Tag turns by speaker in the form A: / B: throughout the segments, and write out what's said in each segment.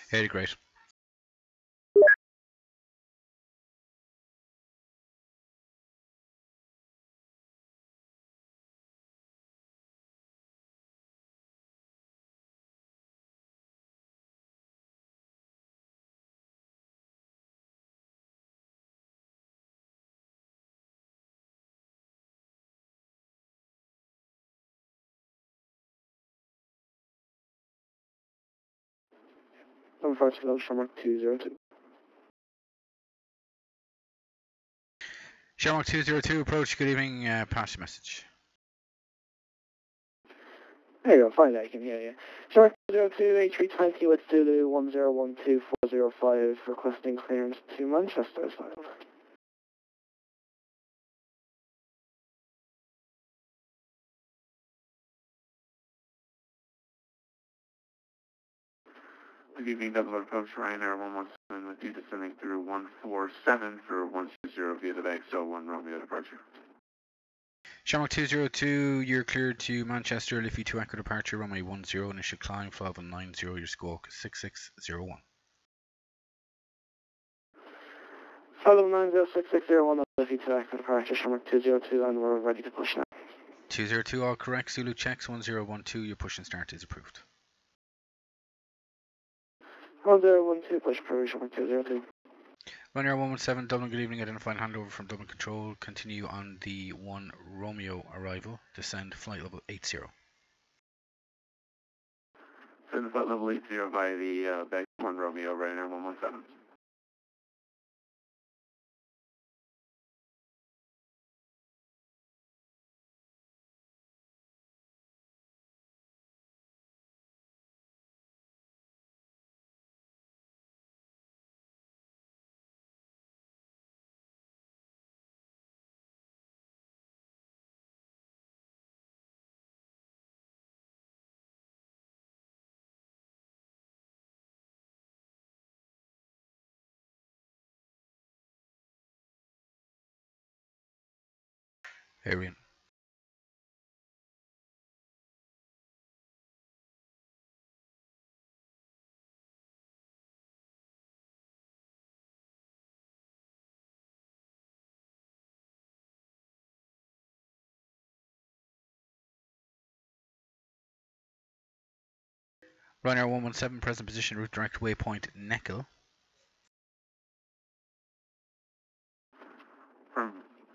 A: Hey, great.
B: Number 5 to Love, Shamrock 202.
A: Shamrock 202, approach. Good evening. Pass your message.
B: There you go, fine, I can hear you. Shamrock 202, A320 with Zulu 1012405, requesting clearance to Manchester as well. Good evening, Dublin approach Ryanair 117 with you descending through 147 for 120 via the bag, so 1 Romeo departure.
A: Shamrock 202, you're cleared to Manchester. Liffey 2 Echo departure, runway 10, initial climb 5190, your squawk 6601.
B: Follow 906601 Liffey 2 Echo departure, Shamrock 202, and we're ready to push now.
A: 202, all correct. Zulu checks 1012, your push and start is approved.
B: 1012, push approved, Shamrock 202.
A: Ryanair 117, Dublin, good evening. Identified handover from Dublin Control. Continue on the 1 Romeo arrival. Descend flight level 80.
B: Send flight level 80 by the bag 1 Romeo, Ryanair 117.
A: Arian. Ryanair 117, present position, route direct waypoint Neckel.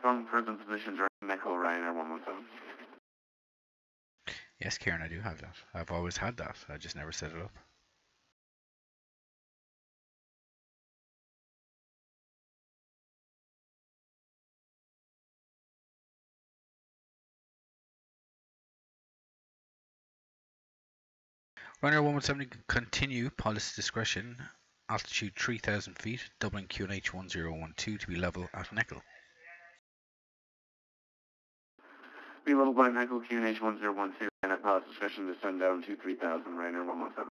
B: From present position, direct Neckel, Ryanair 117.
A: Yes, Kieran, I do have that. I've always had that. I just never set it up. Ryanair 117, continue, pilot's discretion, altitude 3000 feet, Dublin QNH 1012 to be level at Neckel.
B: Be level by Neckel, QNH 1012, and at pilot's discretion to send down to 3000, Ryanair 117.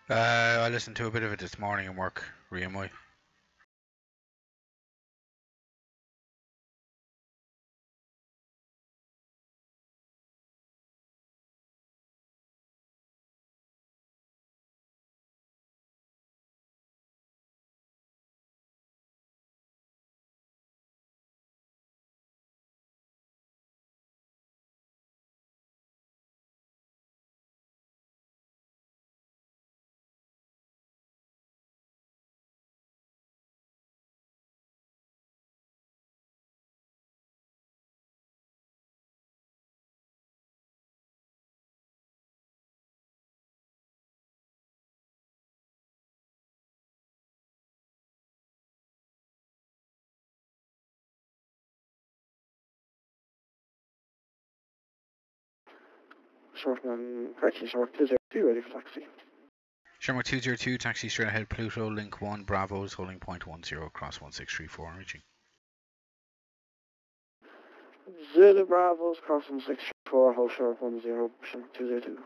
A: I listened to a bit of it this morning in work, RMI.
B: Shortman, correction, Short 202, ready for taxi.
A: Shamrock 202, taxi straight ahead, Pluto, link 1, Bravos, holding point 10, cross 1634, and reaching.
B: Zulu Bravos, cross 1634, hold short 10, Short 202.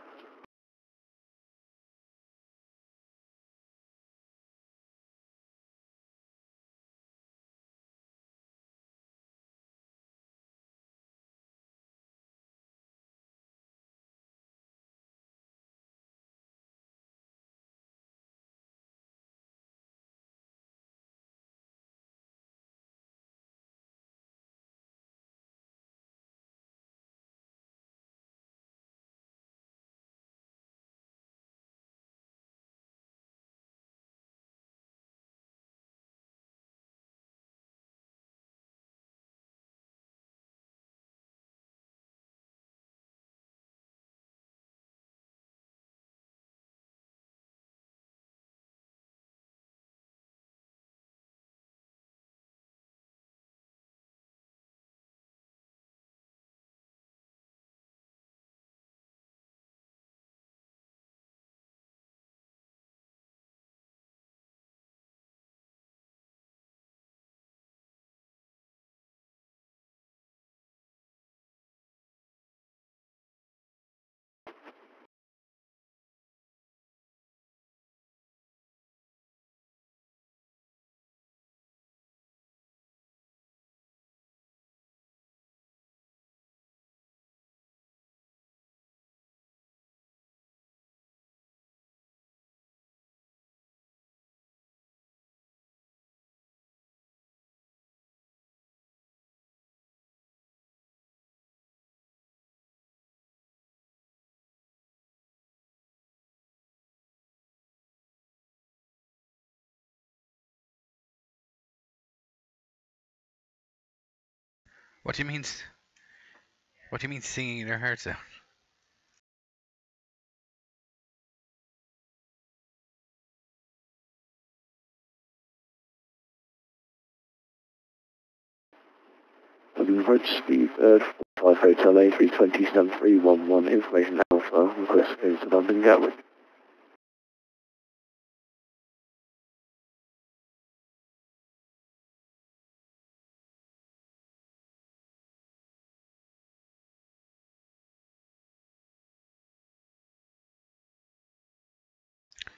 A: What do you mean? What do you mean singing their hearts out?
B: Dublin approach speed 5 Hotel A3207311, information Alpha, request goes to Dublin Gatwick.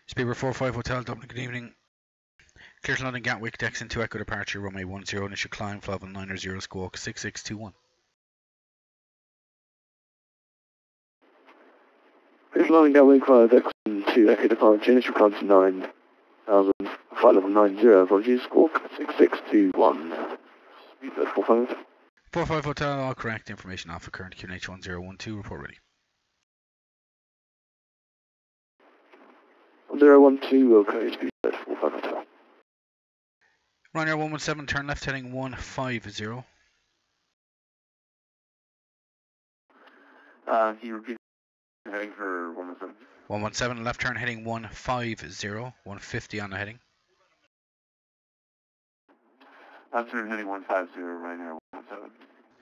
A: Speedbird 45 Hotel, Dublin, good evening. Clear to London Gatwick, Dex into Echo departure, runway 10, initial climb, flight 990, squawk 6621.
B: Clear to London Gatwick via Dexon to Echo departure, initial climb to 9,000, flight level 90, apologies, squawk 6621. Speedbird 45.
A: 45 Hotel, all correct, information Alpha, current QNH 1012, report ready.
B: 1012, okay, Speedbird 45 Hotel.
A: Ryanair 117, turn left heading 150.
B: Can you repeat the heading for 117?
A: 117, left turn heading 150, 150 on the heading.
B: Left turn heading 150, Ryanair 117.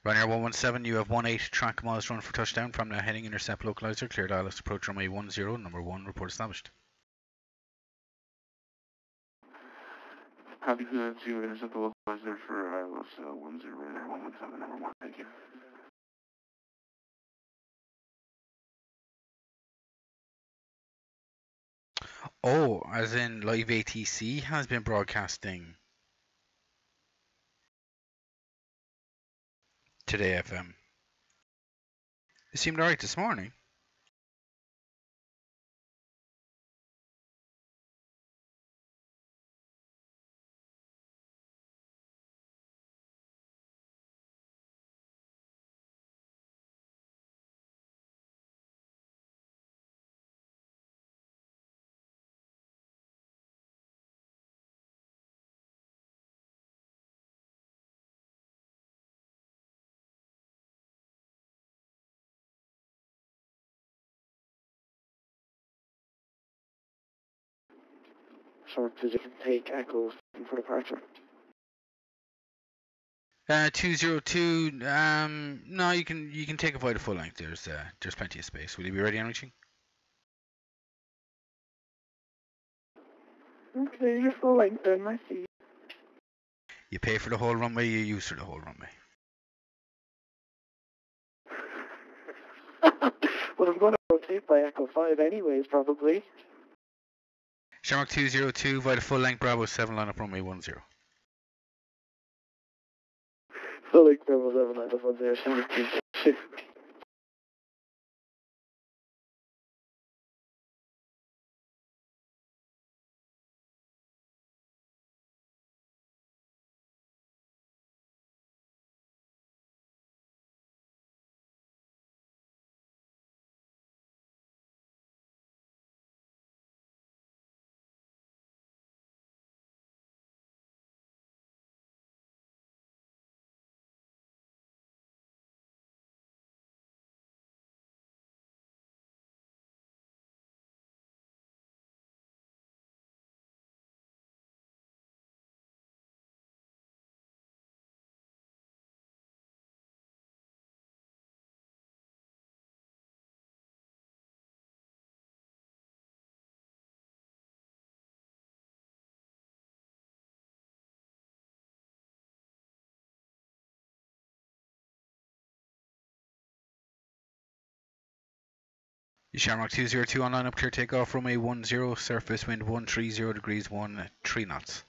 A: Ryanair 117, you have 18 track miles run for touchdown from the heading intercept localizer, cleared ILS approach runway 10, number 1, report established.
B: Copy to intercept the localizer for ILS 10, Ryanair 117, number 1, thank you.
A: Oh, as in live ATC has been broadcasting Today FM. It seemed alright this morning.
B: Shark 20 take Echo for departure.
A: 202. No, you can take it by the full length. There's plenty of space. Will you be ready on reaching?
B: Okay, your full length then, I see.
A: You pay for the whole runway. You use for the whole runway.
B: Well, I'm going to rotate by Echo 5 anyways, probably.
A: Shamrock 202 via the full length Bravo 7 line up runway 10.
B: Full length Bravo 7 line up 10, Shark 2.
A: Shamrock 202 on line up clear takeoff runway 10 surface wind 130 degrees 13 knots.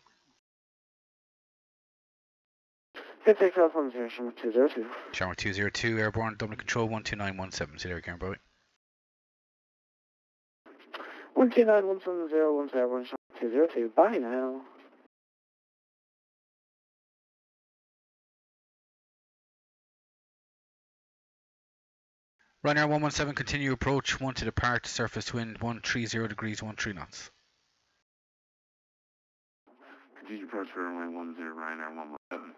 B: Good takeoff on 0, Shamrock 202.
A: Shamrock 202 airborne Dublin control 12917. See you there, Karen Bowie.
B: 1291701 airborne Shamrock 202. Bye now.
A: Ryanair 117 continue approach 1 to depart surface wind 130 degrees 13 knots.
B: Continue approach for runway 10 Ryanair 117.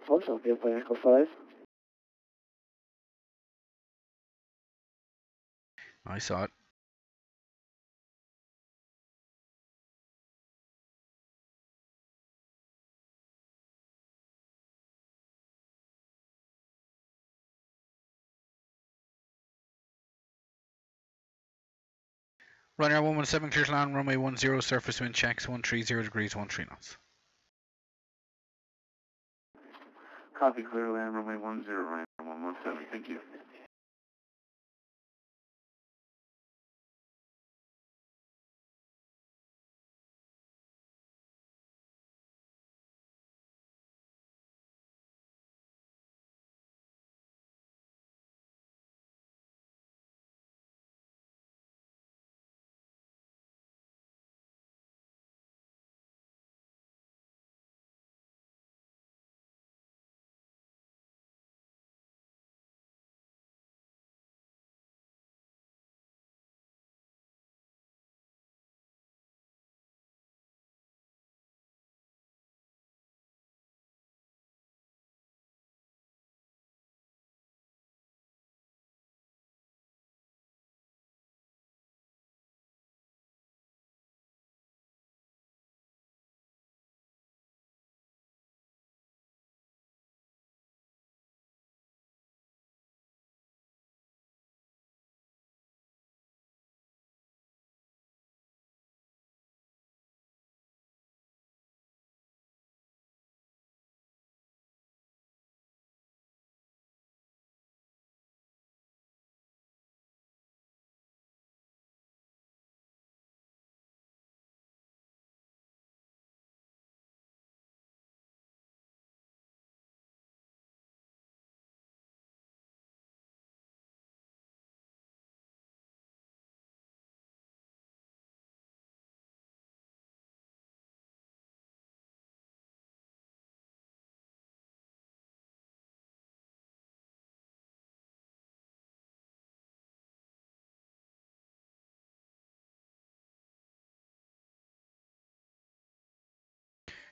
B: Folks, I'll be up by Echo 5.
A: I saw it. Ryanair 117 clear to land runway 10 surface wind checks 130 degrees 13 knots.
B: Copy, clear land runway 10 Ryanair 117. Thank you.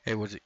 A: Hey, was it?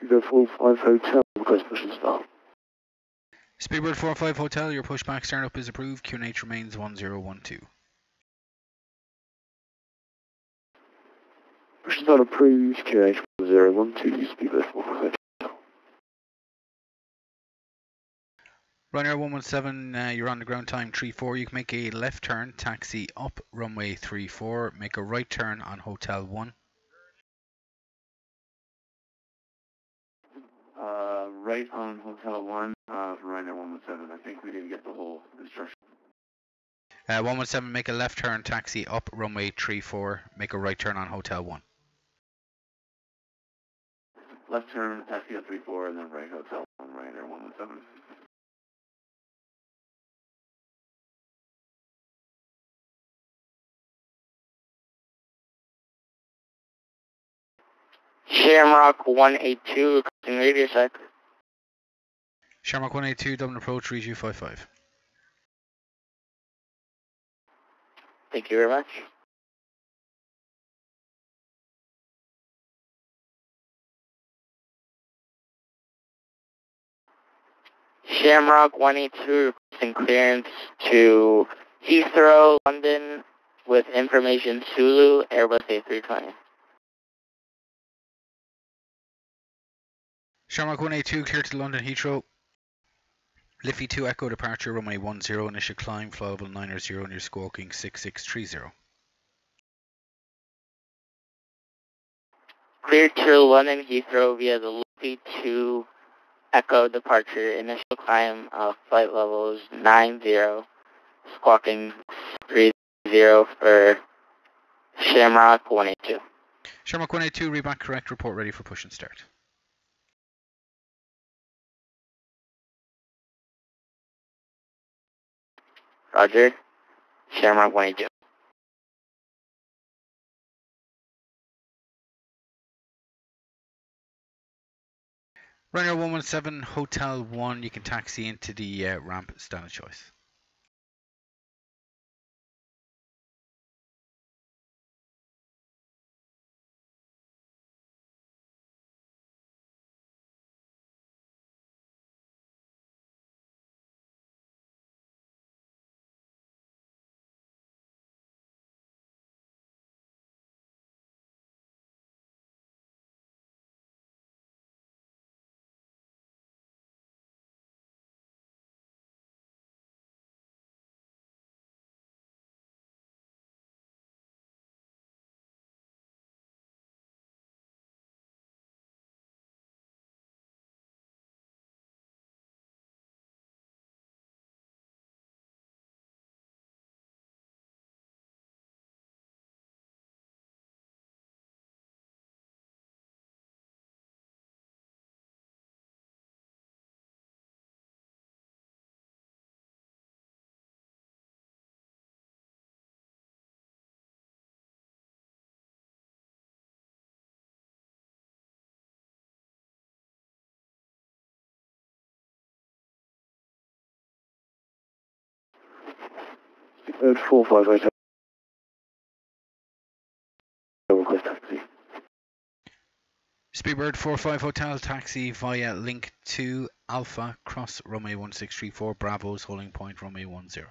B: Speedbird 45 Hotel, request push and start.
A: Speedbird 45 Hotel, your pushback startup is approved. QNH remains 1012.
B: Push and start approved, QH 1012, Speedbird 45 Hotel.
A: Ryanair 117, you're on the ground time 34. You can make a left turn, taxi up runway 34, make a right turn on Hotel 1.
B: Right on Hotel 1, for Ryanair 117. I think we didn't get the whole instruction.
A: 117, make a left turn, taxi up runway 34, make a right turn on Hotel 1.
B: Left turn, taxi up 34, and then right Hotel 1, Ryanair 117.
C: Shamrock 182, requesting radio check.
A: Shamrock 182, Dublin approach, 3255.
C: Thank you very much. Shamrock 182, requesting clearance to Heathrow, London, with information Sulu, Airbus A320.
A: Shamrock 182, clear to London Heathrow. Liffey 2 Echo departure, runway 10, initial climb, fly level 90, and you're squawking 6630.
C: Cleared to London Heathrow via the Liffey 2 Echo departure, initial climb, flight levels 90, squawking 30 for Shamrock 182.
A: Shamrock 182, read back correct, report ready for push and start.
C: Roger. Shamrock 182.
A: Ryanair 117, Hotel 1, you can taxi into the ramp, standard choice.
B: Speedbird 45 Hotel, request taxi.
A: Speedbird 45 Hotel, taxi via link 2 Alpha, cross runway 1634, Bravo's holding point runway 10.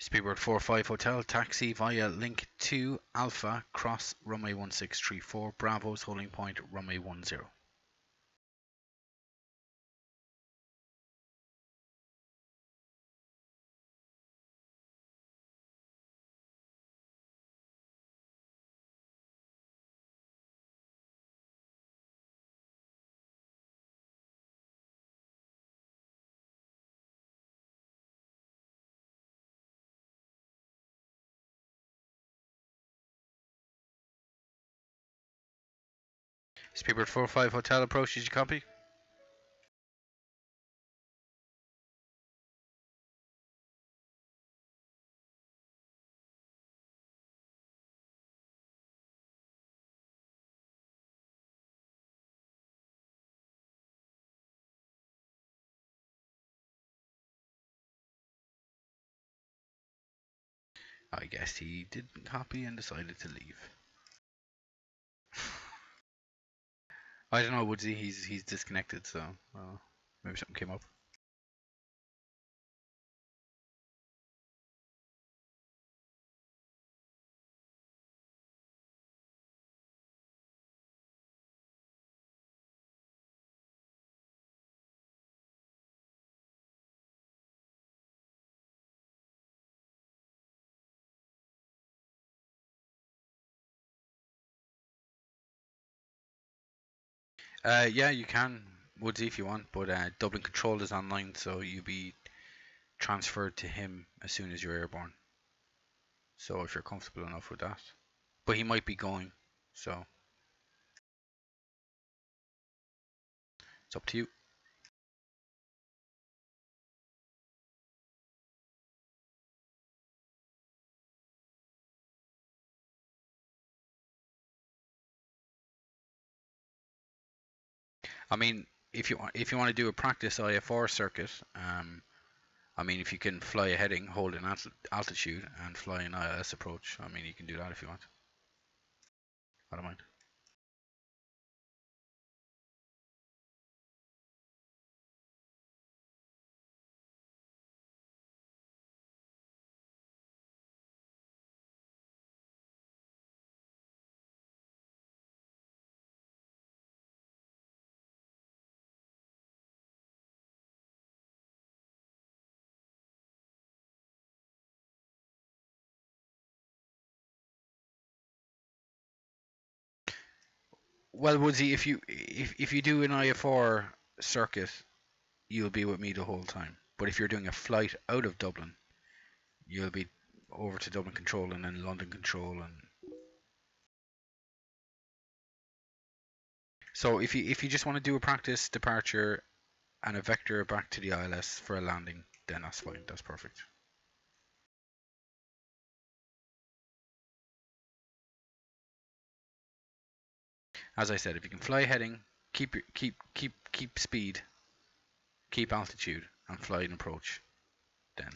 A: Speedbird 45 Hotel, taxi via link 2 Alpha, cross runway 1634, Bravo's holding point runway 10. Speedbird 45 Hotel approach, did you copy? I guess he didn't copy and decided to leave. I don't know, Woodsy, he's disconnected, so maybe something came up. Yeah, you can, Woodsy, if you want, but Dublin Control is online, so you'll be transferred to him as soon as you're airborne. So if you're comfortable enough with that. But he might be going, so it's up to you. I mean, if you want to do a practice IFR circuit, I mean, if you can fly a heading, hold an altitude, and fly an ILS approach, I mean, you can do that if you want. I don't mind. Well, Woodsy, if you do an IFR circuit, you'll be with me the whole time. But if you're doing a flight out of Dublin, you'll be over to Dublin Control and then London Control, and so if you just want to do a practice departure and a vector back to the ILS for a landing, then that's fine. That's perfect. As I said, if you can fly heading, keep speed, keep altitude, and fly an approach, then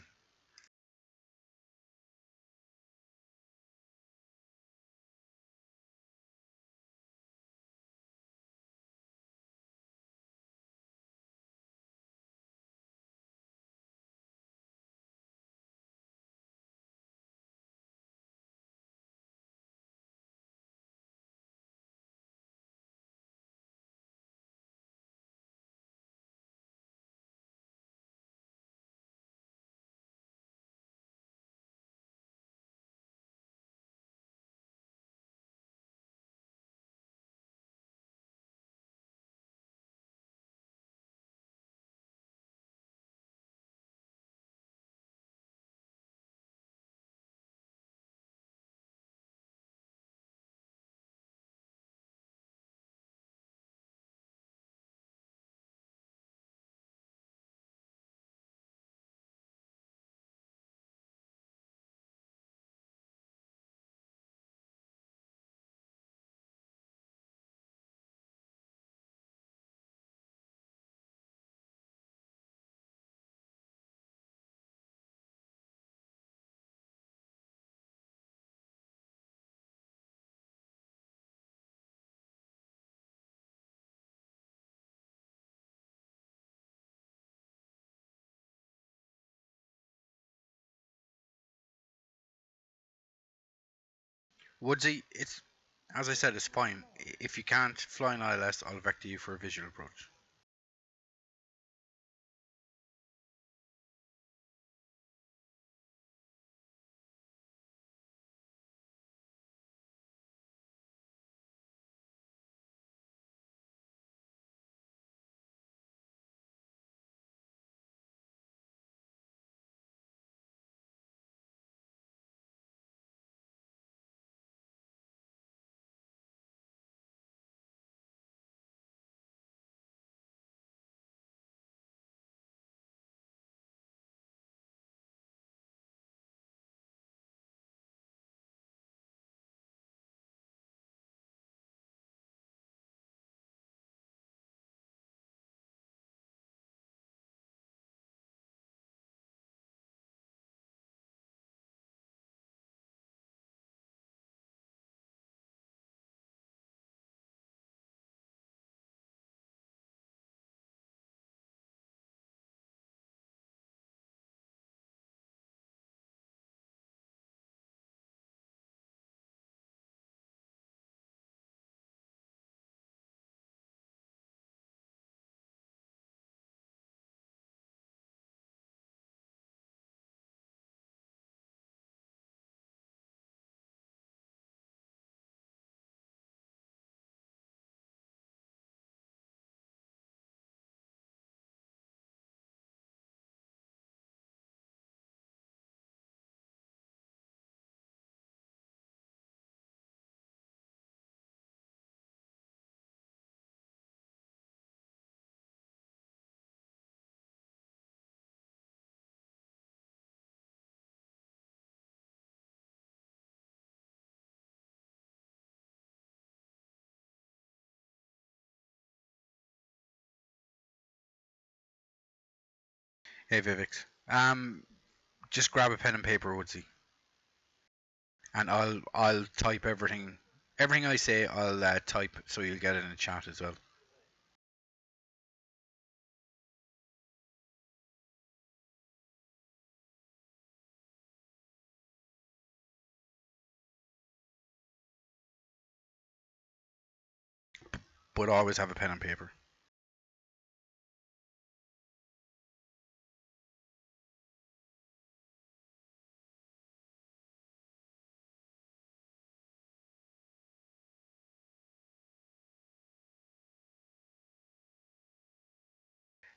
A: Woodsy, it's as I said, it's fine. If you can't fly an ILS, I'll vector you for a visual approach. Hey Vivix, just grab a pen and paper, Woodsy, and I'll type everything I say. I'll type so you'll get it in the chat as well. But always have a pen and paper.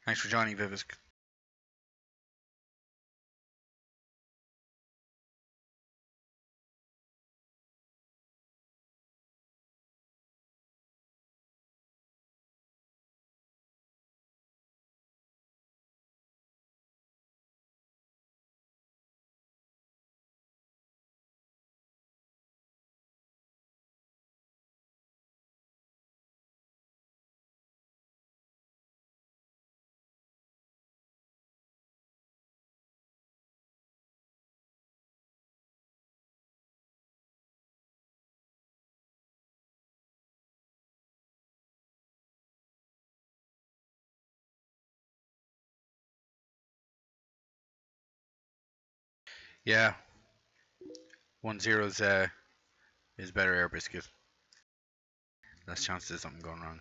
A: Thanks for joining, Vivix. Yeah, 1-0 is better air biscuit. Less chance there's something going wrong.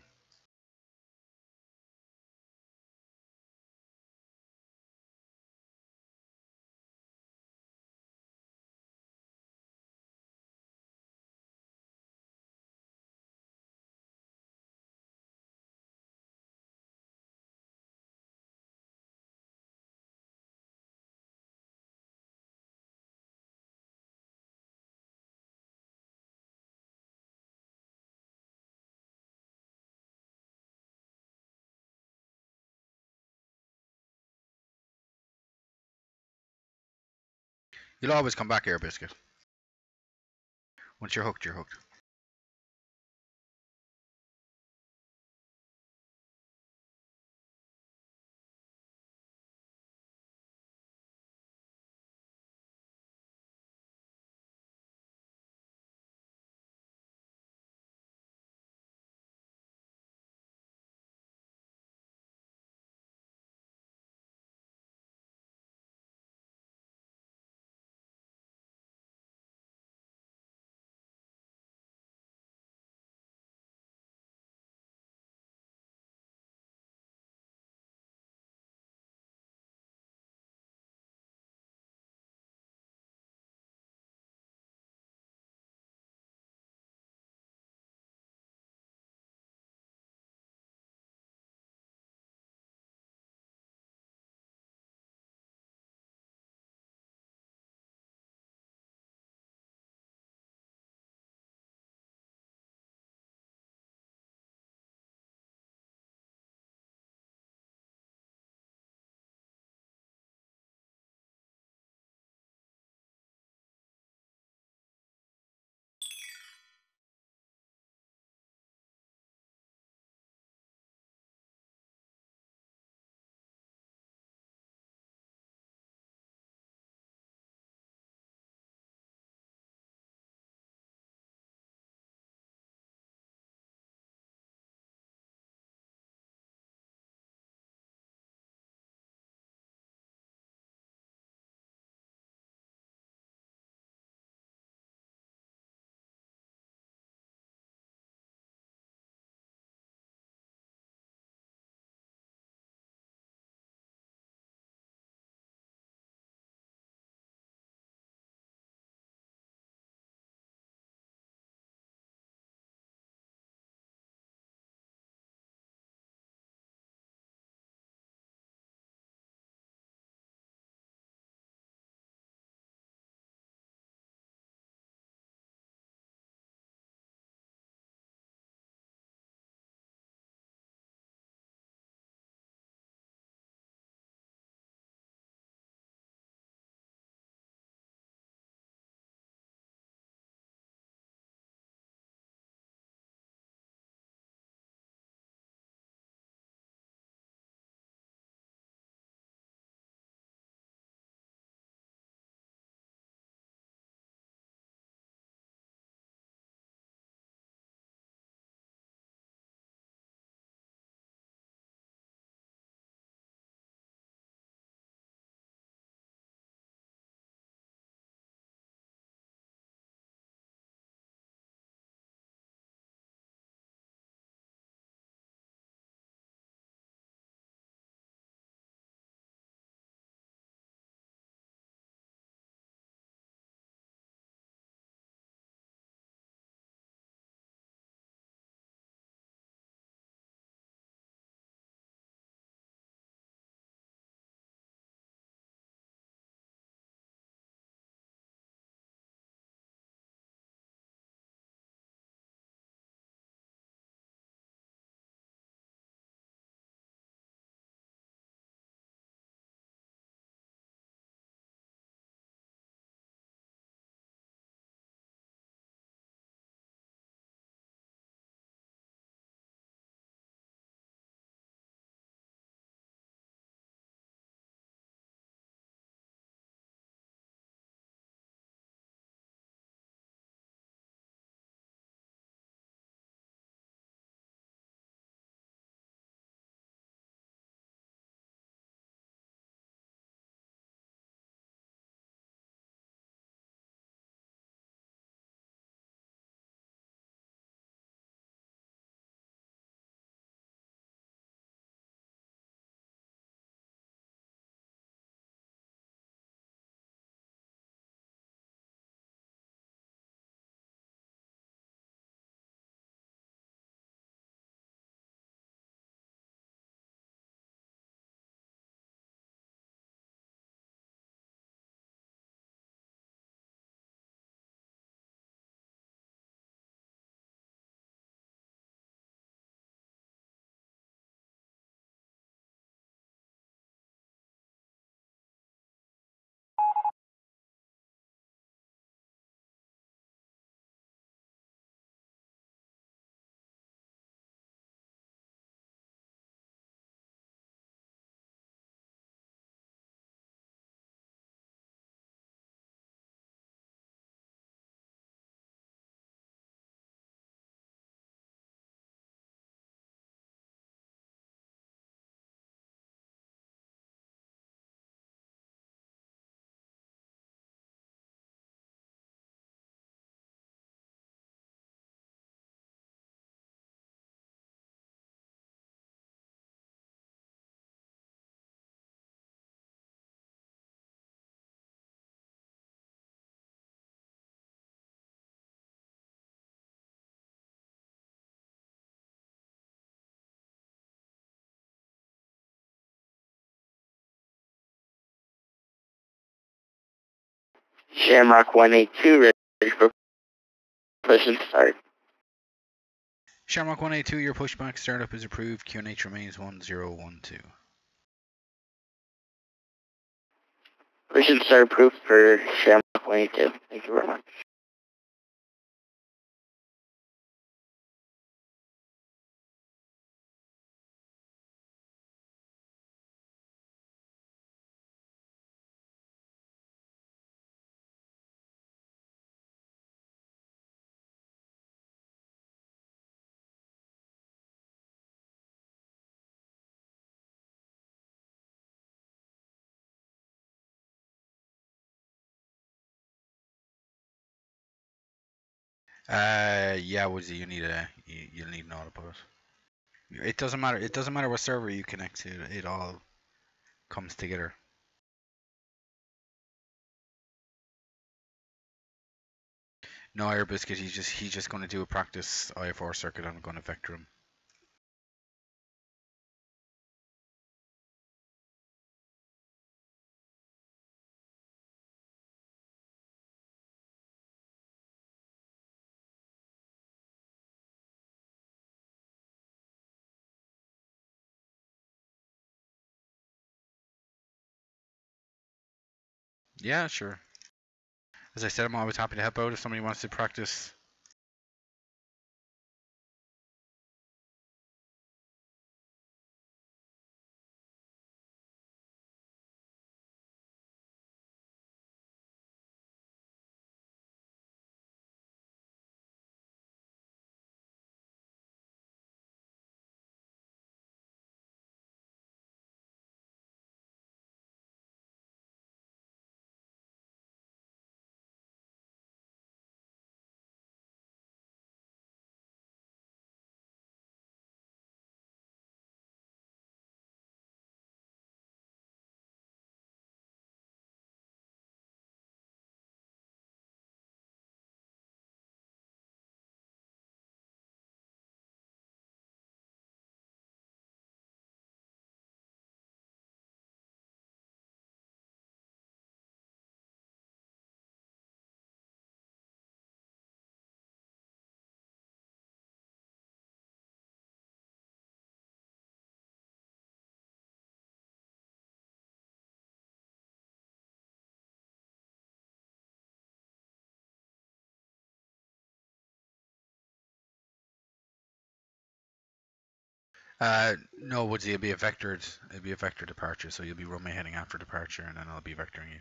A: You'll always come back, air biscuit. Once you're hooked, you're hooked.
C: Shamrock 182, ready for push and start.
A: Shamrock 182, your pushback startup is approved. QNH remains 1012.
C: Push and start approved for Shamrock 182. Thank you very much.
A: Yeah, Woodsy, you need you'll need an autopilot. It doesn't matter. It doesn't matter what server you connect to. It all comes together. No, Air Biscuit. He's just going to do a practice IFR circuit. I'm going to vector him. Yeah, sure. As I said, I'm always happy to help out if somebody wants to practice. No, Woodsy, it'll be a vector departure. So you'll be runway heading after departure, and then I'll be vectoring you.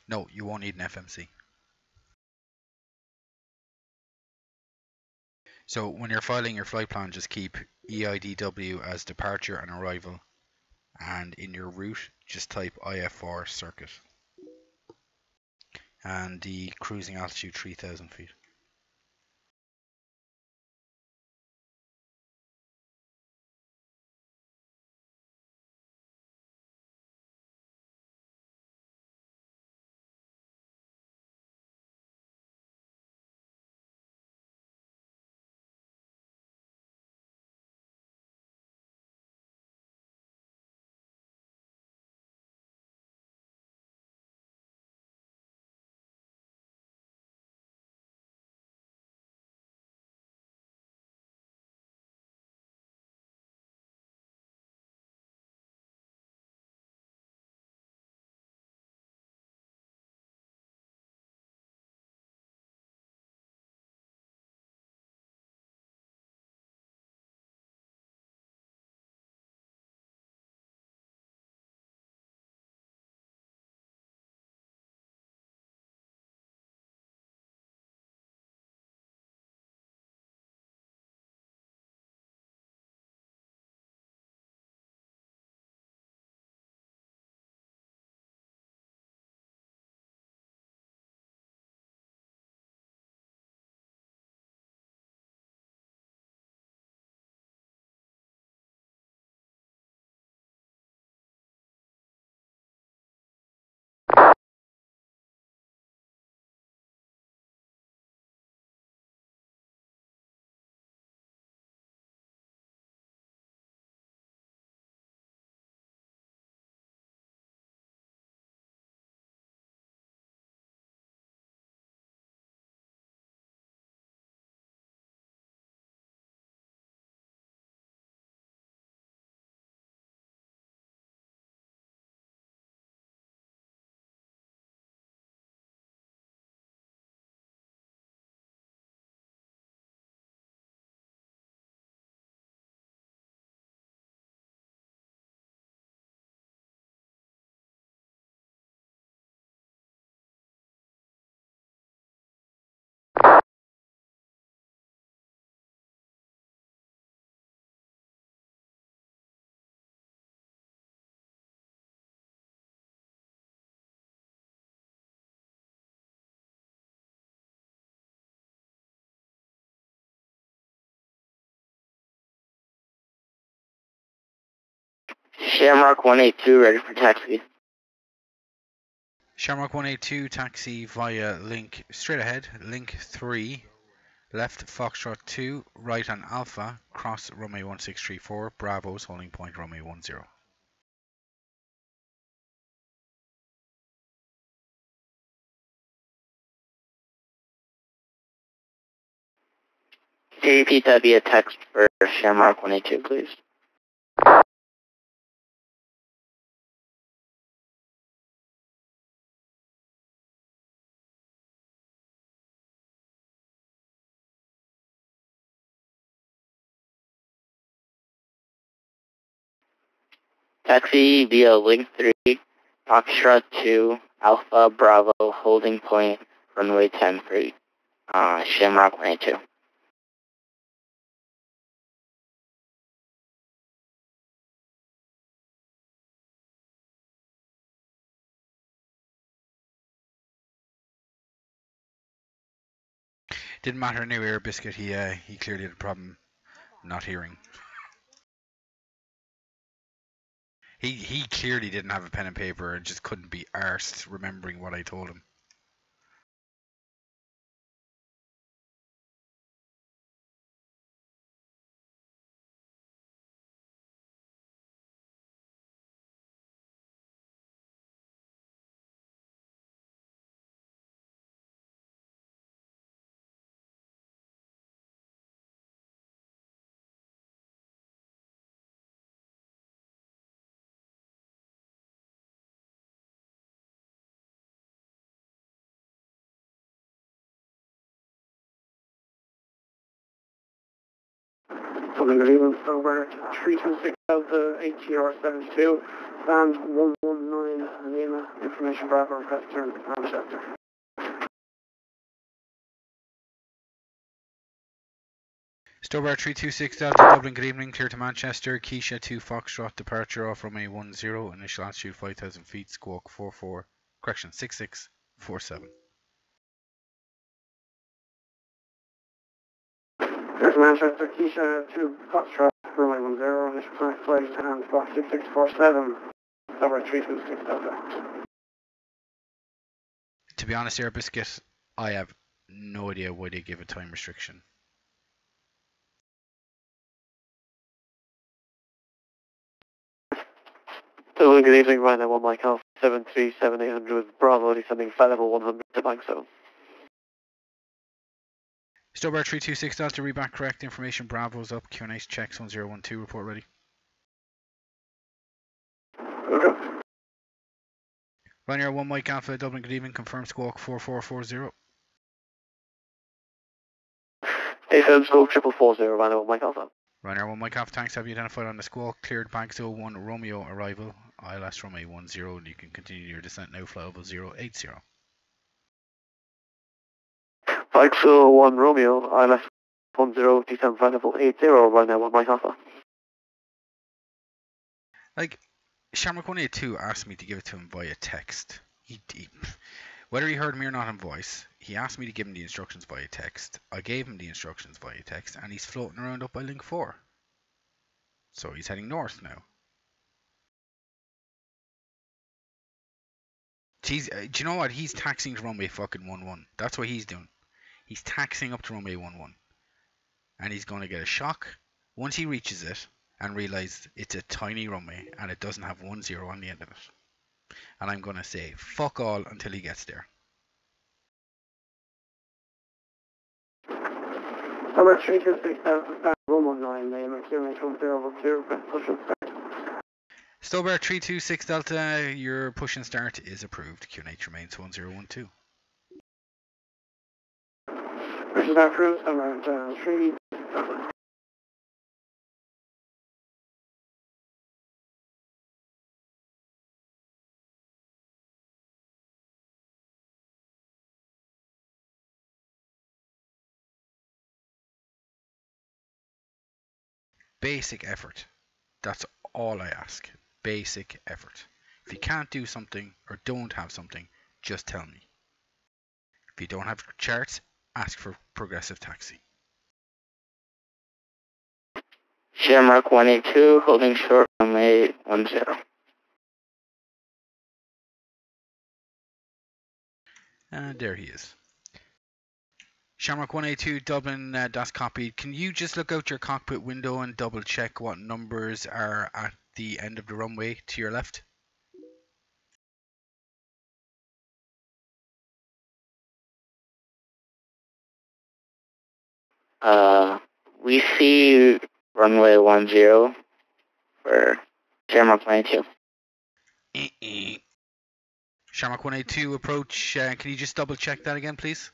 A: No, you won't need an FMC. So when you're filing your flight plan, just keep EIDW as departure and arrival, and in your route, just type IFR circuit, and the cruising altitude 3,000 feet.
C: Shamrock 182, ready for taxi.
A: Shamrock 182, taxi via link straight ahead, link 3, left Foxtrot 2, right on Alpha, cross runway 1634, Bravo's holding point runway 10.
C: Can you repeat that via text for Shamrock 182, please? Taxi via link 3, Foxtrot 2, Alpha Bravo, holding point, runway 10 for Shamrock 182.
A: Didn't matter anyway, Air Biscuit, he clearly had a problem not hearing. He clearly didn't have a pen and paper and just couldn't be arsed remembering what I told him.
B: Dublin, good evening, over 326 Delta ATR 72 and 119 Lima, information Bravo request turn to command sector.
A: Stobar 326 Delta Dublin, good evening, clear to Manchester, Keisha 2 Foxtrot, departure off runway 10, initial altitude 5,000 feet, squawk 6647.
B: Clear to Manchester, Keisha 2 Foxtrot, runway 10, initial flight and squawk 6647, Stobar 326 Delta.
A: To be honest, Air Biscuit, I have no idea why they give a time restriction.
B: Dublin, good evening, Ryanair 1 Mike Alpha 737-800 Bravo, descending flight level 100 to Bankstone.
A: Stobar 326 Delta, read back correct information, Bravo's up, QNH checks 1012, report ready.
B: Okay.
A: Ryanair 1 Mike Alpha Dublin, good evening, confirm squawk 4440.
B: AFM stroke 4440, Ryanair 1 Mike Alpha.
A: Ryanair 1 Mike Alpha, thanks, have you identified on the squawk, cleared Banks 01 Romeo arrival, ILS runway 10, and you can continue your descent now, flight level 080.
B: Banks 01 Romeo, ILS 10, descend flight level 80, Ryanair 1 Mike Alpha.
A: Like, Shamrock 182 asked me to give it to him via text. Whether he heard me or not in voice, he asked me to give him the instructions via text. I gave him the instructions via text, and he's floating around up by link 4. So he's heading north now. Do you know what? He's taxiing to runway fucking 11. That's what he's doing. He's taxiing up to runway 11. And he's going to get a shock once he reaches it and realizes it's a tiny runway and it doesn't have 10 on the end of it. And I'm going to say fuck all until he gets there.
B: Number 326 Delta, 119, name, QNH 1002, push and start.
A: Stobar 326 Delta, your push and start is approved. QNH remains 1012.
B: Push and start approved, number 3.
A: Basic effort. That's all I ask. Basic effort. If you can't do something or don't have something, just tell me. If you don't have charts, ask for Progressive Taxi.
C: Shamrock 182, holding short runway 10.
A: And there he is. Shamrock 182 Dublin, that's copied. Can you just look out your cockpit window and double check what numbers are at the end of the runway to your left?
C: We see runway 10 for Shamrock 22.
A: Shamrock 182 approach, can you just double check that again, please?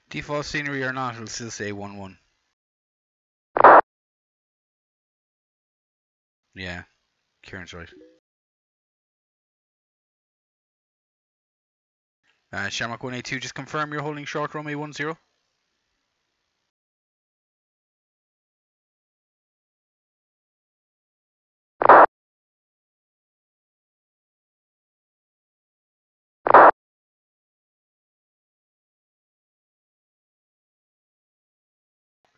A: Default scenery or not, it'll still say 1-1. Yeah, Kieran's right. Shamrock 182, just confirm you're holding short runway 10.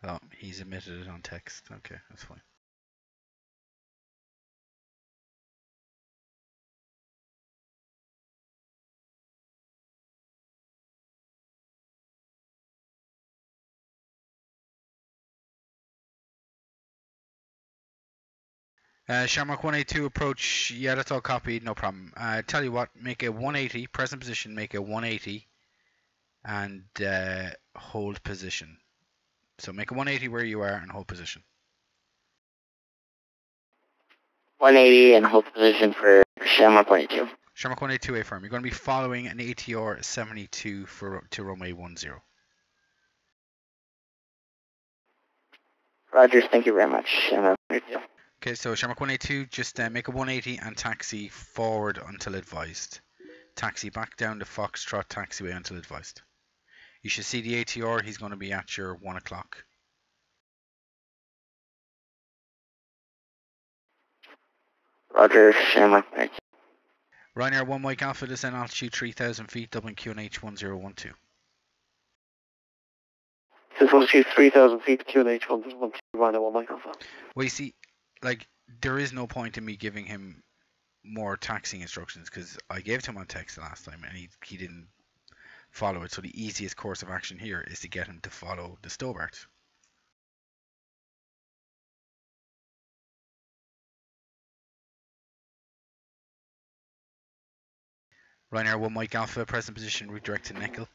A: Oh, he's emitted it on text. Okay, that's fine. Shamrock 182 approach, yeah, that's all copied, no problem. Tell you what, make a 180, present position, make a 180, and hold position. So make a 180 where you are and hold position.
C: 180 and hold position for Shamrock 22.
A: Shamrock 182 A firm, you're going to be following an ATR 72 to runway 10.
C: Rogers, thank you very much. Shamrock 22.
A: Okay, so Shamrock 182, just make a 180 and taxi forward until advised. Taxi back down the Foxtrot taxiway until advised. You should see the ATR, he's going to be at your 1 o'clock.
C: Roger, Shamrock 22.
A: Ryanair 1 Mike Alpha, descend altitude 3,000 feet, Dublin QNH 1012.
B: This is altitude 3,000 feet, QNH 1012, Ryanair 1 Mike Alpha.
A: Well, you see, like, there is no point in me giving him more taxiing instructions because I gave it to him on text the last time and he didn't follow it. So the easiest course of action here is to get him to follow the Stobart. Ryanair 1 Mike Alpha, present position, redirect to Neckel.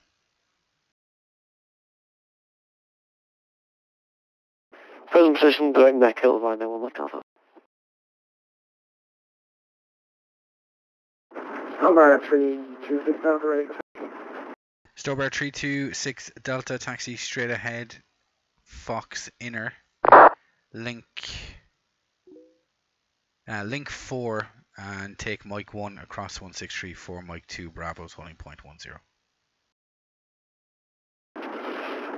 B: Present position, direct Neckel, Ryanair 1 Mike Alpha. Stobart 326 Delta ready.
A: Stobart 326 Delta, taxi straight ahead, Fox inner, link 4 and take Mike 1 across 1634, Mike 2 Bravo's holding point 10.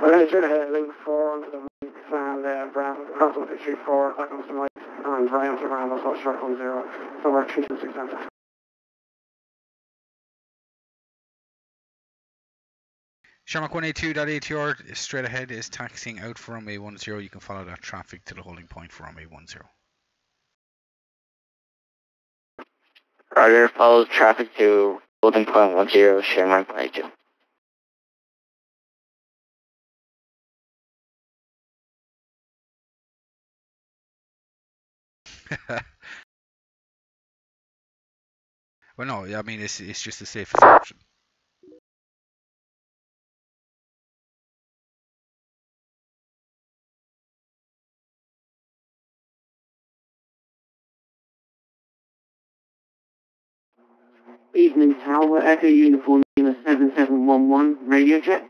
B: Okay, straight ahead, link 4 onto the Mike and Bravo, across 1634, back onto the Mike, and right onto Bravo, so short 10, Stobart 326 Delta.
A: Shamrock 182.ATR straight ahead is taxiing out for runway 10. You can follow that traffic to the holding point for runway 10.
C: Roger, follows traffic to holding point 10, Shamrock 22.
A: Well, no, I mean, it's just the safest option.
B: Evening Tower, Echo Uniform Lima 7711, radio check.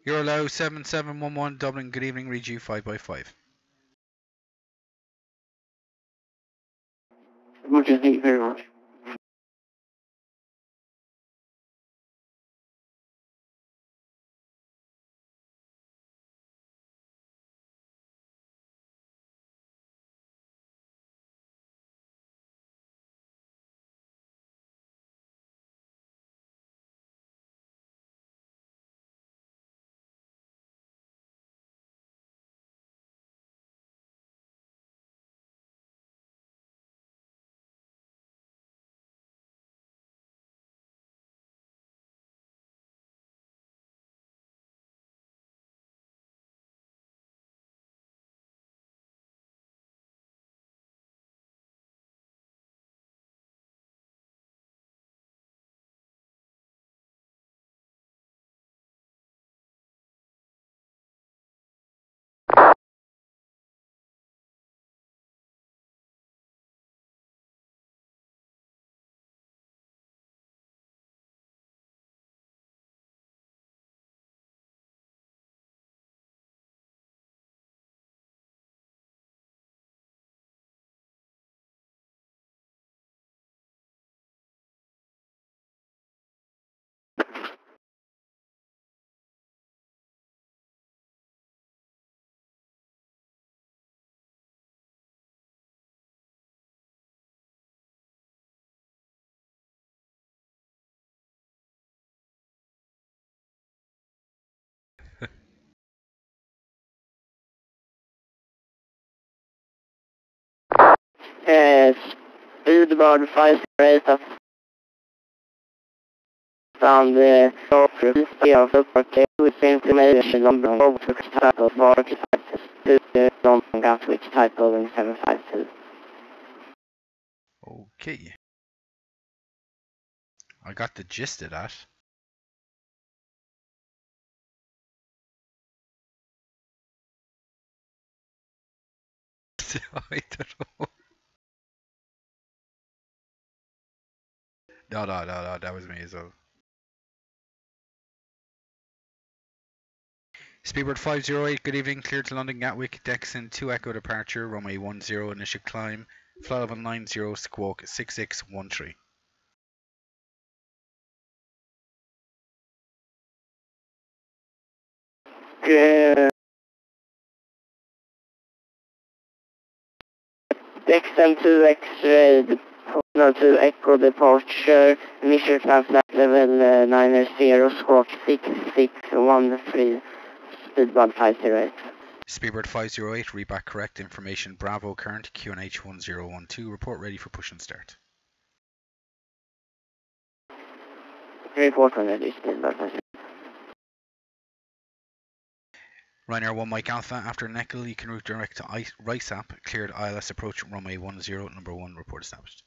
A: Eurolow 7711 Dublin, good evening, read you 5 by 5.
B: Much, thank you very much.
C: Yes. Speed about 5 race of found the frequency of the particle with information on the which type of vortex to the long gas which type of 752.
A: Okay. I got the gist of that. I don't know. No, that was me as well. Speedbird 508, good evening, clear to London Gatwick, Dexon 2 Echo departure, runway 10 initial climb, flight level 90, squawk 6613.
C: Dexon 2 X-ray, no 2 Echo departure, initial climb flight level 90, squawk 6613, speed about 508.
A: Speedbird 508, read back correct information, Bravo current, QNH 1012, report ready for push and start.
C: Report on ready, speed about 508.
A: Ryanair 1 Mike Alpha, after Neckel, you can route direct to RISAP, cleared ILS approach, runway 10, number 1, report established.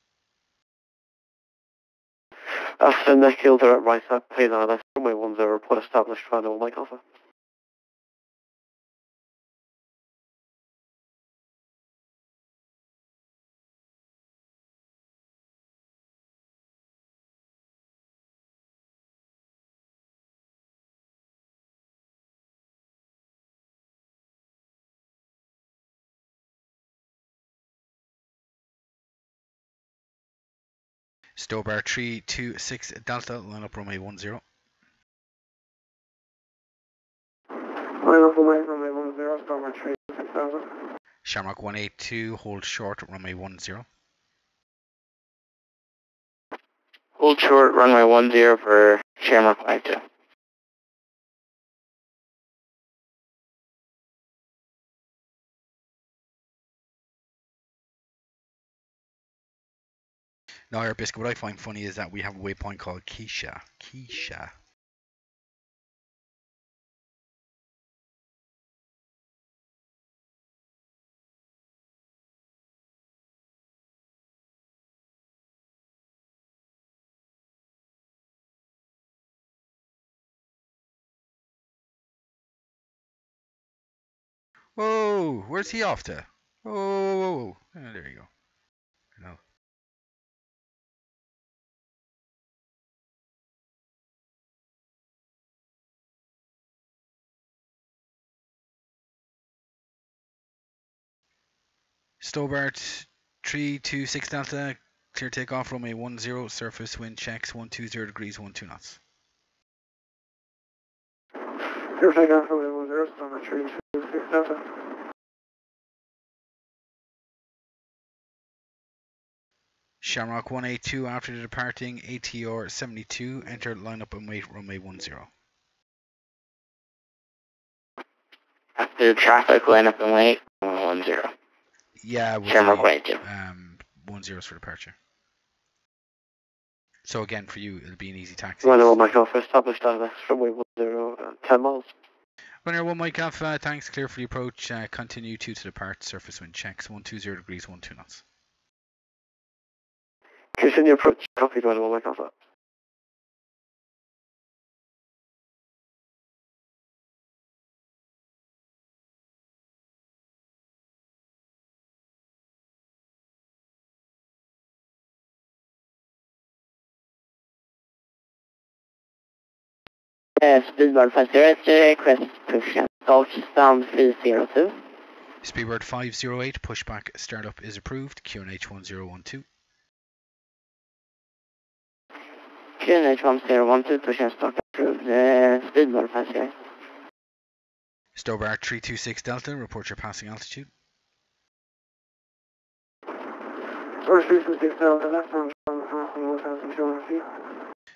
B: After Neckel, direct right side, cleared ILS, runway 10, report established, Ryanair 1 Mike Alpha.
A: Stobar 326 Delta, line up runway 10.
B: Line up runway 10, Starboard 36000.
A: Shamrock 182, hold short, runway 10.
C: Hold short, runway 10 for Shamrock 92.
A: Now, Air Biscuit, what I find funny is that we have a waypoint called Keisha. Keisha. Whoa, where's he off to? Oh, there you go. No. Stobart 326 Delta, clear takeoff, runway 10, surface wind checks 120 degrees, 12 knots.
B: Clear takeoff, runway 10, Stobart 326 Delta.
A: Shamrock 182 after departing ATR 72, enter lineup and wait runway 10.
C: After traffic, line up and wait. 10.
A: Yeah, we'll
C: Shamrock
A: say
C: 182.
A: 10 for departure. So again, for you, it'll be an easy taxi.
B: Runway 1 Mike Alpha, established LS, runway 10, 10 miles.
A: Runway 1 Mike Alpha, thanks, clear for the approach, continue 2 to depart, surface wind checks 120 degrees, 12 knots.
B: Continue approach, copy runway 1 Mike Alpha.
C: Speedbird 508, request push and start stand 302.
A: Speedbird 508, pushback startup is approved, QNH 1012.
C: QNH 1012, push and start approved. Speedbird 508.
A: Stobart 326 Delta, report your passing altitude.
B: Stobart 326 Delta, left hand, 1,200 feet.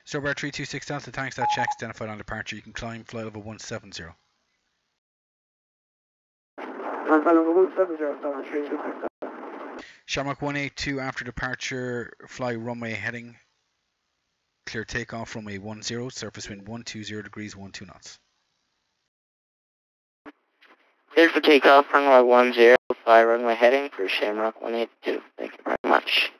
A: Stobart 326 Delta, thanks, that checks identified on departure. You can climb flight level 170.
B: Flight level 170, Stobart 326 Delta.
A: Shamrock 182 after departure, fly runway heading. Clear takeoff runway 10, surface wind 120 degrees, 12 knots.
C: Clear for takeoff, runway 10, fly runway heading for Shamrock 182. Thank you very much.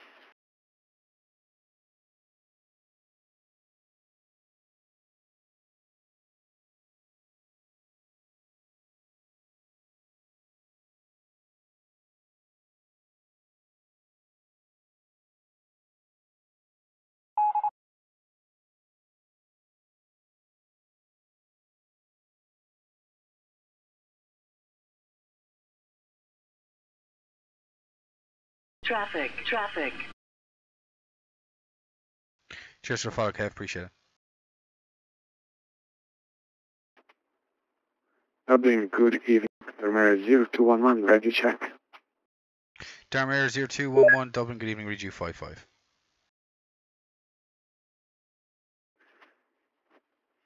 D: Traffic.
A: Cheers for the follow, Kev, appreciate it.
B: Dublin, good evening. Dermere 0211, ready check.
A: Darmere 0211, Dublin, good evening, read you 55.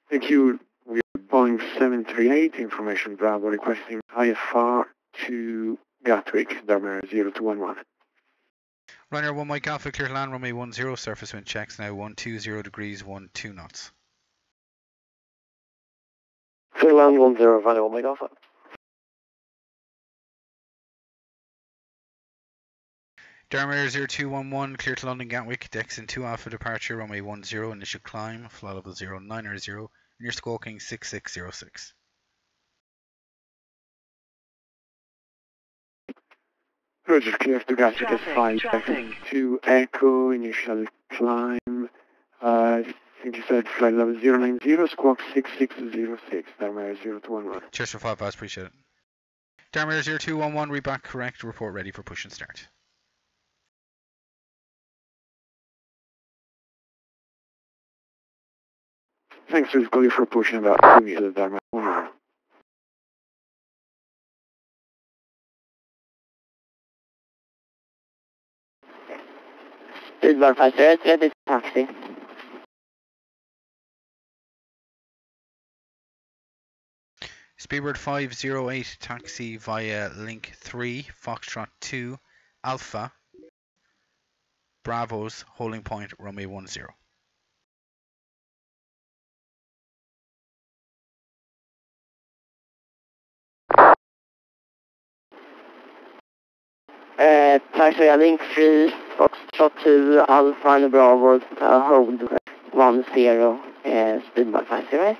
B: Thank you. We are Boeing 738, information Bravo requesting IFR to Gatwick, Dermere 0211.
A: Ryanair 1 Mike Alpha, clear to land, runway 10, surface wind checks now 120 degrees, 12 knots.
B: Clear land 10, Value 1 Mike Alpha.
A: Darmere 0211, clear to London Gatwick, Dexon 2 Alpha departure, runway 10, initial climb, flight level 090, and you're squawking 6606.
B: Roger, clear to Gatwick at 5 seconds to Echo, initial climb. I think you said flight level 090, squawk 6606, Darmere 0211.
A: Cheers for 5 hours, appreciate it. Darmere 0211, read back correct, report ready for push and start.
B: Thanks to Scully for pushing about 2 meters, Darmere 11.
C: Speedbird 508, ready to taxi.
A: Speedbird 508, taxi via link 3, Foxtrot 2, Alpha, Bravo's holding point, runway 10.
C: Taxi link 3, Foxtrot 2, Alpha and Bravo, hold 10, Speedbird 508.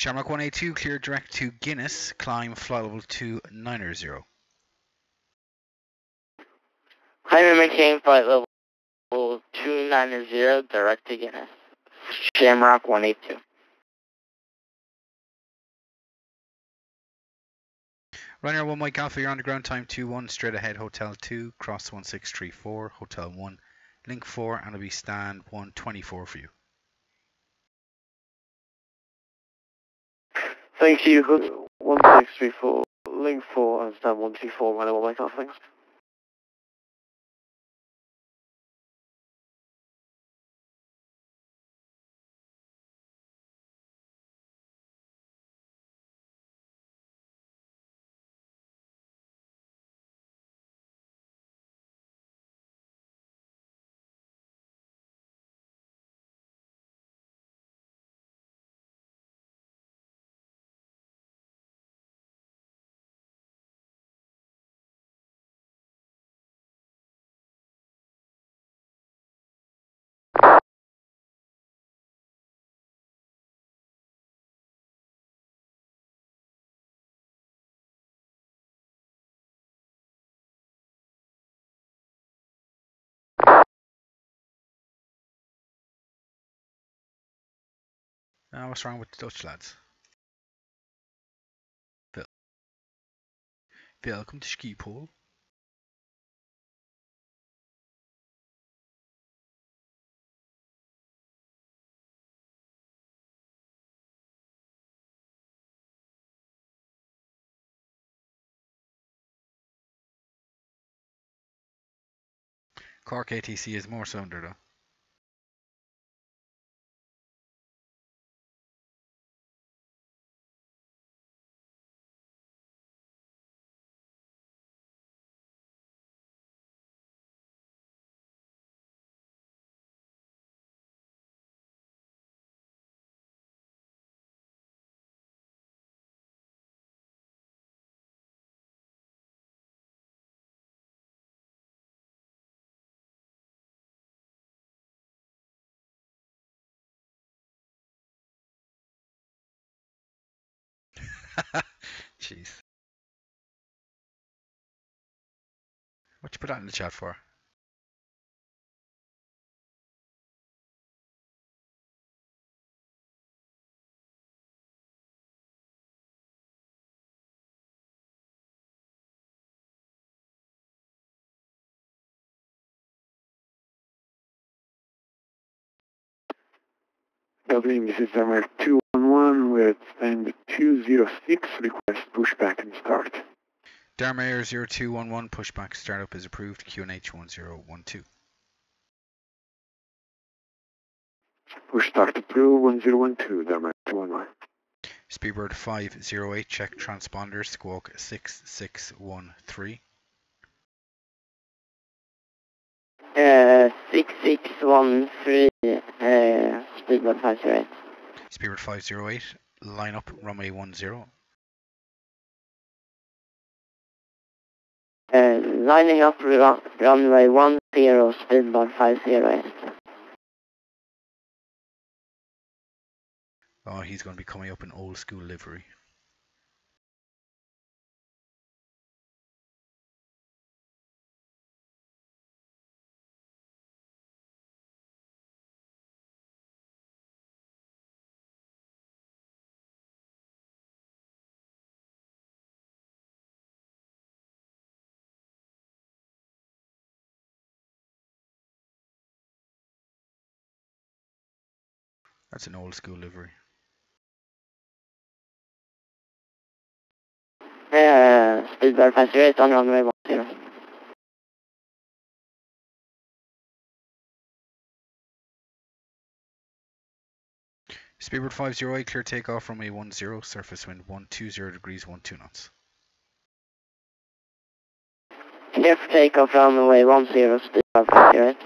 A: Shamrock 182, clear direct to Guinness, climb flight level 290.
C: Climb and maintain flight level 290, direct to Guinness. Shamrock 182.
A: Ryanair 1 Mike Alpha, you're on the ground, time 21, straight ahead, Hotel 2, cross 1634, Hotel 1, link 4, and it'll be stand 124 for you.
B: Thank you. 1634, link 4, and stand 124, Ryanair 1 Mike Alpha, thanks.
A: What's wrong with the Dutch lads? Welcome to Schiphol. Cork ATC is more sounder though. Jeez. What you put that in the chat for?
B: Dublin, this is Denmark 211, we're at stand 206, request pushback and start.
A: Darmair 0211, pushback startup is approved, QNH 1012.
B: Push start approved, 1012, Denmark 211.
A: Speedbird 508, check transponder, squawk 6613.
C: 6613, speedbird 508.
A: Speedbird 508, line up runway 10.
C: Lining up runway 10, speedbird 508.
A: Oh, he's going to be coming up in old school livery. That's an old school livery.
C: Speedbird 508 on runway 10.
A: Speedbird 508, clear takeoff runway 10, surface wind 120 degrees 12 knots.
C: Clear for takeoff runway 10, speedbird 508.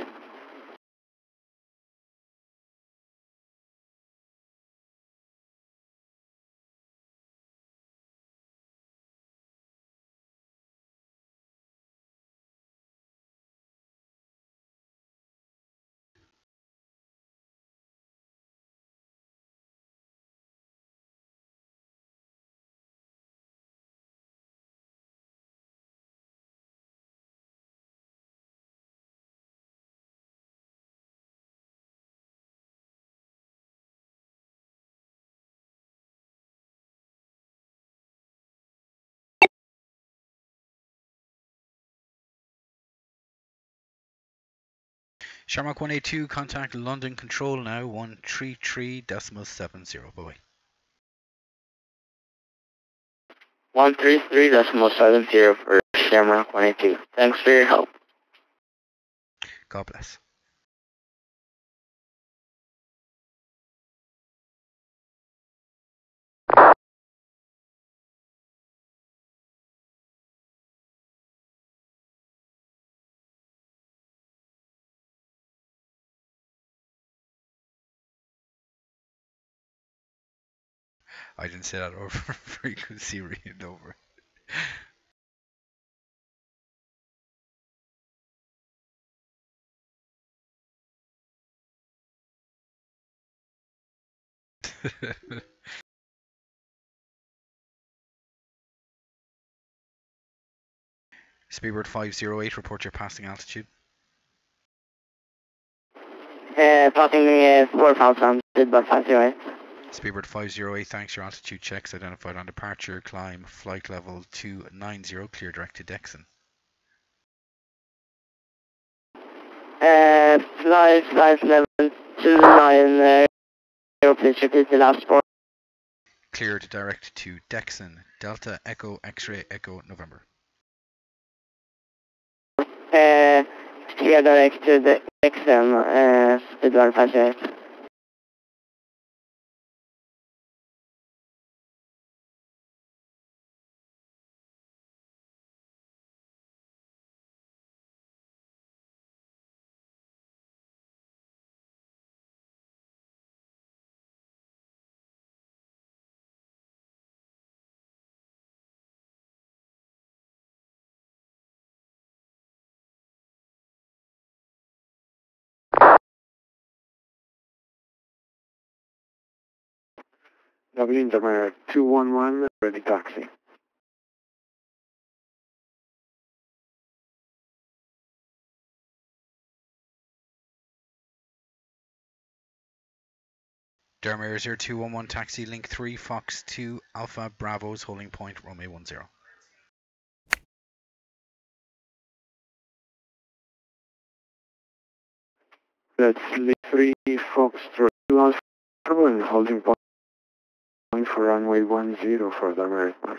A: Shamrock 182, contact London Control now, 133.70. Bye-bye.
C: 133.70 for Shamrock 182. Thanks for your help.
A: God bless. I didn't say that over frequency read over. Speedbird 508, report your passing altitude.
C: Passing 4,000, Speedbird 508.
A: Speedbird 508, thanks. Your altitude checks identified on departure. Climb flight level 290, clear direct to Dexon.
C: Flight level 290, please repeat the last part.
A: Cleared direct to Dexon. Delta Echo X-ray Echo November.
C: Clear direct to the Dexon, Speedbird 508.
B: Dublin, Tamara 211, ready taxi.
A: Dermere 0211, taxi link 3, Fox 2, Alpha Bravos, holding point, Romeo 10.
B: That's Lee 3, Fox 2, Alpha, and holding point for runway 10 for the American.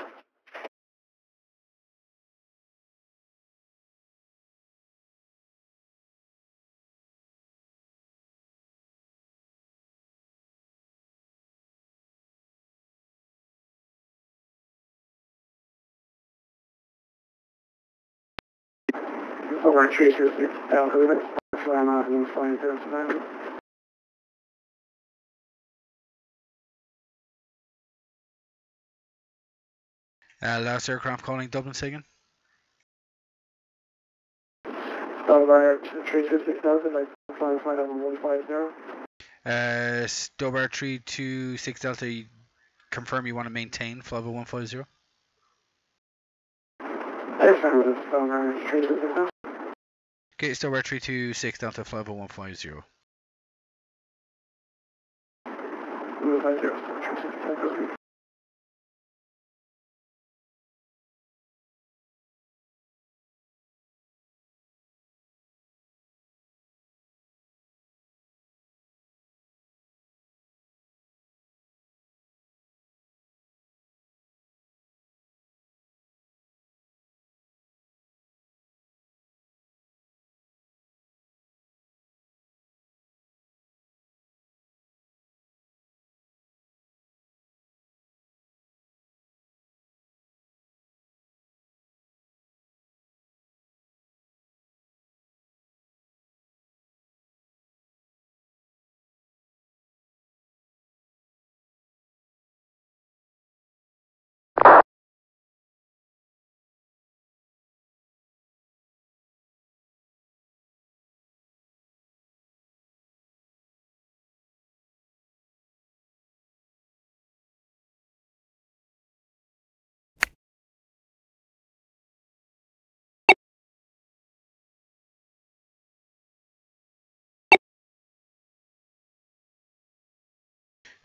B: Over 326, Alpha, flying out and flying 079.
A: Last aircraft calling Dublin, Sagan.
B: Over 326,000, like flying flight level 150.
A: Stobar 326 Delta, you confirm you want to maintain flight level 150?
B: Yes, I'm with Stobar 326,000.
A: Okay, Stobar 326 Delta, flight level 150.
B: 150,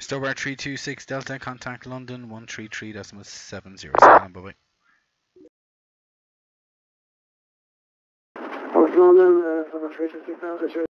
A: Stobar 326 Delta, contact London 133.70. Bye-bye.
B: London, over 326,000,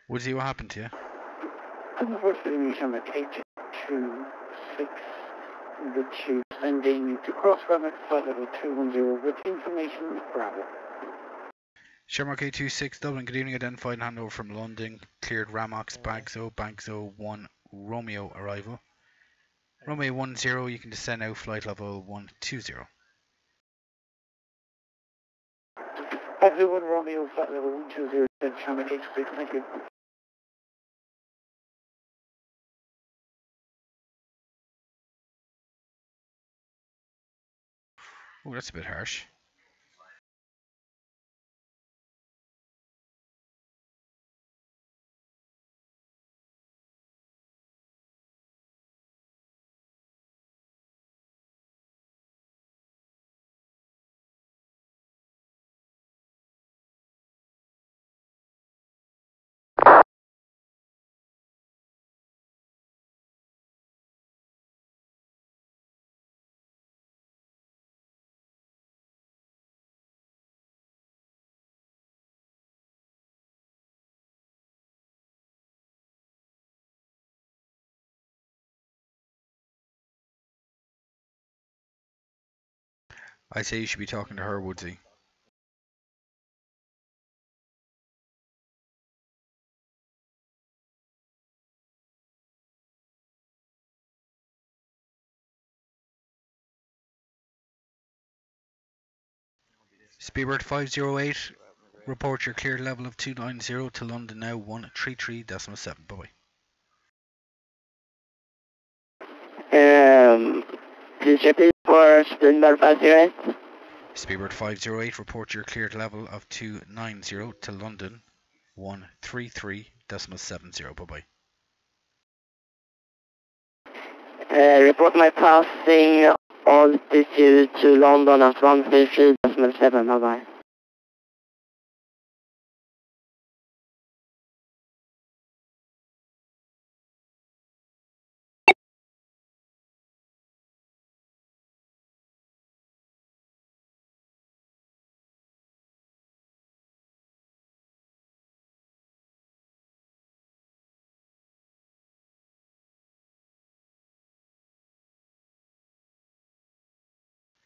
A: Woodsy, what happened to you?
B: Unfortunately, I'm at 826, the chief sending to cross runner 50210 with information Bravo.
A: Shermark 826 Dublin, good evening, identified handover from London, cleared Ramox, Bagzo 1, Romeo arrival. Romeo 10, you can descend now, flight level 120.
B: Everyone Romeo flight level 120, then Shamrock 826, thank you.
A: Oh, that's a bit harsh. I say you should be talking to her, Woodsy. Speedbird 508, report your cleared level of 290 to London now, 133.7. Bye-bye.
C: Please repeat for Speedbird 508.
A: Speedbird 508, report your cleared level of 290 to London, 133.70. Bye-bye.
C: Report my passing altitude to London at 133.7. Bye-bye.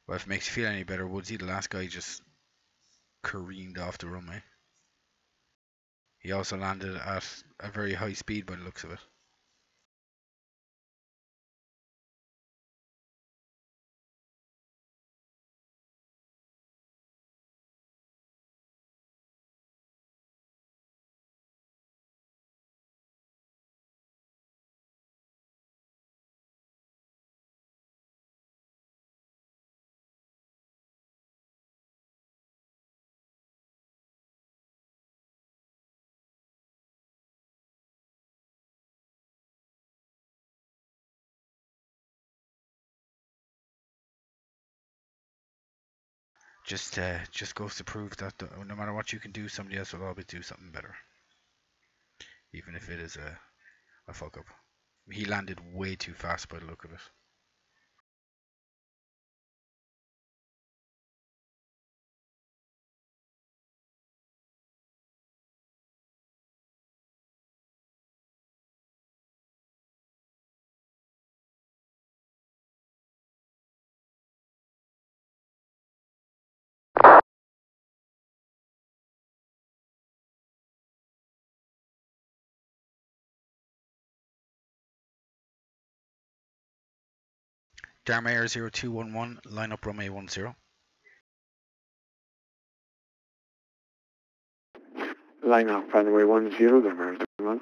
A: Well, if it makes you feel any better, Woodsy, the last guy just careened off the runway. He also landed at a very high speed by the looks of it. Just goes to prove that no matter what you can do, somebody else will always do something better, even if it is a fuck up. He landed way too fast by the look of it. Darmayer 0211, line up runway 10.
B: Line up runway 10, Darmayer 01.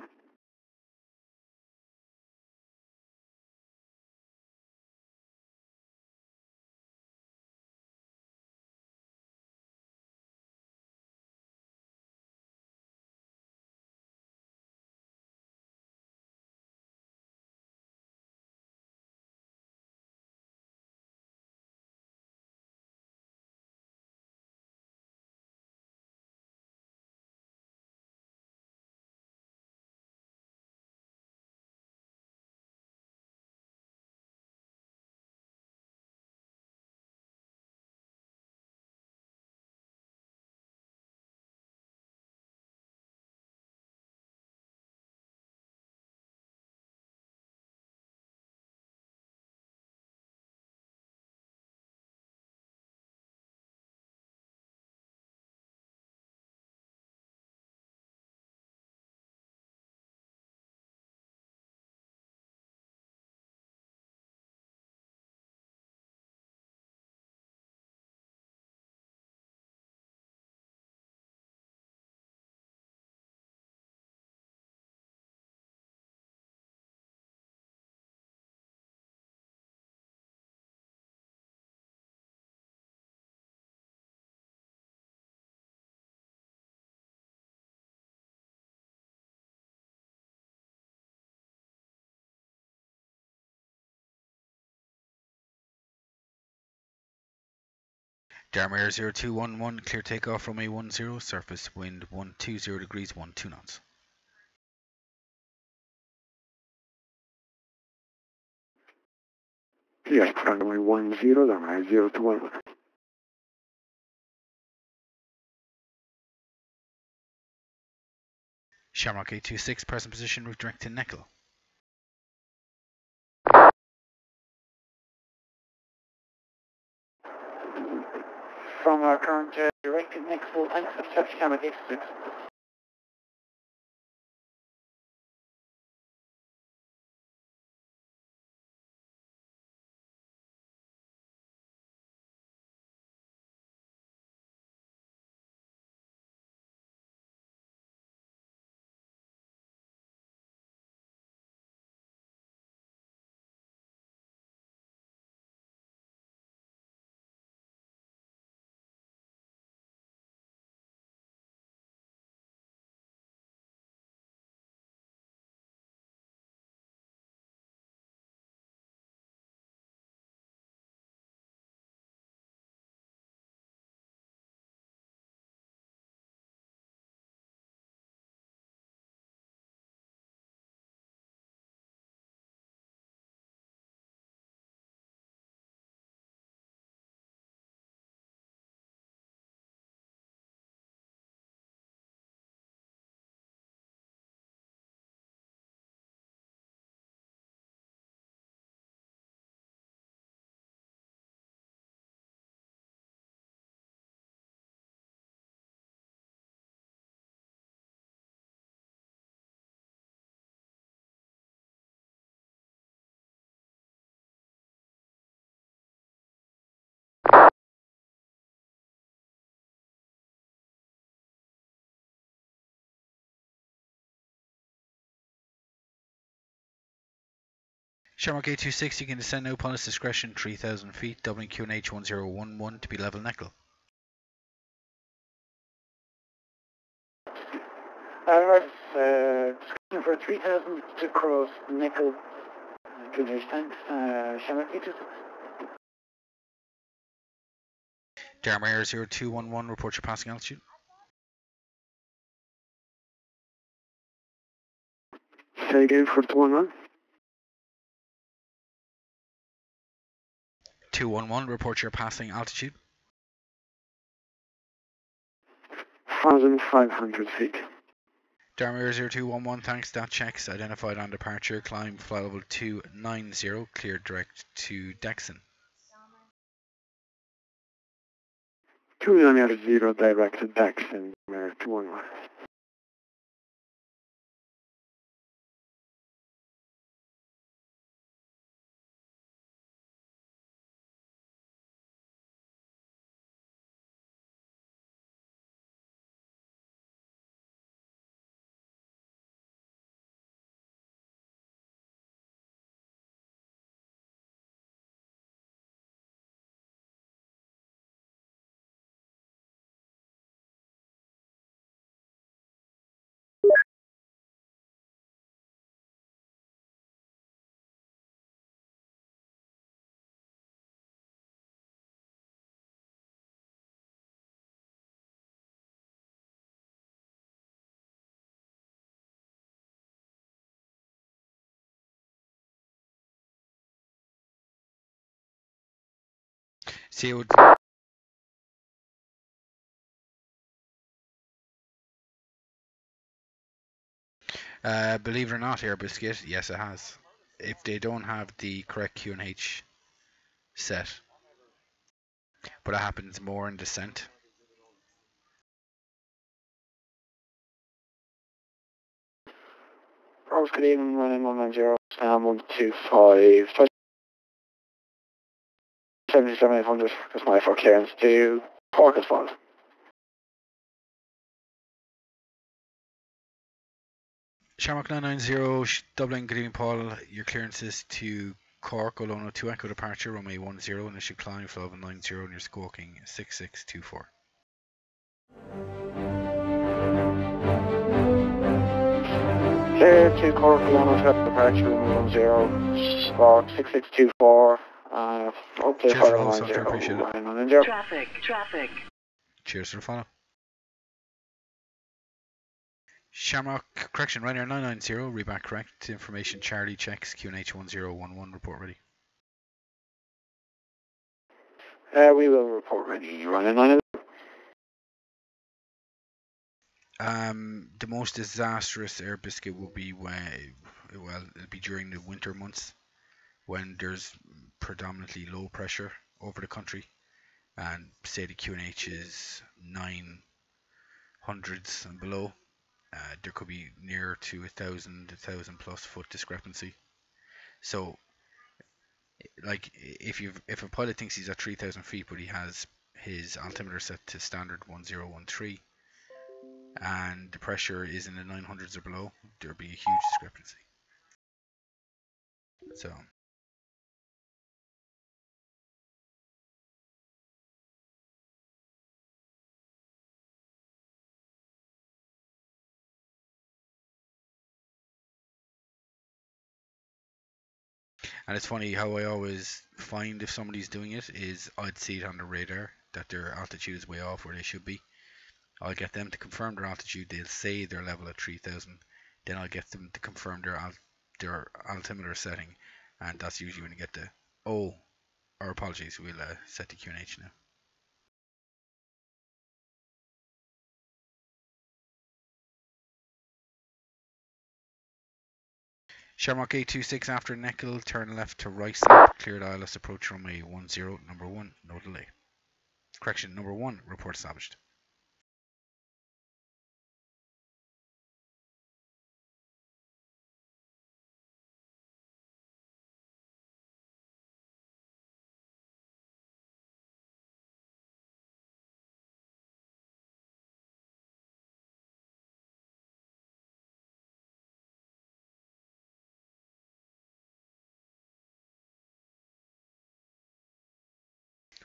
A: Jarmir 0211, clear takeoff runway 10, surface wind 120 degrees, 12 knots.
B: Yes, runway 10, runway 0211.
A: Shamrock 826, present position, route direct to Neckel.
B: From our current directed next full thanks of touch camera 86.
A: Shamrock 826, you can descend now upon its discretion 3000 feet, Dublin QNH 1011 to be level Neckel.
B: Discussion for 3000 to cross Nickel. Junior thanks, Shamrock 826.
A: Jarmir 0211, report your passing altitude.
B: Say again for 211.
A: 211, report your passing altitude.
B: 1,500 feet.
A: Jarmir 0211, thanks, that checks, identified on departure, climb flight level 290, clear direct to Dexon.
B: 290 direct to Dexon, 211.
A: See what. Believe it or not, Air Biscuit, yes, it has. If they don't have the correct QNH set, but it happens more in descent.
B: Rose, good evening, running 190, 125, 77,800, that's my for clearance to Cork as follows.
A: Shamrock 990, Dublin, good evening, Paul. Your clearance is to Cork, Olono 2 Echo departure, runway 10, initial climb, flight level 90, and you're squawking 6624.
B: Clear to Cork, Olono 2 Echo departure, runway 10, squawk 6624, Okay,
A: Cheers for the
B: follow
A: follow, Sandra.
B: 10,
A: Appreciate it.
B: 990.
C: Traffic.
A: Cheers for the follow. Shamrock, correction, Ryanair 990, reback correct. Information Charlie checks, QNH 1011, report ready.
B: We will report ready. Running 990.
A: The most disastrous air biscuit will be when, well, it'll be during the winter months when there's predominantly low pressure over the country, and say the QNH is 900s and below. There could be near to 1,000 plus foot discrepancy. So, like, if a pilot thinks he's at 3,000 feet, but he has his altimeter set to standard 1013, and the pressure is in the 900s or below, there'll be a huge discrepancy. So, and it's funny how I always find if somebody's doing it is I'd see it on the radar that their altitude is way off where they should be. I'll get them to confirm their altitude. They'll say their level at 3,000. Then I'll get them to confirm their altimeter setting, and that's usually when you get the oh, or apologies, we'll set the QNH now. Shamrock 826 after Neckel, turn left to right side, cleared ILS approach runway 10, number 1, no delay. Correction, number 1, report established.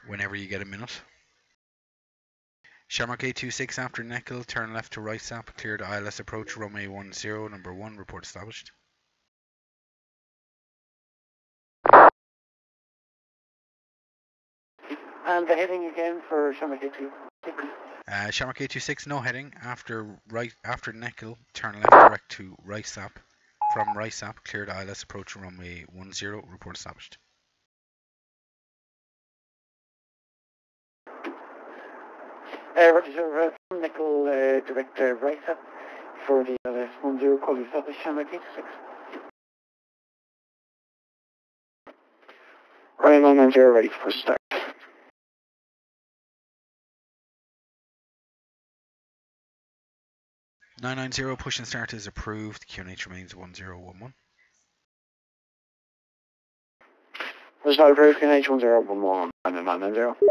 A: Whenever you get a minute. Shamrock 826 after Neckel, turn left to right sap, cleared ILS approach runway 10, number 1, report established.
B: And the heading again for Shamrock 826.
A: Shamrock 826, no heading. After Neckel, turn left direct to right sap. From right sap, cleared ILS approach runway 10, report established.
B: Roger, from Nickel, direct right up for the ILS 10, call yourself as Shamrock 826. Ryan 990, ready for start.
A: Nine 990, push and start is approved. QNH remains 1011.
B: Result approved, QNH 1011, and 990.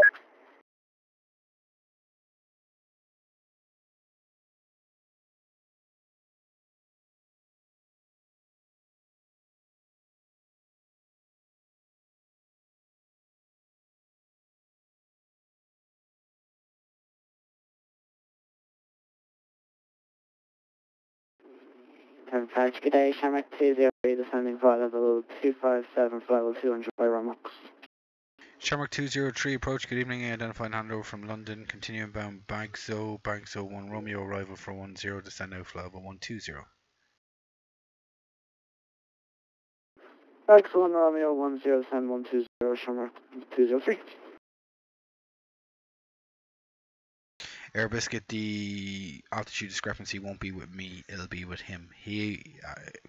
B: Patch, good day, Shamrock 203, descending via level 257, flight level 200 by Romax.
A: Shamrock 203, approach, good evening, identified handover from London, continuing bound Bagso 1 Romeo, arrival for 10, descend out flight level 120.
B: Bags 1 Romeo 10, descend 120, Shamrock 203.
A: Air Biscuit, the altitude discrepancy won't be with me, it'll be with him. He,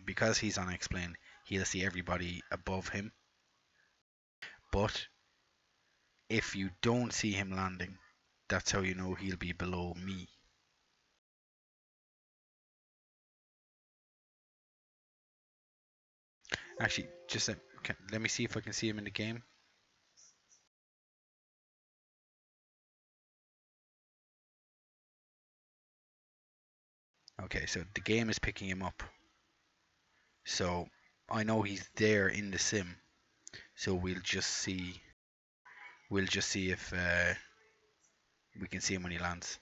A: because he's on X-plane, he'll see everybody above him. But if you don't see him landing, that's how you know he'll be below me. Actually, just let me see if I can see him in the game. Okay, so the game is picking him up. So I know he's there in the sim. So we'll just see if we can see him when he lands.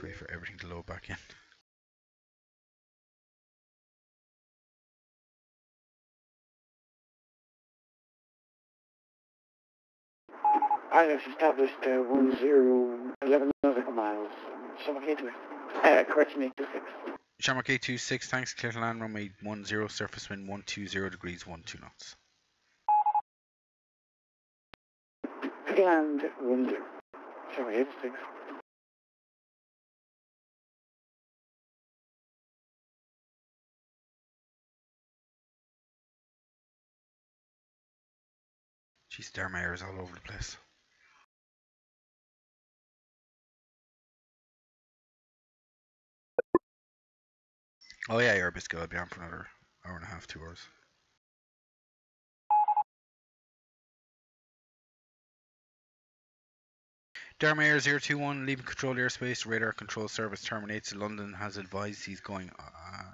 A: wait for everything to load back in.
B: I have established 1011 nautical miles. Summer Gateway. Correction 826.
A: Shamrock 826, thanks. Clear to land, runway 10, surface wind 120 degrees, 12 knots.
B: Land 10. Summer 826.
A: Jeez, Dermayer is all over the place. Oh yeah, Air Biscuit, I'll be on for another hour and a half, 2 hours. Dermayer 021, leaving controlled airspace, radar control service terminates. London has advised he's going,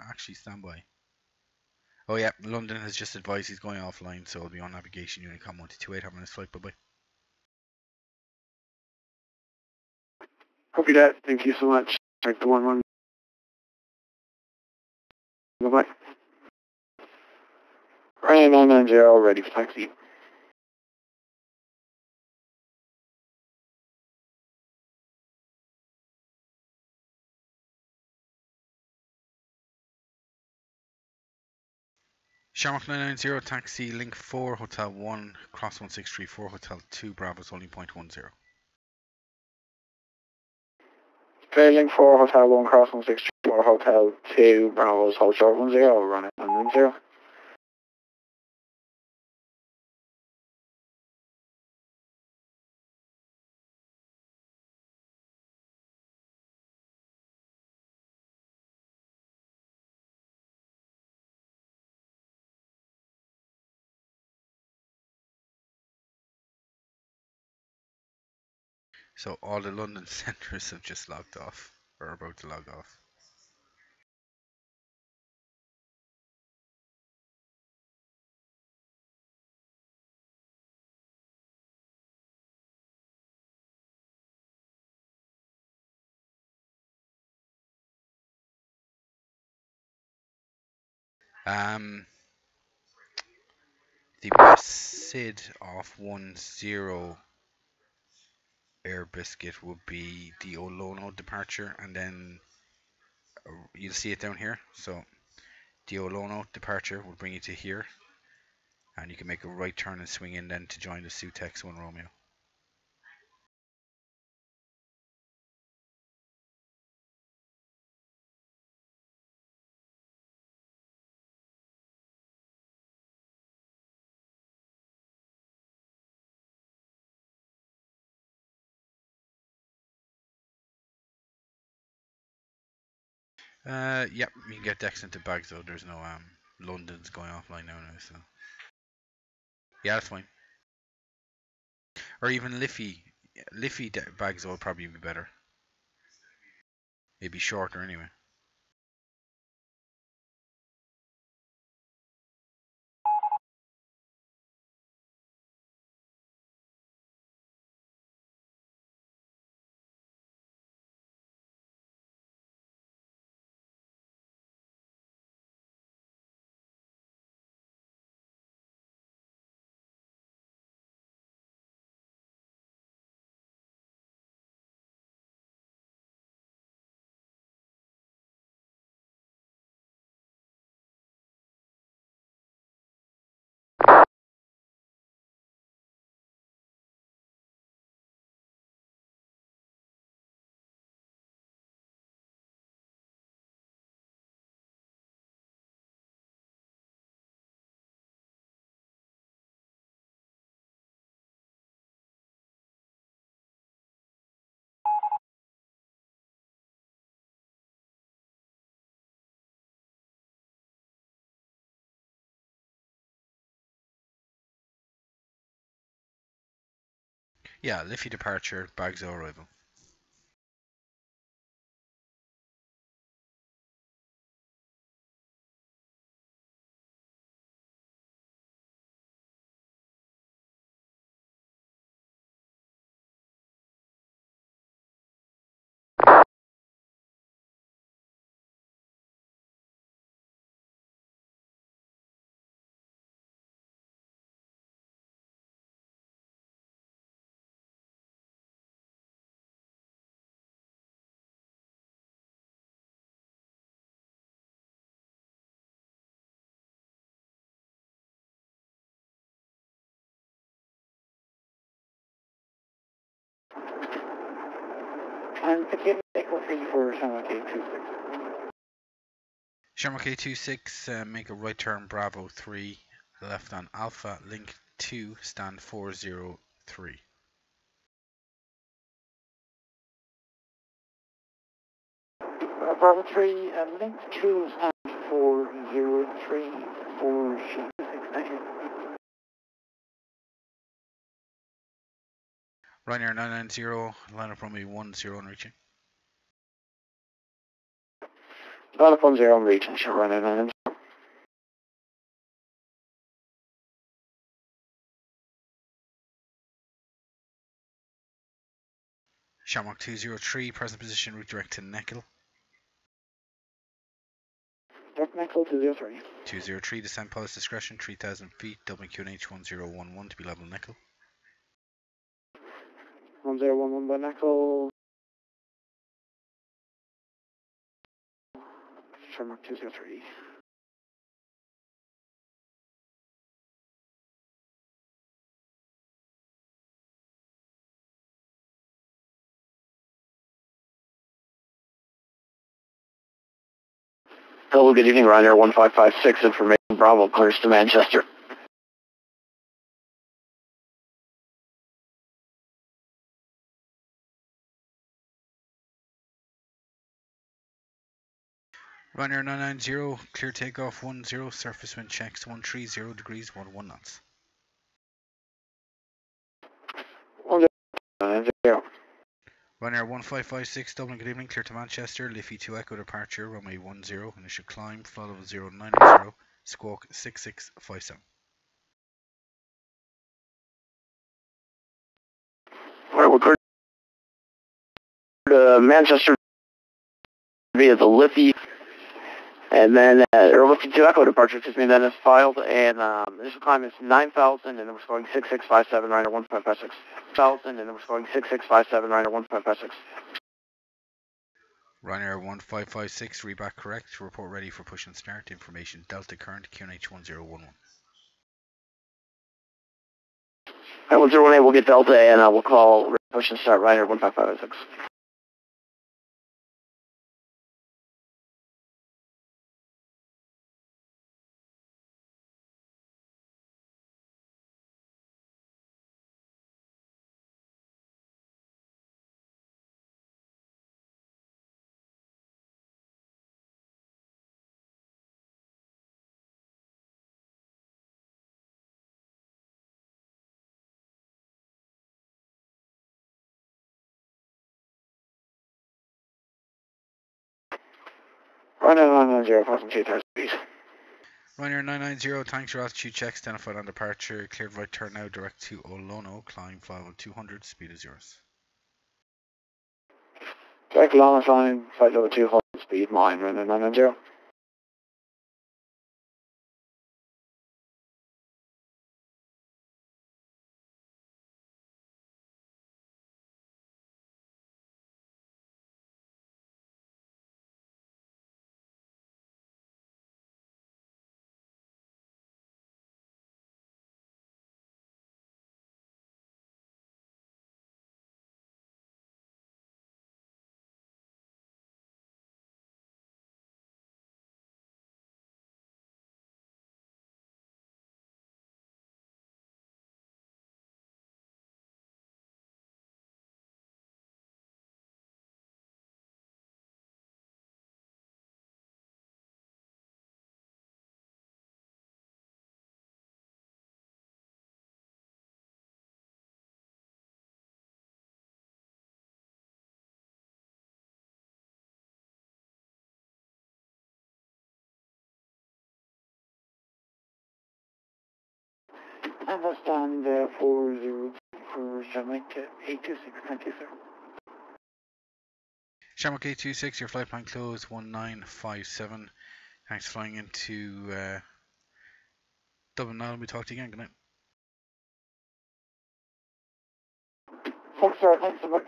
A: actually stand by. Oh yeah, London has just advised he's going offline, so I'll be on navigation Unicom 1228, having this flight, bye bye.
B: Copy that. Thank you so much. Strike the 11. Bye-bye. Ryan 990 ready for taxi.
A: Shamrock 990, taxi, link 4, hotel 1, cross 1634, hotel 2, Bravo's only point 10.
B: Trailing 4, Hotel 1, Cross 164, Hotel 2, Bravo's hold short 10, run it 990.
A: So all the London centres have just logged off, or are about to log off. The best SID off 10 Air Biscuit would be the Olono departure, and then you'll see it down here. So the Olono departure will bring you to here, and you can make a right turn and swing in then to join the Sutex 1 Romeo. Yep, you can get decks into bags though. There's no London's going offline now, so yeah, that's fine. Or even Liffey bags will probably be better. It'd be shorter anyway. Yeah, Liffey departure, bags arrival.
B: And could you take a 3 for Shamrock 826?
A: Shamrock A26, make a right turn Bravo 3, left on Alpha, link 2, stand 403.
B: Bravo 3, link 2 and 403 for Shamrock 6. Thank you.
A: Ryanair 990, line up runway 10 and reaching.
B: Line up 10 and reaching, Ryanair 990.
A: Shamrock 203, present position, route direct to Neckel.
B: Direct Neckel 203.
A: 203, descent pilot's discretion, 3000 feet, Dublin QNH 1011 to be level Neckel.
B: 1011 by Neckel. Shamrock 203.
C: Hello, good evening, Ryanair 1556, information Bravo, clears to Manchester.
A: Ryanair 990, clear takeoff 10, surface wind checks 130 degrees 11 knots.
B: 1090.
A: Ryanair 1556, Dublin, good evening, clear to Manchester, Liffey 2 Echo departure, runway 10, initial climb, flight level 090, squawk 6657.
C: Alright, we're clear to Manchester via the Liffey, and then, or Liffey 2 Echo departure, excuse me, then it's filed, and initial climb is 9,000, and then we're scoring 6657, Ryanair 1556. 1,000, and then we're scoring 6657, Ryanair 1556.
A: Ryanair 1556, reback correct, report ready for push and start, information Delta current, QNH 1011.
C: Alright, 101A, we'll get Delta, and we'll call push and start Ryanair 1556.
B: Ryanair 990, passing 2,000 feet.
A: Ryanair 990, thanks for altitude checks, identified on departure, cleared right turn now, direct to Olono, climb 51200, speed is yours.
B: Direct long line, flight level 200, speed mine, Ryanair 990. And that's stand 40 for Shamrock 826, thank you, sir.
A: Shamrock 826, your flight plan closed 1957. Thanks for flying into Dublin now, and we talk to you again. Good night.
B: Thanks, sir, thanks so much.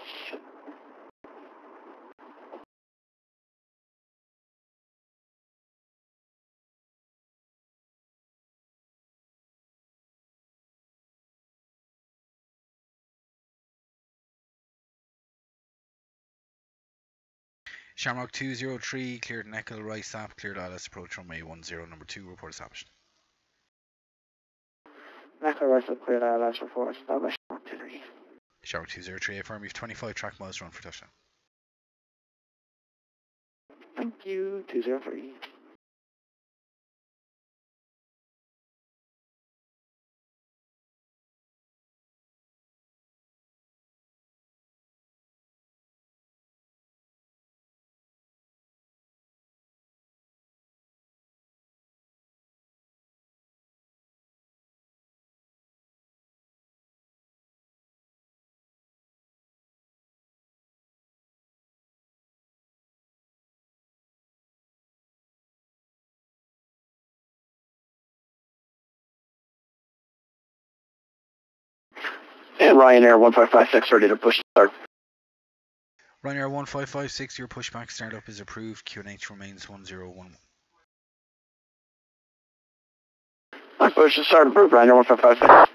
A: Shamrock 203, cleared Neckel, right sap, cleared ILS approach runway 10, number 2, report established.
C: Macro right side cleared ILS report established.
A: Shamrock 203, affirm you have 25 track miles to run for touchdown.
C: Thank you, 203. And Ryanair 1556 ready to push start.
A: Ryanair 1556, your pushback startup is approved. QNH remains 1011.
C: My push to start approved, Ryanair 1556.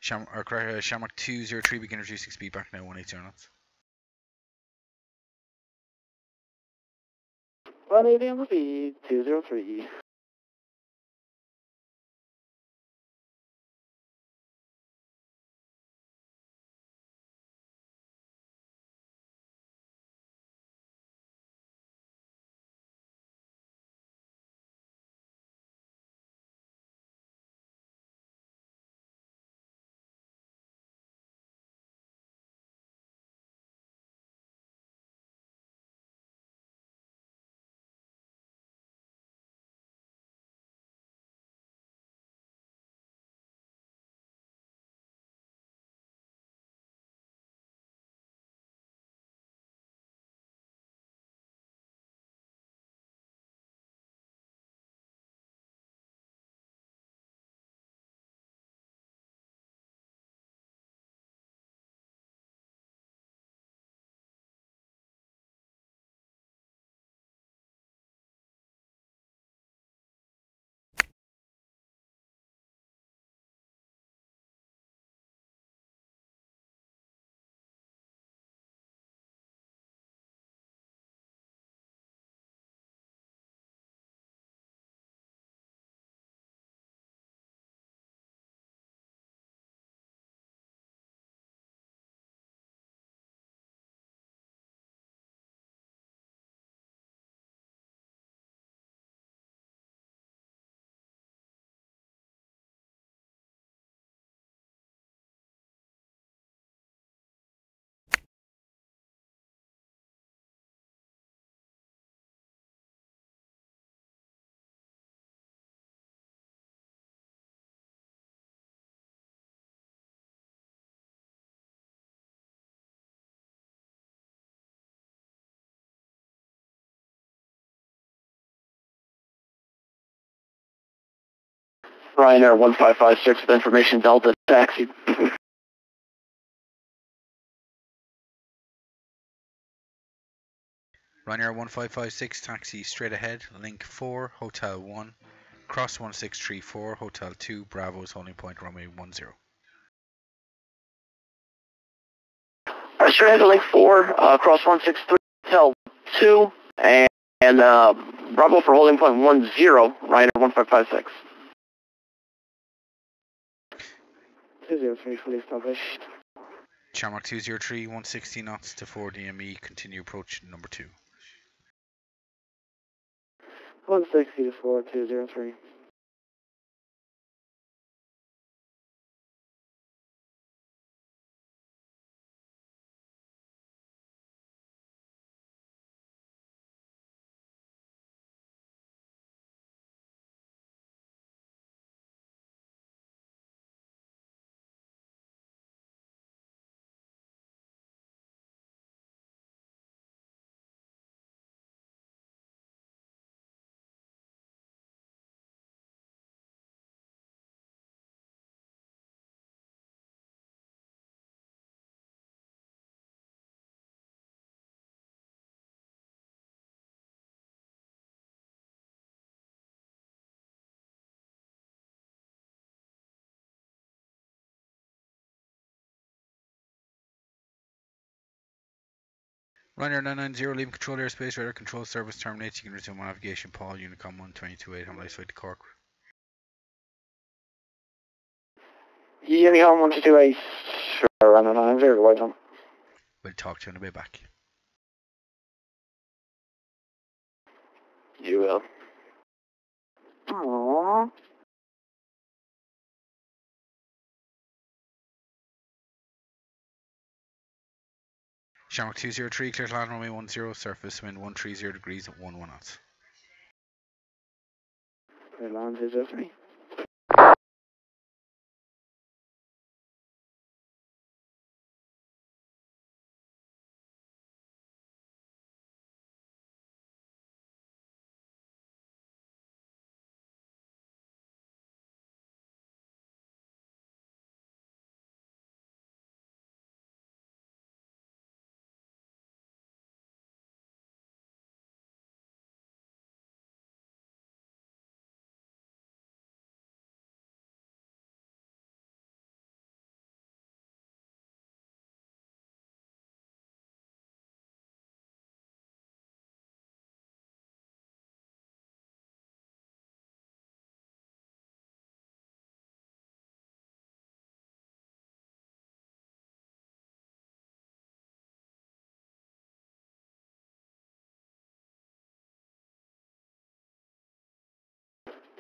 A: Shamrock 203, begin reducing speed back now, 180 knots.
C: 180 on the speed, 203. Ryanair 1556 with information Delta taxi.
A: Ryanair 1556, taxi straight ahead, link 4, hotel 1, cross 1634, hotel 2, Bravo's holding point, runway 10.
C: Straight ahead to link 4, cross 163, hotel 2, and Bravo for holding point 10, Ryanair 1556. 203 fully established.
A: Shamrock 203, 160 knots to 4 DME, continue approach number 2.
C: 160 to 4203.
A: Ryanair 990, leaving control airspace, radar control service terminates. You can resume navigation. Paul, Unicom 1228, on light flight to Cork.
C: Unicom 1228, sure, and 990, well done.
A: We'll talk to you on the way back.
C: You will. Aww.
A: Shamrock 203, clear to land runway 10, surface wind 130 degrees at 11 knots.
C: Clear to land 203.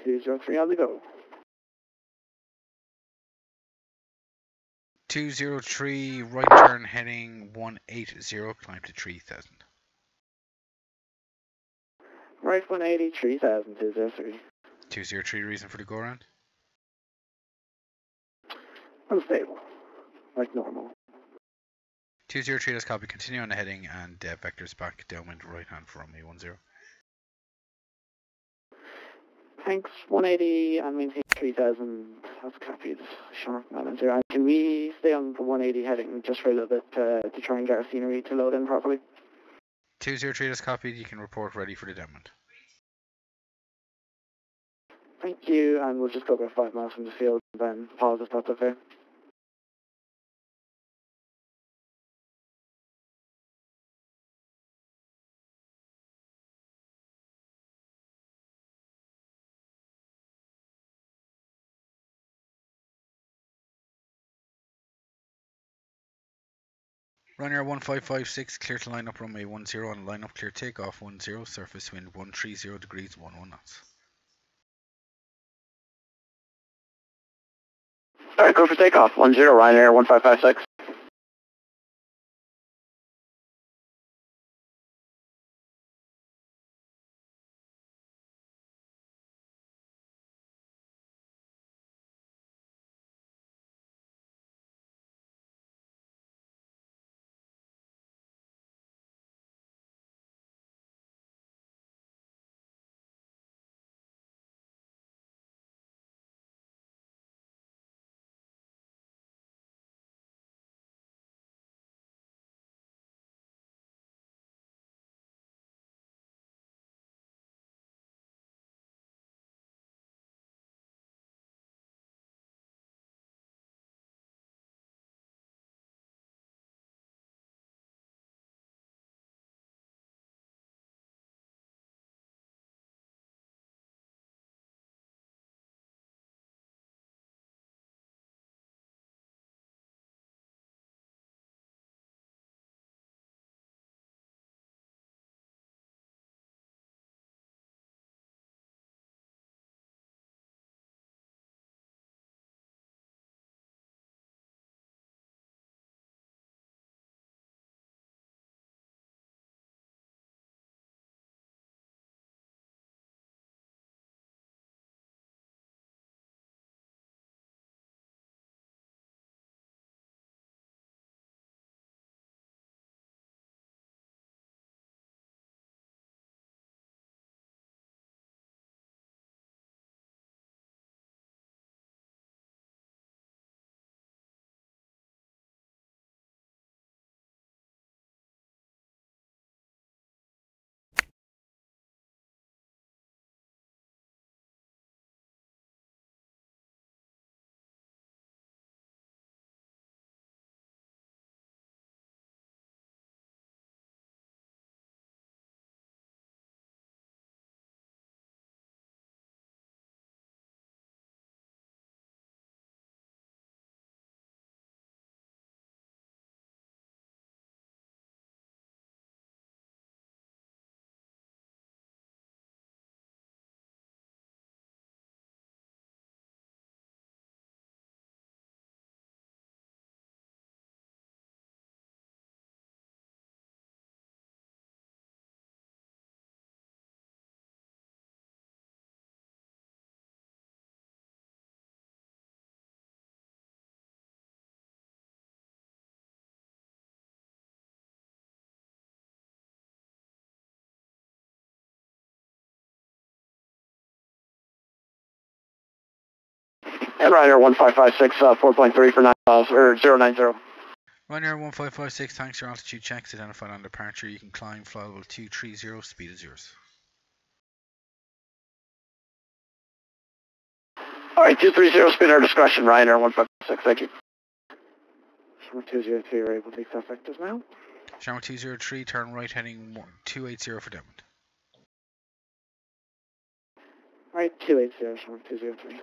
C: On the go.
A: 203, right turn heading 180, climb to 3000.
C: Right 180, 3000, 203.
A: 203, reason for the go around?
C: Unstable. Like normal.
A: 203, that's copy. Continue on the heading and vectors back downwind right hand for runway 10.
C: Thanks, 180 and maintain 3000. That's copied. Sharp manager. And can we stay on the 180 heading just for a little bit to try and get our scenery to load in properly?
A: 203, that's copied. You can report ready for the downwind.
C: Thank you, and we'll just go about 5 miles from the field and then pause if that's okay.
A: Ryanair 1556, clear to line up runway 10 on line up clear takeoff 10, surface wind 130 degrees 11 knots.
C: Alright, go for takeoff. 10, Ryanair 1556. And Ryanair 1556, 4.3 for 090.
A: Ryanair 1556, thanks for your altitude checks identified on departure. You can climb flight level 230, speed is yours.
C: Alright, 230, spin our discretion, Ryanair 1556, thank you.
B: Shark 203, you're able to take that vectors now.
A: Shark 203, turn right heading 280 for Devon.
B: Right, 280, Shark 203.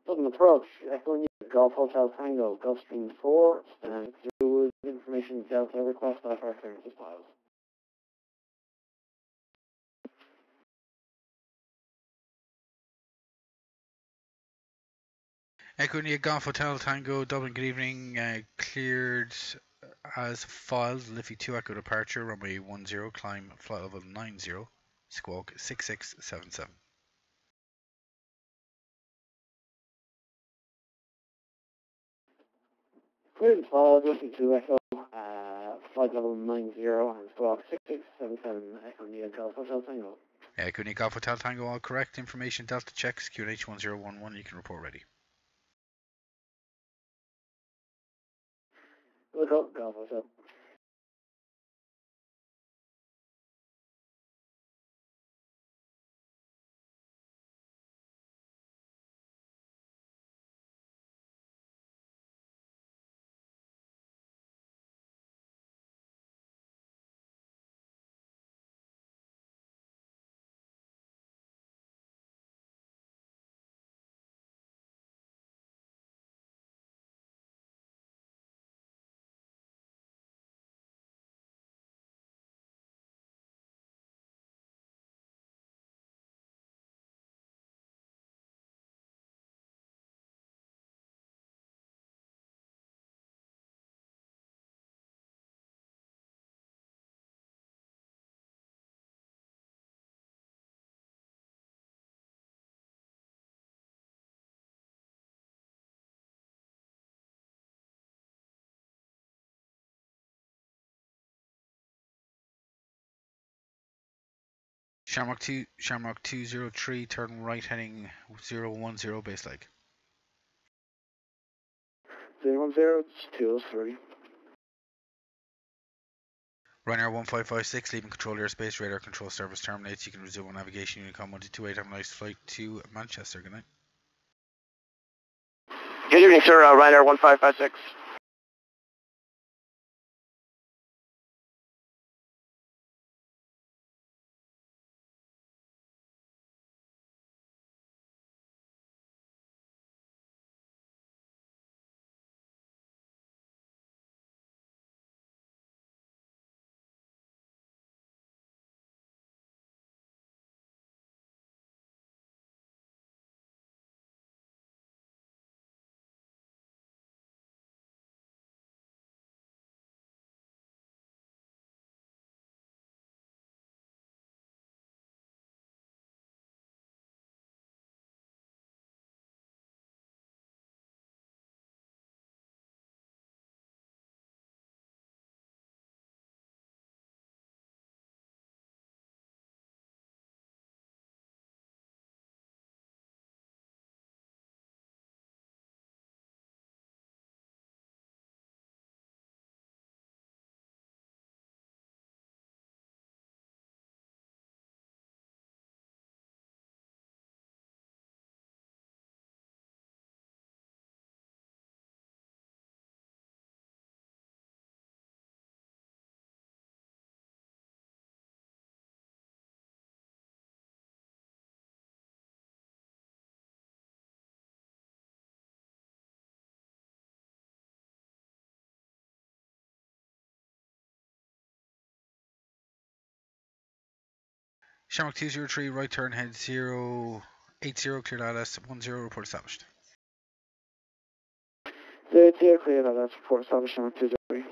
C: Dublin approach, Echo New, Golf Hotel Tango, Gulfstream 4, and through information Delta request IFR clearance is filed.
A: Echo India Golf Hotel Tango, Dublin, good evening. Cleared as filed. Liffey 2 Echo departure, runway 10, climb flight level 90, squawk 6677.
C: Cleared filed, listen to Echo, flight level 90 and squawk 6677, Echo New, Golf Hotel Tango.
A: Echo India Golf Hotel Tango, all correct. Information Delta checks, QNH 1011, you can report ready.
C: Look up, Golf Hotel.
A: Shamrock 203, turn right heading 010, base leg.
B: 010, it's 203.
A: Ryanair 1556, leaving control airspace, radar control service terminates. You can resume on navigation. Unicom 128, have a nice flight to Manchester. Good night.
C: Good evening, sir, Ryanair 1556.
A: Shamrock 203, right turn, head 080, cleared ILS 10, report established.
B: 080, cleared ILS, report established, Shamrock 203.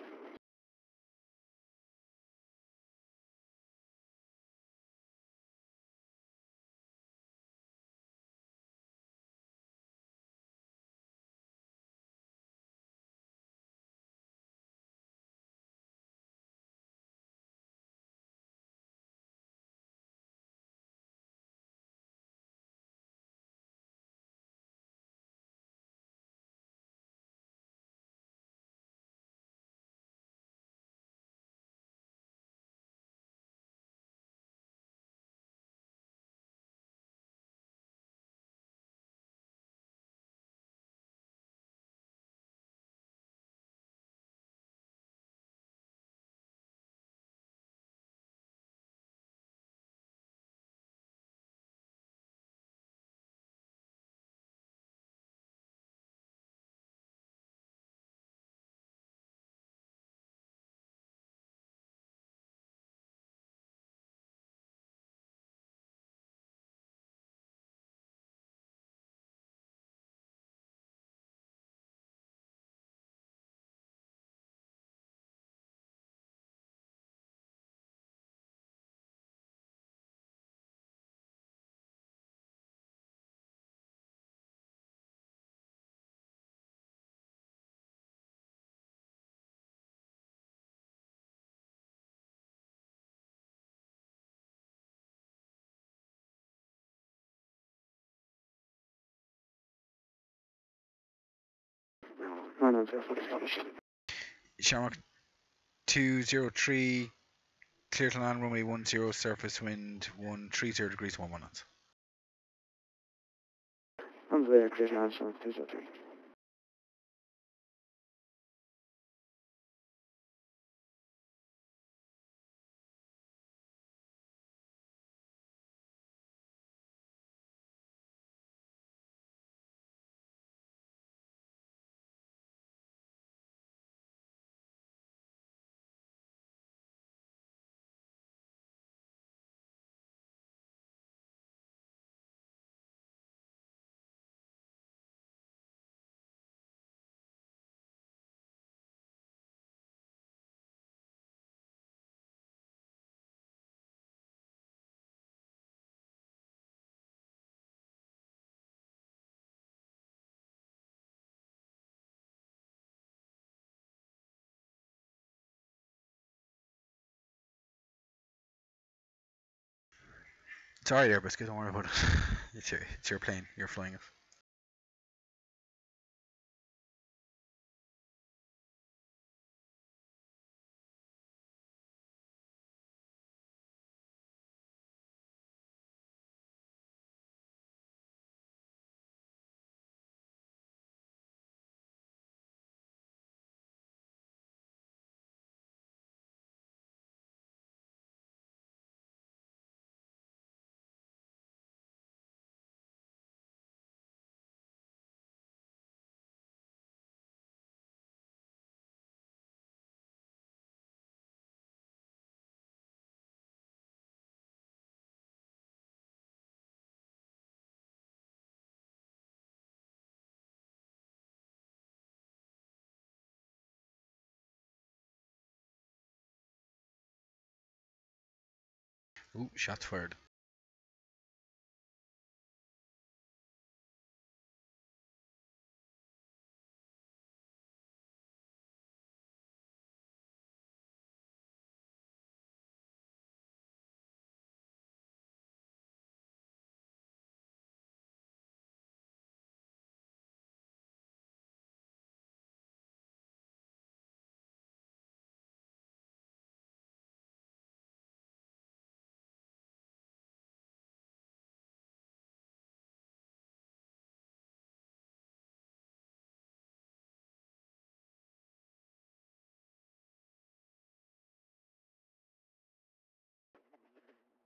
B: No, no, report established.
A: Shamrock 203, clear to land, runway 10, surface wind 130 degrees, 11 knots.
B: I'm there, cleared to land, Shamrock 203.
A: It's alright, Airbus, don't worry about it. It's your plane, you're flying it. Ooh, shots fired.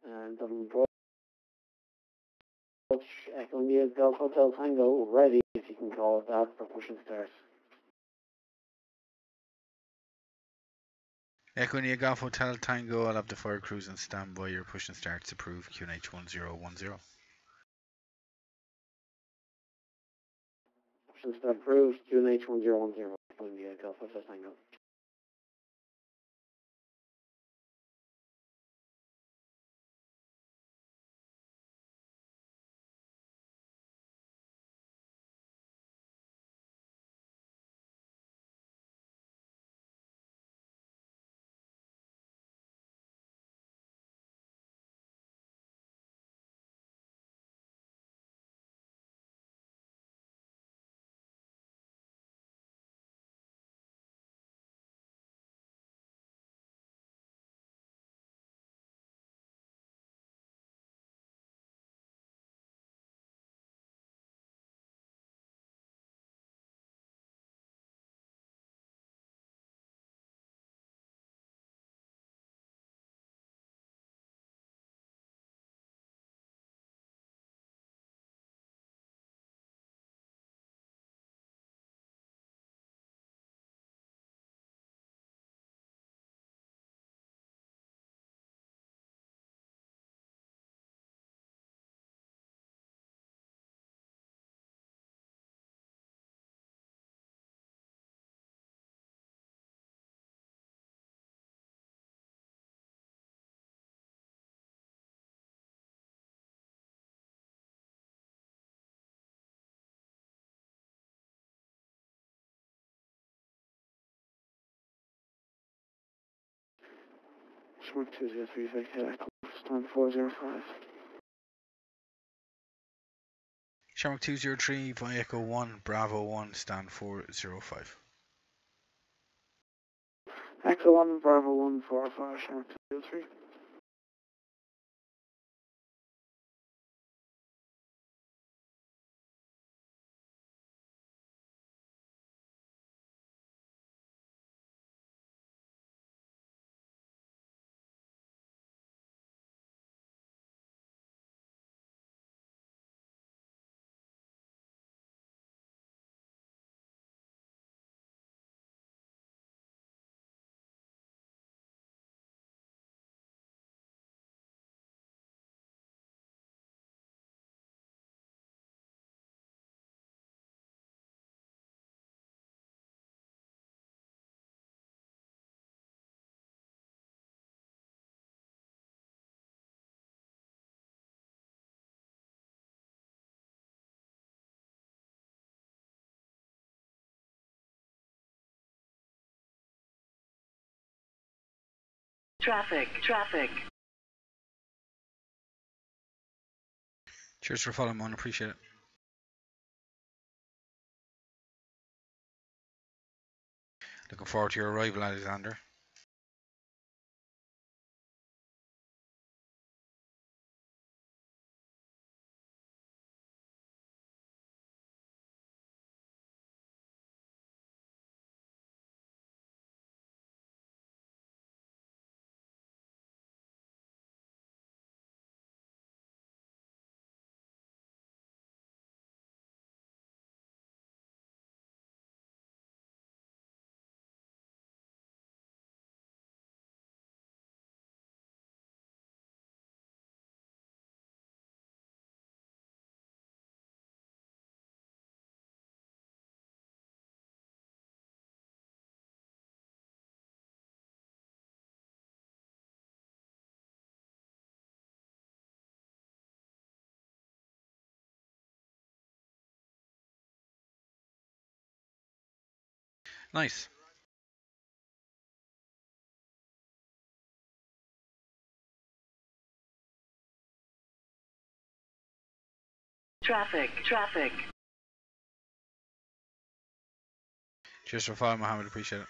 B: And Dublin approach, Echo India Golf Hotel Tango, ready, if you can call it that, for pushing start.
A: Echo India Golf Hotel Tango. I'll have the fire crews on standby. Your push and starts approved. QNH 1010.
C: Push and start approved. QNH 1010. India Golf Hotel Tango. Shark 203 vacate Echo stand 405.
A: Shamrock 203 via Echo 1 Bravo 1 stand 405.
B: Echo 1 Bravo 145 Shark 203.
D: Traffic.
A: Cheers for following, man. Appreciate it. Looking forward to your arrival, Alexander. Nice.
D: Traffic.
A: Cheers for following, Mohammed. Appreciate it.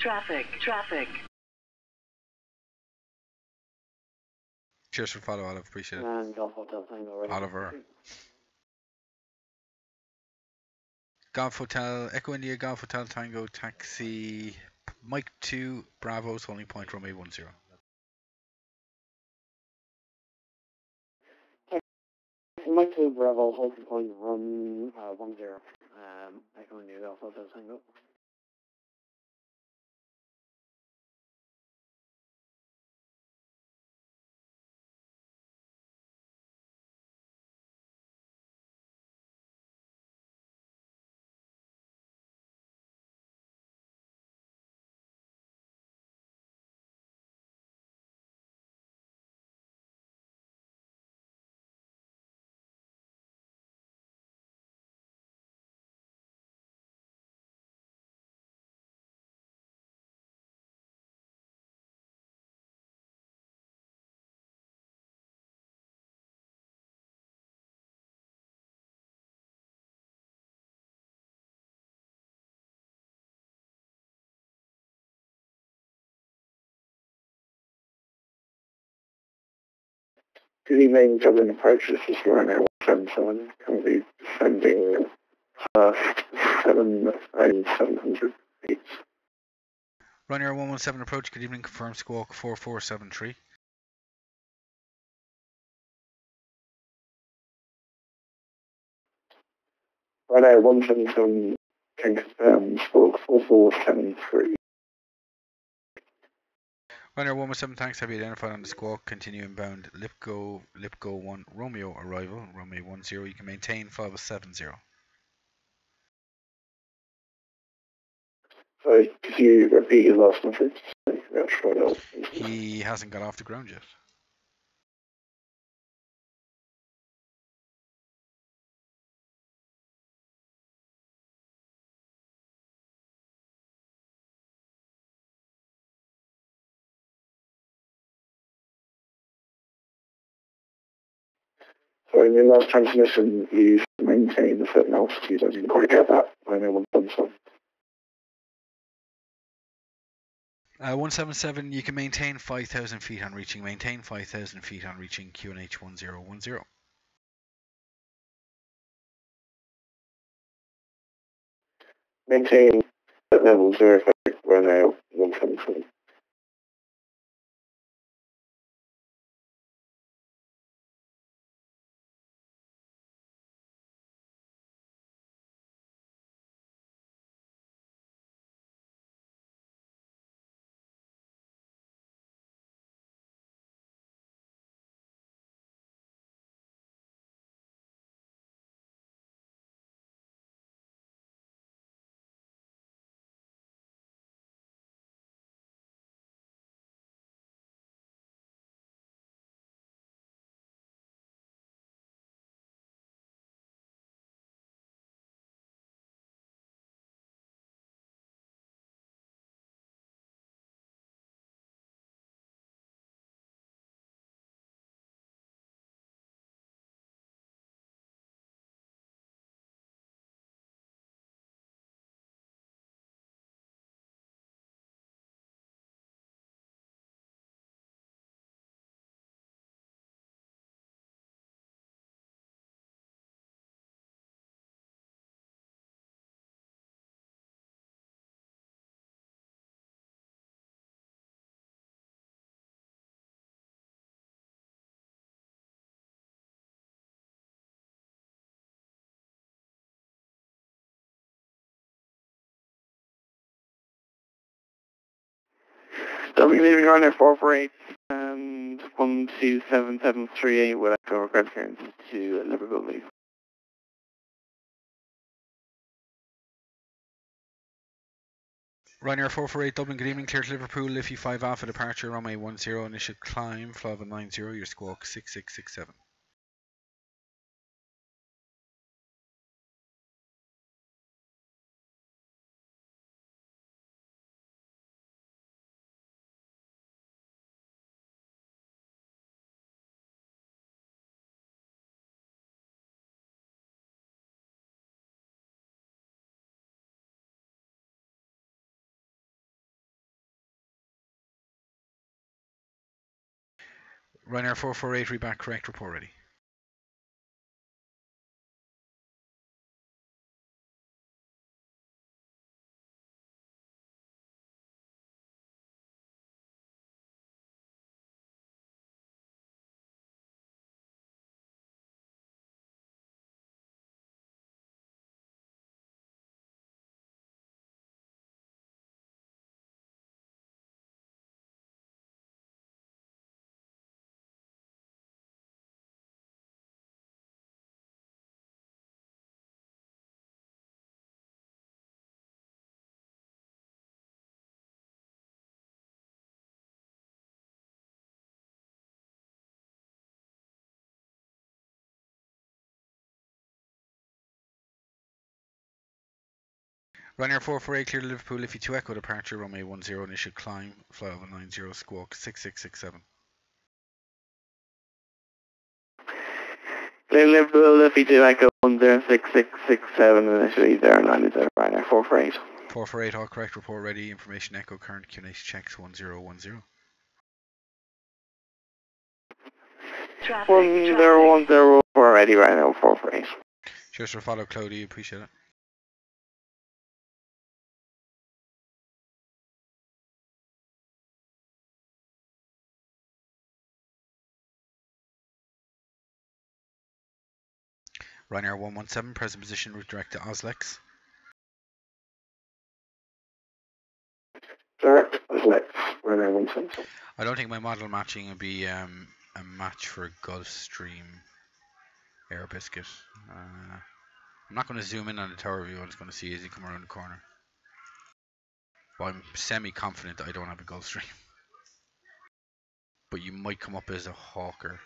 D: Traffic.
A: Cheers for follow, Oliver. Appreciate it.
C: And Golf Hotel Tango ready.
A: Oliver. Golf Hotel, Echo India, Golf Hotel Tango, taxi, Mike 2, Bravo's holding point, runway 10.
C: Mike 2 Bravo, holding point, run 10. Echo India, Golf Hotel Tango. Good evening, Dublin approach. This is Ryanair 177, currently sending 700 feet.
A: Ryanair 117 approach, good evening, confirm squawk 4473.
C: Ryanair 177, can confirm squawk 4473.
A: Ryanair 117, thanks, have you identified on the squawk, continue inbound, Lipgo 1, Romeo arrival, runway 10, you can maintain 570.
C: Sorry, could you repeat your last message?
A: He hasn't got off the ground yet.
C: So in your last transmission, you maintain a certain altitude. I didn't quite get that. Ryanair 177.
A: 177, you can maintain 5,000 feet on reaching, maintain 5,000 feet on reaching QNH 1010.
C: Maintain at level 0, Ryanair 177. Dublin leaving Ryanair 448 and 127738 with echo request clearance to Liverpool leave.
A: Ryanair 448 Dublin, good evening, clear to Liverpool, Liffey 5 Alpha departure, runway 10, initial climb, flight 90, your squawk 6667. Ryanair 448, reback, correct, report ready. Ryanair 448, clear to Liverpool, Liffey 2 Echo, departure, runway 10, initial climb, fly over 90, squawk 6667.
C: Clear Liverpool, Liffey 2 Echo 106667, initially 090, Ryanair 448.
A: 448, all correct, report ready, information echo, current QNH checks 1010.
D: Traffic.
C: 1010 already, Ryanair 448.
A: Cheers for follow, Cloudy, appreciate it. Ryanair 117, present position, route direct to Oslex.
C: Sir, Ryanair 117.
A: I don't think my model matching would be a match for Gulfstream Air Biscuit. I'm not going to zoom in on the tower view, I'm just going to see as you come around the corner. But I'm semi-confident that I don't have a Gulfstream. But you might come up as a Hawker.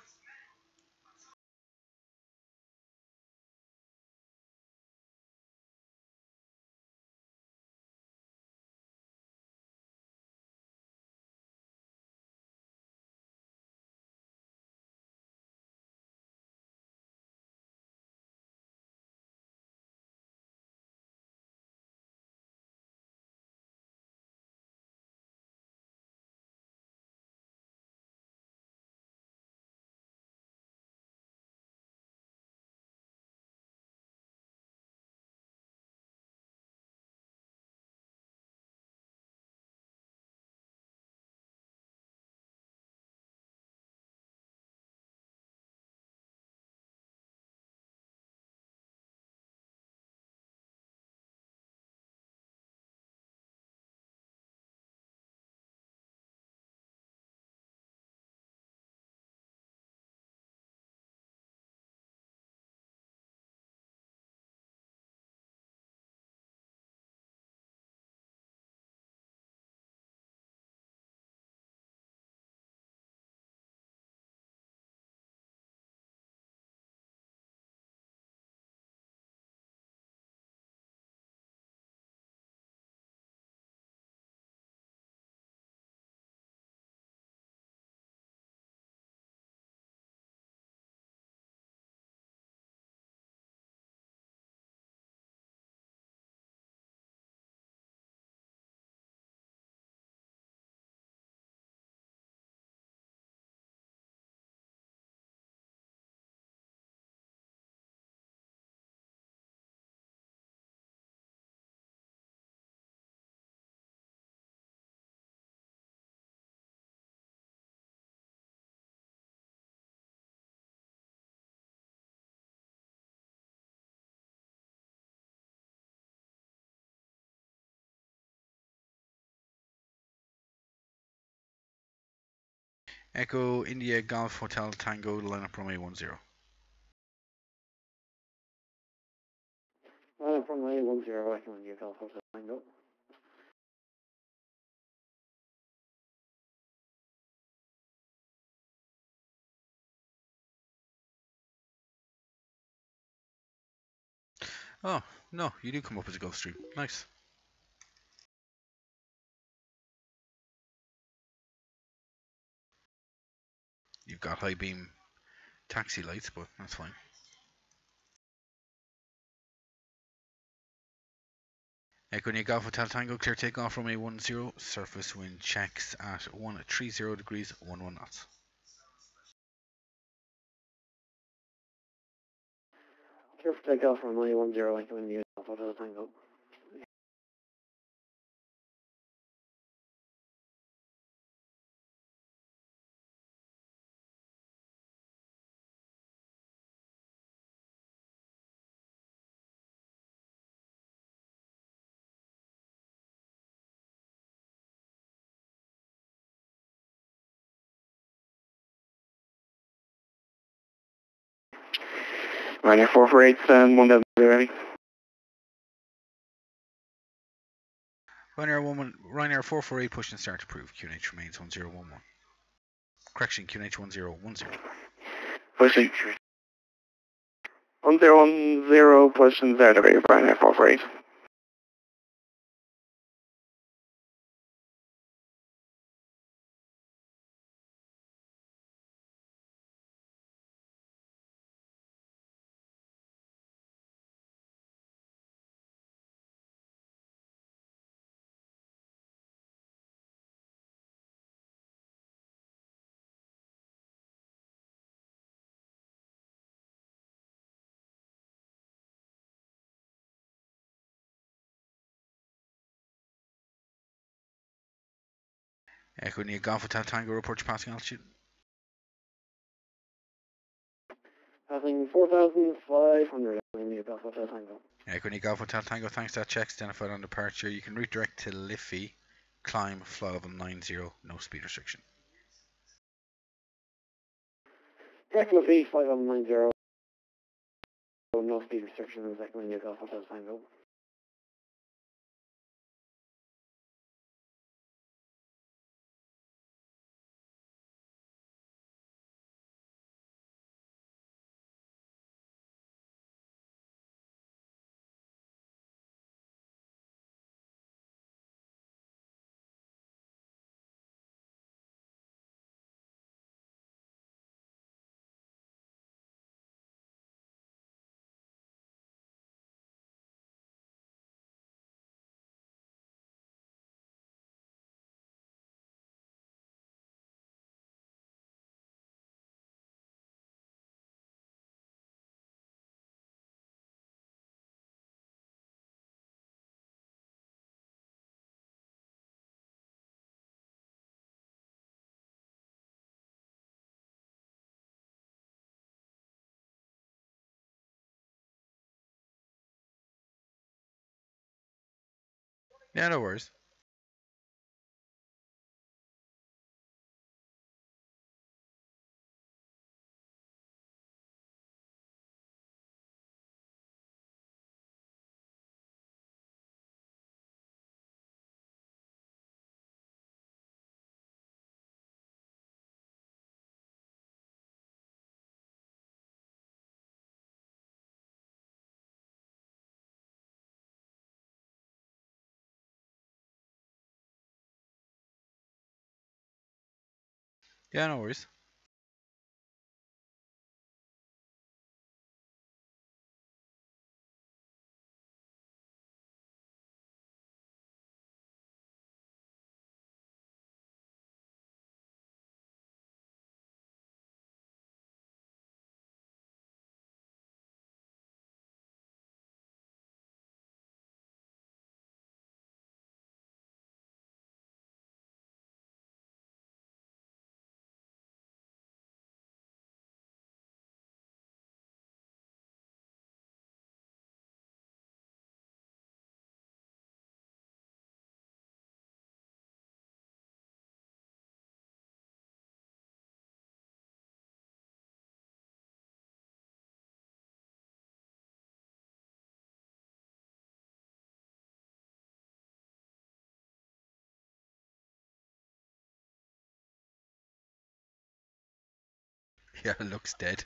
A: Echo India Golf Hotel Tango, line up runway 10.
C: Ryanair from Runway 10, Echo India Golf Hotel Tango.
A: Oh, no, you do come up as a Gulfstream. Nice. You've got high beam taxi lights, but that's fine. Echo India Golf Hotel Tango, clear takeoff runway 10, surface wind checks at 130 degrees, 11 knots.
C: Careful takeoff from 910, Echo India Alpha Delta Tango.
B: Ryanair 448, and 1 ready.
A: Ryanair 448 push and start approved. QNH remains 1011. Correction, QNH 1010.
B: Pushing 1010, pushing ZW, Ryanair 448.
A: Echo India Golf Hotel Tango, report your passing altitude.
C: Passing 4,500, Echo India Alpha Delta Tango.
A: Echo India Golf Hotel Tango, thanks to that checks identified on departure. You can redirect to Liffey, climb, fly level 90, no speed restriction.
C: Echo P 5190, no speed restrictions, Echo India Alpha Delta Tango.
A: Yeah, no worries. Yeah, no worries. Yeah, it looks dead.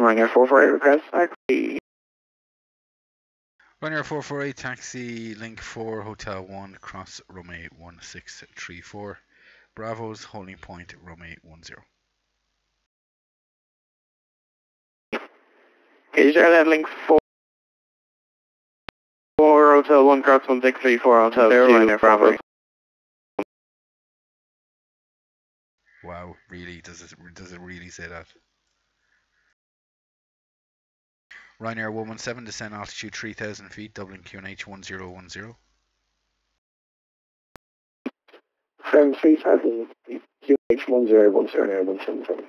C: Ryanair 448 request taxi.
A: Ryanair 448 taxi, link 4, Hotel 1, cross Romeo 1634. Bravo's holding point Romeo 10.
C: Okay, you share that link 4 Hotel 1 cross 1634 Hotel 2 Ryanair Bravo.
A: Wow, really? Does it really say that? Ryanair 117, descend altitude 3000 feet, Dublin QNH 1010.
C: 3000 feet, QH 1010 Air 177.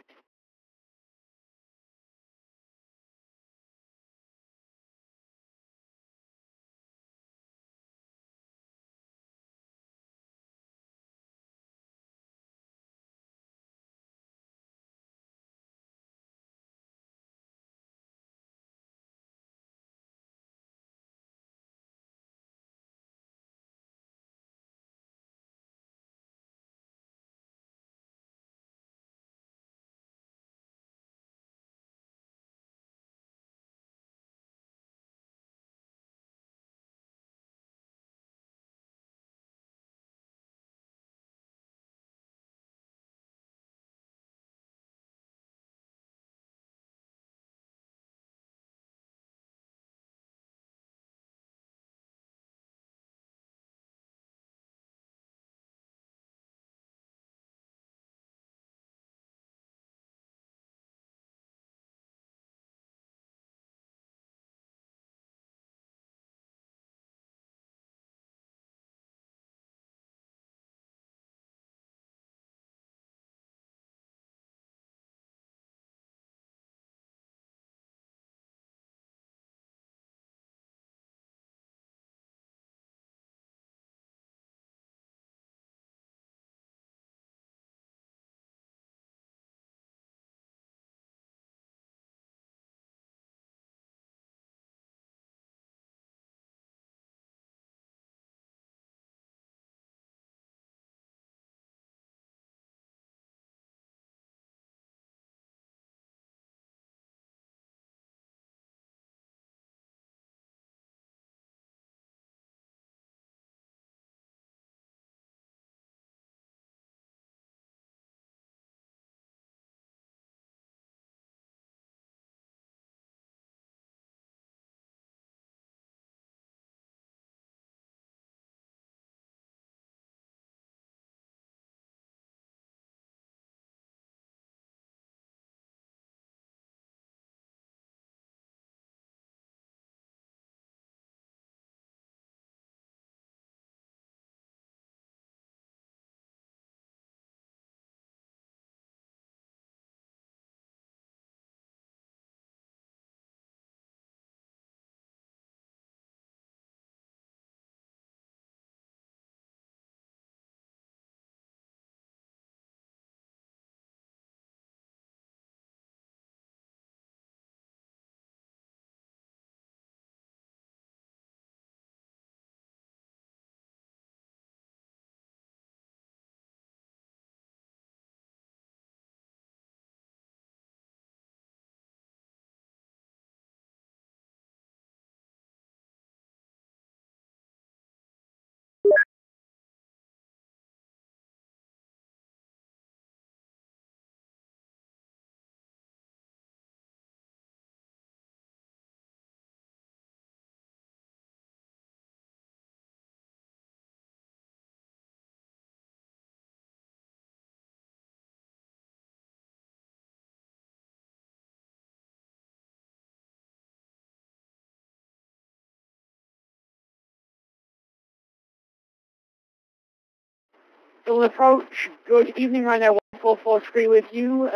C: Dublin approach, good evening, Ryanair 1443 with you,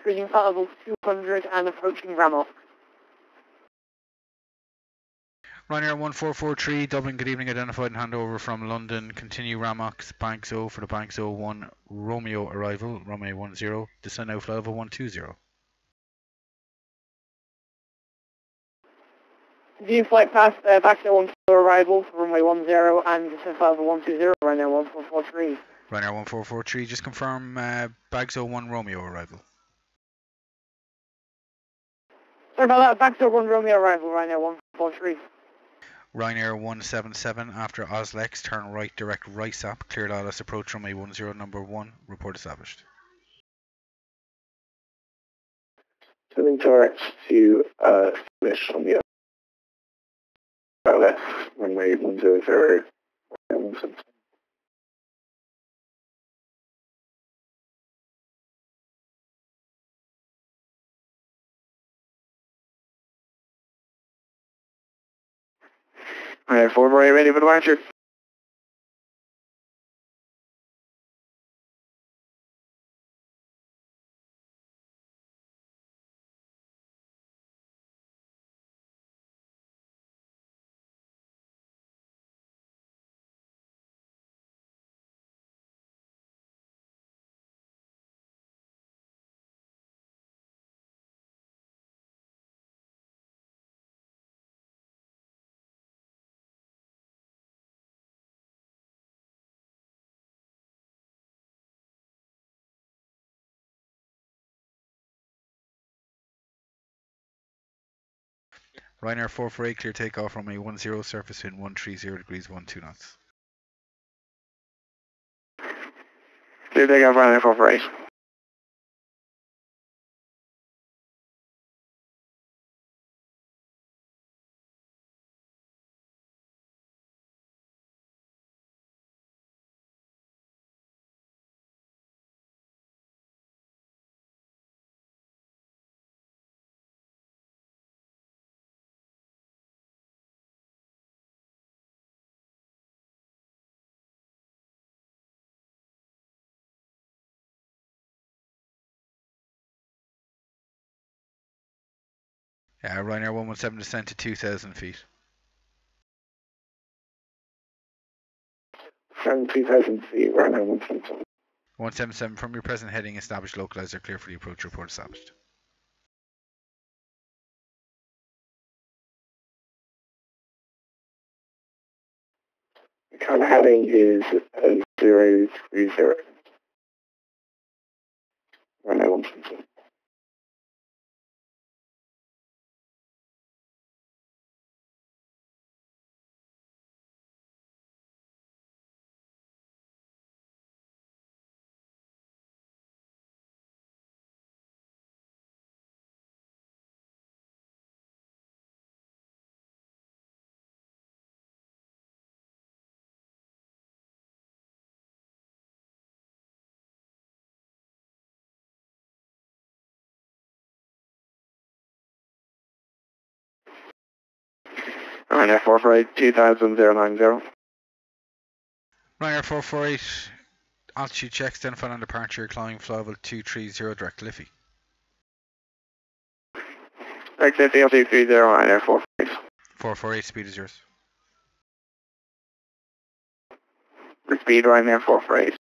C: cruising flight level 200 and approaching Ramos.
A: Ryanair 1443, Dublin, good evening, identified and handover from London, continue Ramox, Banks O for the Banks O 1 Romeo arrival, Romeo 10, descend out flight level 120.
C: Continue flight past back to 1 arrival for runway 10 and descend flight level 120, Ryanair 1443.
A: Ryanair 1443, just confirm Bags O 1 Romeo arrival.
C: Sorry about that. Back to 1 Romeo arrival, Ryanair 143.
A: Ryanair 177 after Oslex, turn right, direct right SAP, cleared ILS approach runway 10 number 1, report established.
B: Turning towards to finish on the ILS, runway 100. Alright, 4 right, ready for departure.
A: Ryanair 448, clear takeoff runway 10, surface wind 130 degrees 12 knots.
B: Clear takeoff, Ryanair 448.
A: Ryanair 117 descent to 2,000 feet.
B: 2,000 feet, Ryanair 177.
A: 177 from your present heading, established localizer, clear for the approach, report established.
B: The current heading is 030. Ryanair 177. Ryanair 448, 2,090.
A: Ryanair 448, altitude checks, then final departure, climbing flyable 230, direct Liffey.
B: Direct Liffey, altitude 30, Ryanair 448.
A: 448, speed is yours.
B: Speed, Ryanair 448.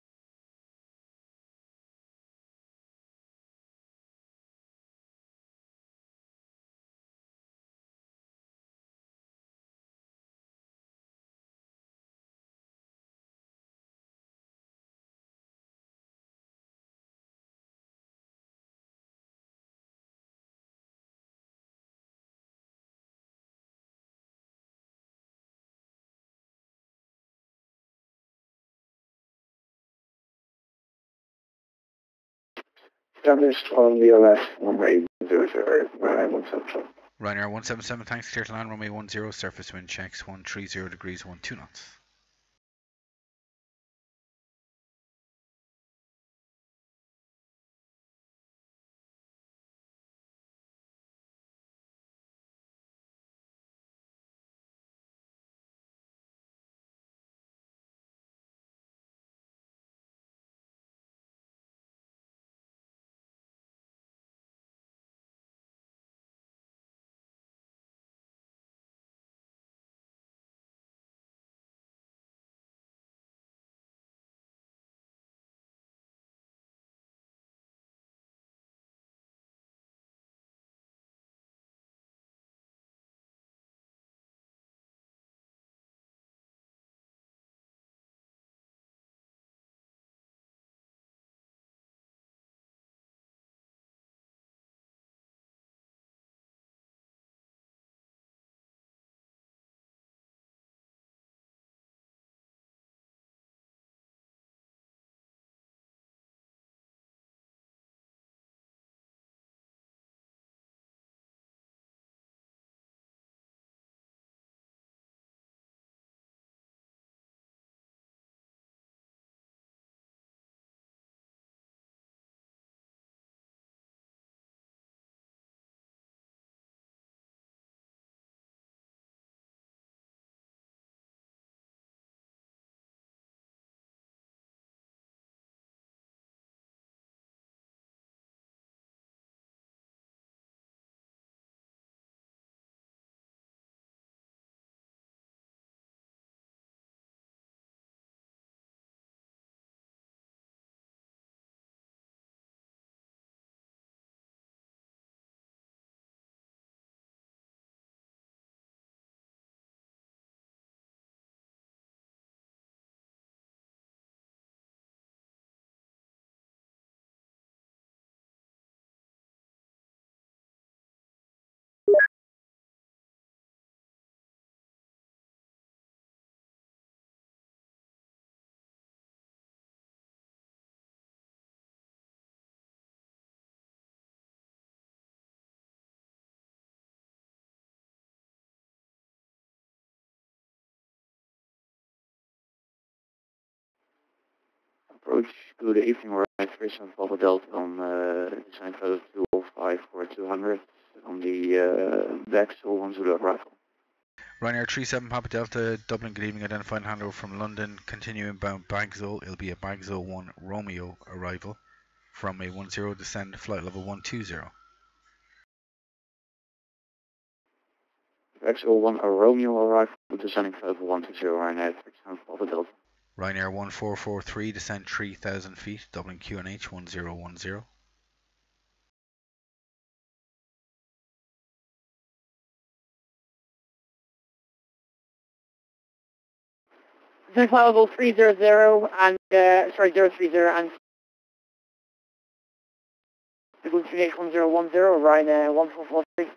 B: Established on the LS runway 00, Ryanair 177.
A: Ryanair 177, thanks, clear to land runway 10, surface wind checks 130 degrees 12 knots.
C: approach, good evening, we're at 3 Papa Delta on design code 205 for 200 on the VATSIM 1 Zulu arrival.
A: Ryanair 37 Papa Delta, Dublin, good evening, identified handover from London, continuing bound Bagzo, it'll be a Bagzo 1 Romeo arrival, from a 10 descend flight level 120.
C: VATSIM 1 Romeo arrival, descending code 120, Ryanair 3 Papa Delta.
A: Ryanair 1443, descend 3,000 feet, Dublin QNH 1010.
C: Descending flight level 300 and, 030 and Dublin QNH 1010, Ryanair 1443.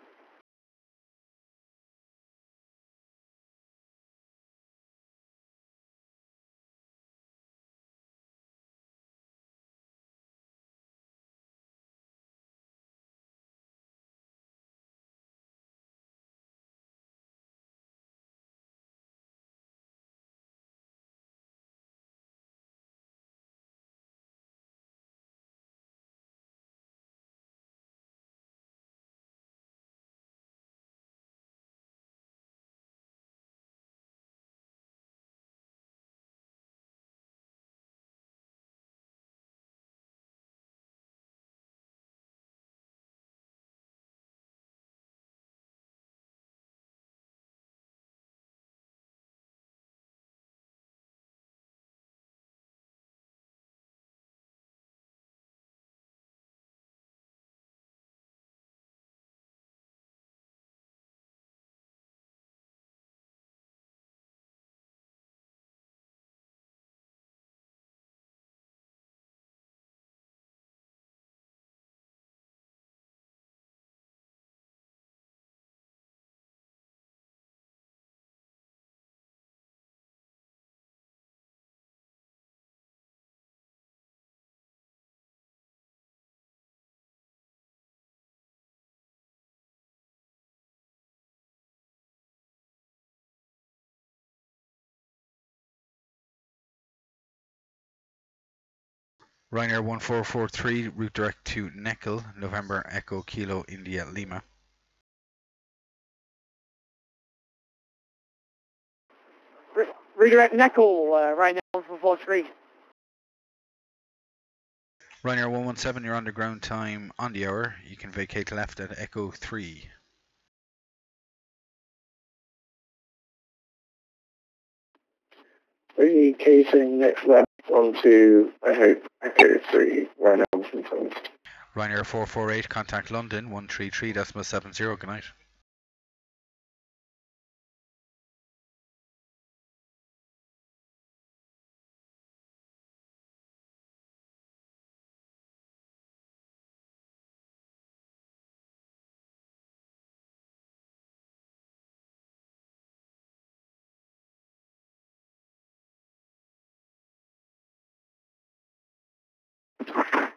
A: Ryanair 1443, route direct to Neckel, November Echo Kilo India Lima.
C: Redirect Neckel, Ryanair 1443.
A: Ryanair 117, your underground time on the hour. You can vacate left at Echo 3.
B: Casing next left onto Echo 3, Ryanair 117.
A: Ryanair 448, contact London 133.70, good night.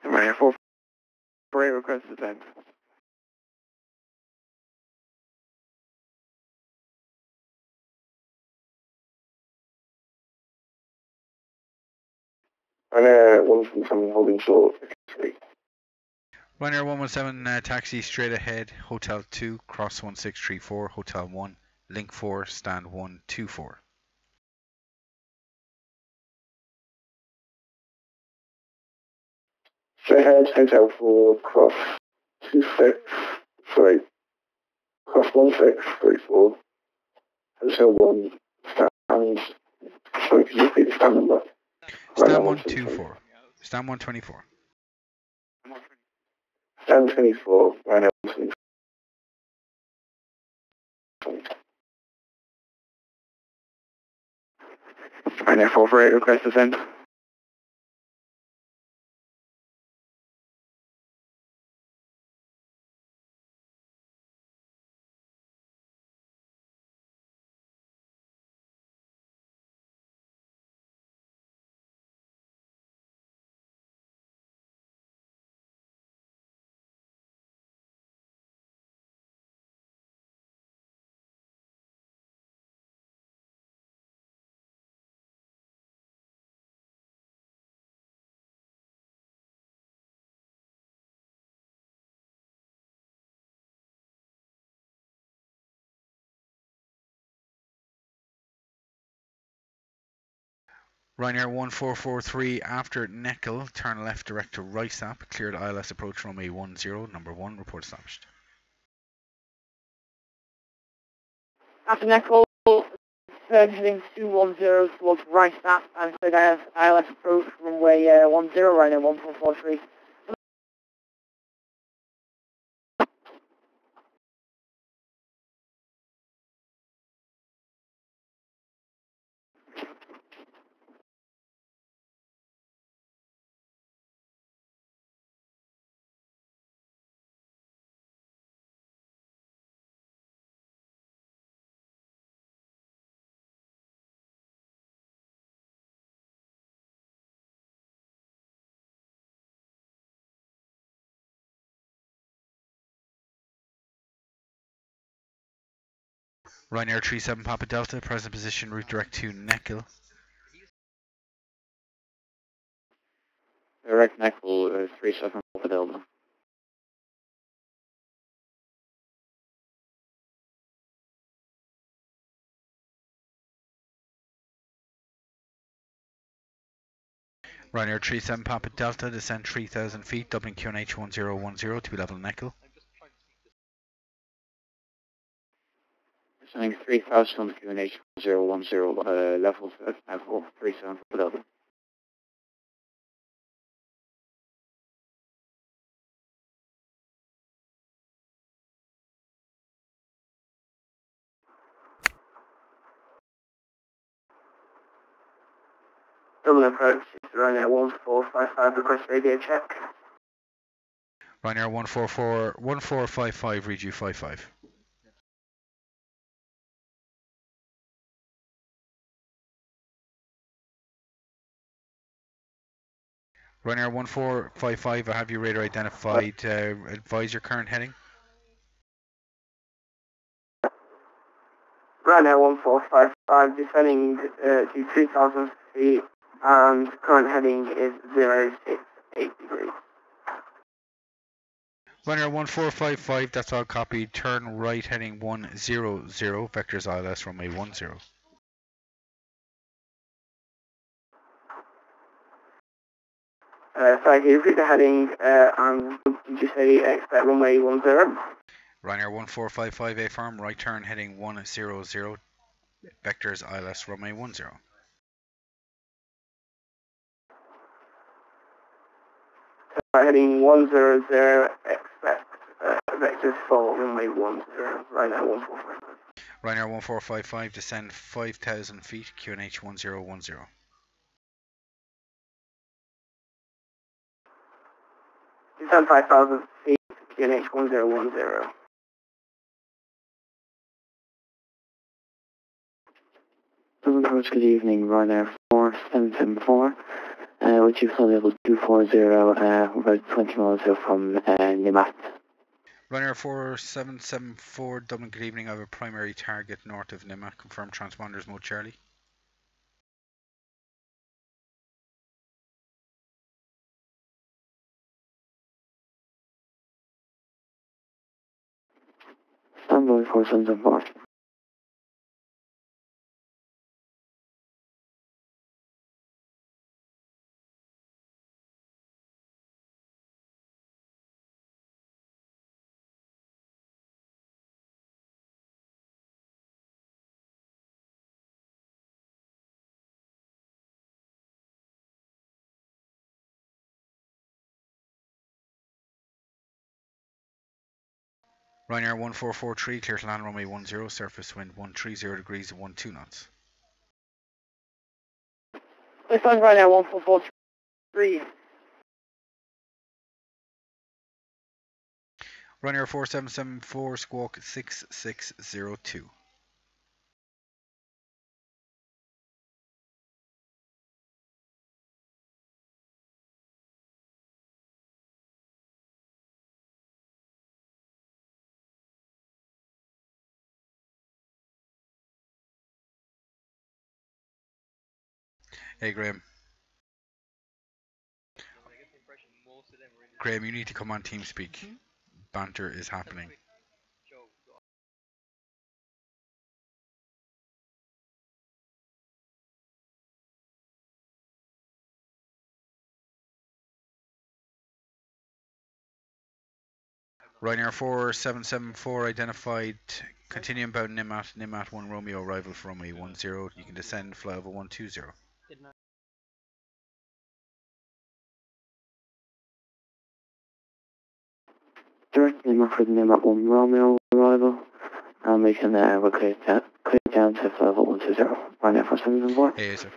B: Ryanair 448, request descent. Ryanair 117 holding short, Echo 3.
A: Ryanair 117, taxi straight ahead, Hotel 2, cross 1634, Hotel 1, link 4, stand 124.
B: Straight ahead, Hotel 4, cross 1634, Hotel 1, stand, sorry, could you repeat the stand number?
A: Stand 124. Stand 124.
B: Stand 24, Ryanair 124. Ryanair 448, request descent.
A: Ryanair 1443 after Neckel, turn left direct to Rysap, cleared ILS approach runway 10, number 1, report established.
C: After Neckel, turn heading 210 towards Rysap and cleared ILS approach runway 10, Ryanair 1443.
A: Ryanair 37 Papa Delta, present position, route direct to Neckel.
C: Direct Neckel 37 Papa Delta.
A: Ryanair 37 Papa Delta, descend 3,000 feet, Dublin QNH 1010 to be level Neckel.
C: Descending 3000 QNH 1010 level 37 Papa Delta. Dublin approach, Ryanair 1455, request radio check.
A: Ryanair 1455, read you 55. Ryanair 1455, I have your radar identified. Advise your current heading.
C: Ryanair 1455, descending to 3000 feet, and current heading is 068 degrees.
A: Ryanair 1455, that's all copied. Turn right heading 100, vectors ILS runway 10.
C: Sorry, can you repeat the heading, and did you say expect runway 10?
A: Ryanair 1455, affirm, right turn heading 100, vectors ILS runway 10.
C: Heading 100, expect vectors for runway 10, Ryanair 1455.
A: Ryanair 1455, descend 5,000 feet, QNH 1010.
C: Descend 5,000 feet, QNH 1010.
B: Dublin approach, good evening, Ryanair 4774. Would you fly level 240, about 20 miles out from Nimat?
A: Ryanair 4774, Dublin, good evening. I have a primary target north of Nima. Confirm transponders mode Charlie.
B: Standby 4774.
A: Ryanair 1443, clear to land runway 10, surface wind 130 degrees at 12 knots.
C: This one's Ryanair 1443.
A: Ryanair 4774, squawk 6602. Hey Graham. Graham, you need to come on TeamSpeak. Banter is happening. Ryanair 4774 identified. Continue about Nimat 1 Romeo, arrival for runway 10. You can descend, fly over 120.
C: Direct Lima for the Nimat 1 Romeo arrival. And we can we'll clear down to level 120. Ryanair 4774.
A: Hey, sir.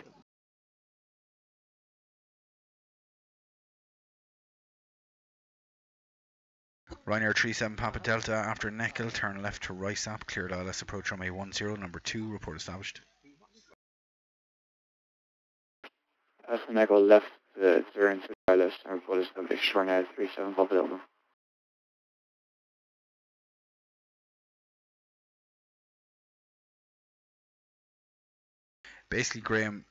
A: Ryanair 37 Papa Delta after Neckel, turn left to Rysap, cleared ILS approach runway 10, number 2, report established.
B: As an echo left the turn to ILS and report established. Ryanair 37 Papa Delta.
A: Basically, Graham,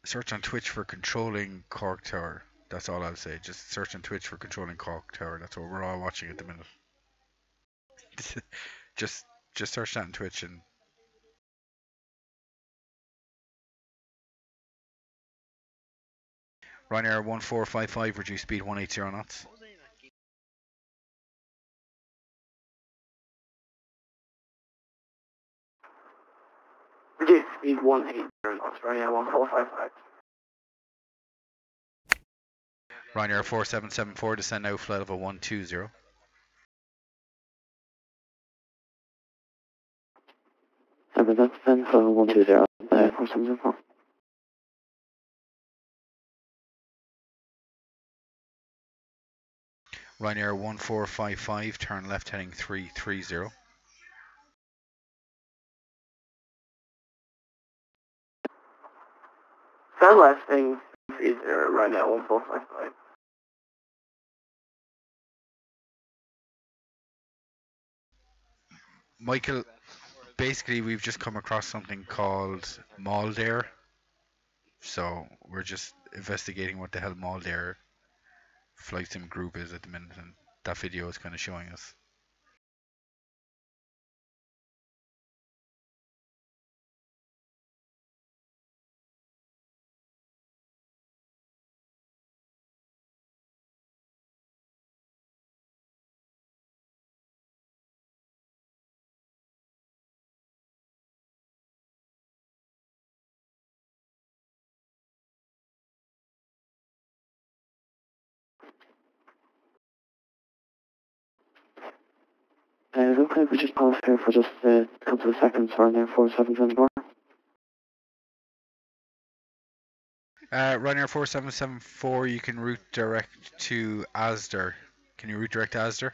A: search on Twitch for controlling Cork Tower. That's all I'll say. Just search on Twitch for controlling Cork Tower. That's what we're all watching at the minute. just search that on Twitch and Ryanair 1455, reduce speed 180 knots.
C: Reduce speed 180 knots. Ryanair 1455.
A: Ryanair 4774, descend now, flight level 120.
C: That's then for 120. 4774.
A: Ryanair 1455, turn left heading 330.
C: Turn left heading 30. Ryanair 1455.
A: Michael, basically we've just come across something called Maldair. So we're just investigating what the hell Maldair flight sim group is at the minute, and that video is kind of showing us.
C: Is it okay if we just pause here for just a couple of seconds for Ryanair 4774?
A: Ryanair 4774, you can route direct to Asda. Can you route direct to Asda?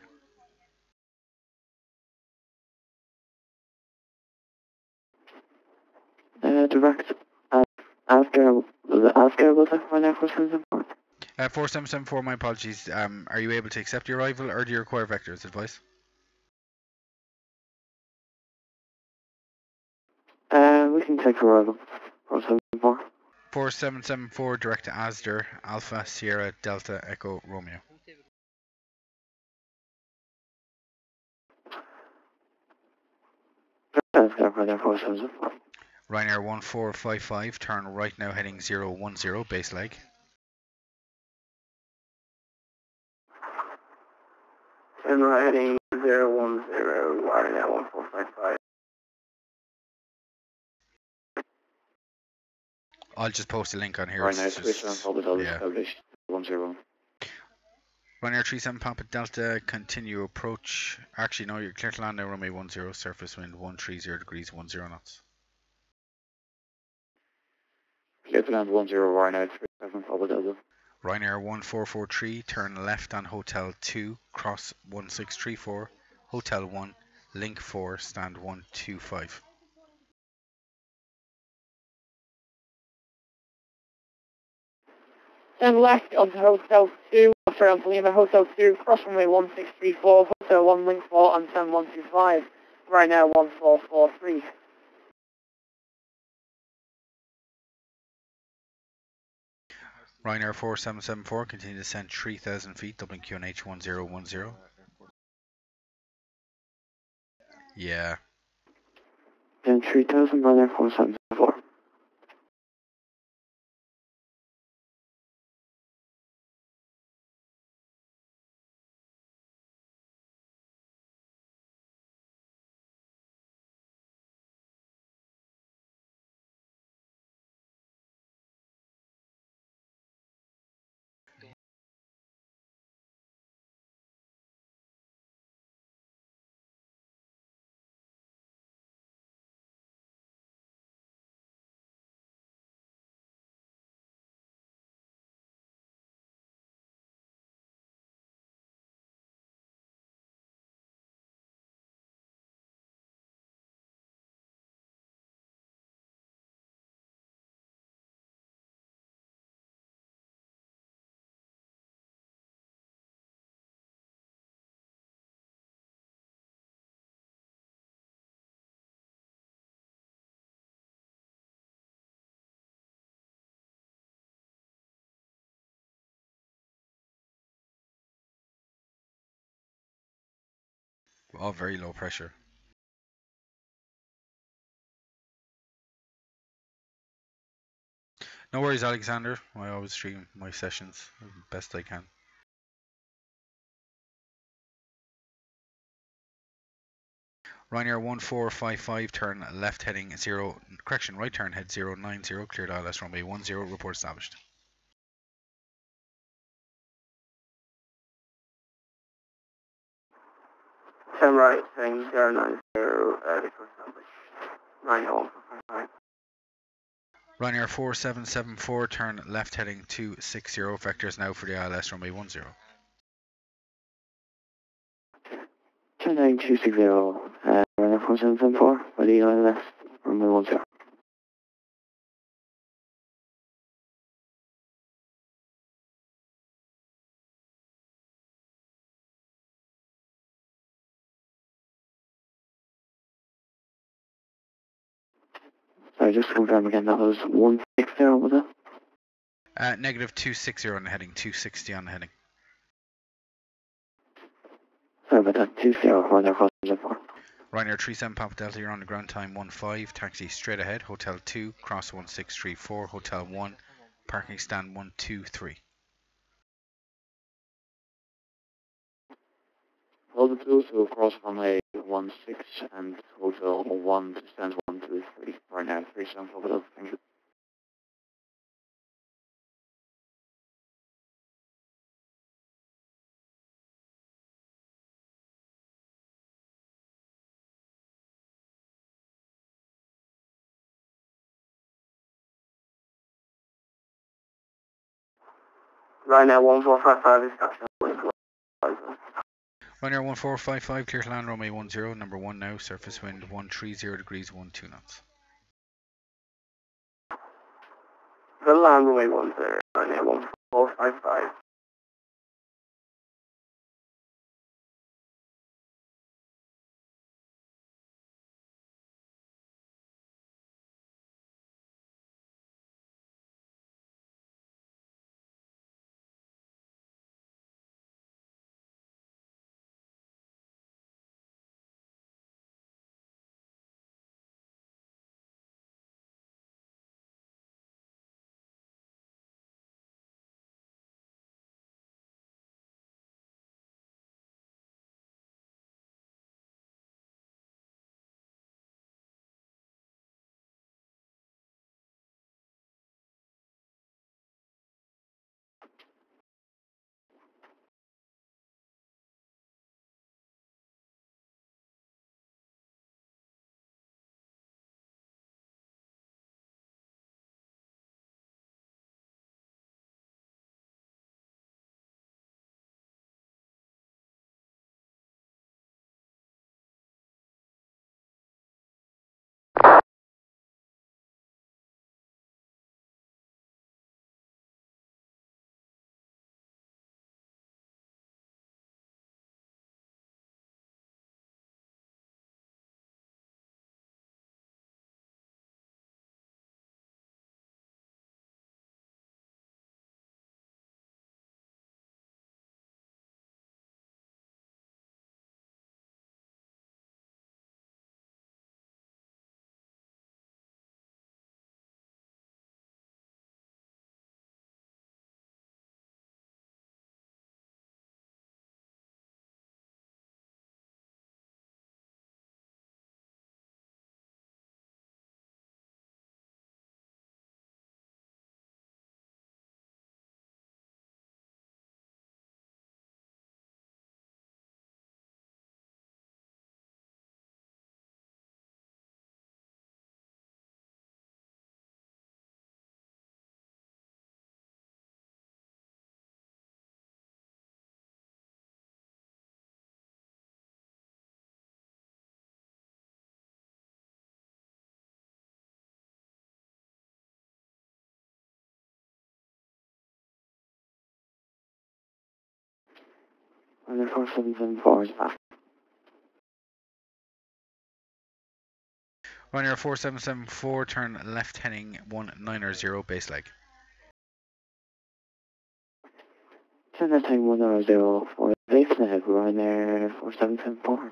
C: Direct after was it Ryanair 4774?
A: 4774, my apologies. Are you able to accept your arrival, or do you require vectors advice?
C: We can take arrival. 4774.
A: 4774, direct to Asda, Alpha Sierra Delta Echo Romeo.
C: Let's go Ryanair 4774.
A: Ryanair 1455, turn right now heading 010, base leg.
C: And we're heading 010, Ryanair 1455.
A: I'll just post a link on here.
B: Ryanair 37 Papa Delta
A: yeah.
B: established 10.
A: Ryanair 37 Papa Delta, continue approach. Actually, no, you're clear to land now, runway 10, surface wind 130 degrees, 10 knots.
B: Clear to land 10, Ryanair 37 Papa Delta.
A: Ryanair 1443, turn left on Hotel 2, cross 1634, Hotel 1, link 4, stand 125.
C: Then left on Hotel 2, after Lima Hotel 2, cross runway 1634, Hotel 1, link 4, and stand 125. Ryanair 1443.
A: Ryanair 4774, continue to descend 3,000 feet, Dublin QNH 1010. Yeah.
C: Then 3000, Ryanair 4774.
A: very low pressure. No worries, Alexander. I always stream my sessions best I can. Ryanair 1455, turn left heading 0, correction, right turn head 090, cleared ILS runway 10, report established.
C: Turn right, heading 090, report established.
A: Ryanair 4774, turn left heading 260, vectors now for the ILS runway 10.
B: Turn heading 260, runway 4774, for the ILS, runway 10. Sorry, just to confirm again, that was 160, was it?
A: Negative 260 on the heading, 260 on the heading.
B: Sorry about that, 20, Ryanair 4774.
A: Ryanair 37 Papa Delta, you're on the ground time 15, taxi straight ahead, Hotel 2, cross 1634, Hotel 1, parking stand 123.
B: Hotel 2, so cross runway 16 and Hotel 1, stand 123, Ryanair 37 Papa Delta, thank you.
C: Ryanair 1455 is touchdown.
A: Ryanair 1455, clear to land runway 10, number 1 now, surface wind 130 degrees, 12 knots.
C: The land runway 10, Ryanair 1455.
B: Ryanair 4774 is back.
A: Ryanair 4774, turn left heading 190, base leg.
B: Turn that time 100 for base leg, Ryanair 4774.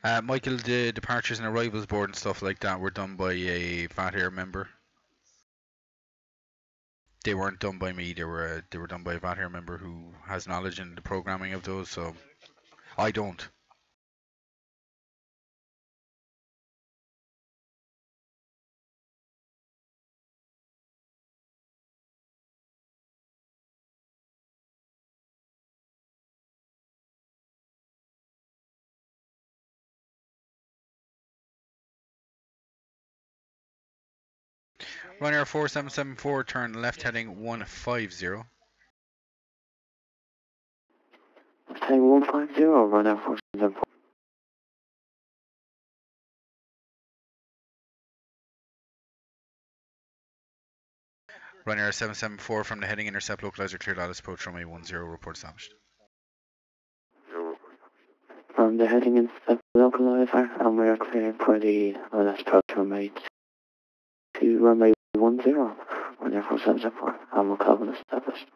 A: Michael, the departures and arrivals board and stuff like that were done by a VATSIM member. They weren't done by me. They were done by a VATSIM member who has knowledge in the programming of those. So I don't. Ryanair 4774, turn left heading 150.
C: Heading 150, run out 4774.
A: Ryanair 774 from the heading intercept localizer cleared Alice approach runway 10 report established.
C: From the heading intercept localizer, and we are cleared for the last approach runway to runway 10, run out 4774, and we'll cover the established.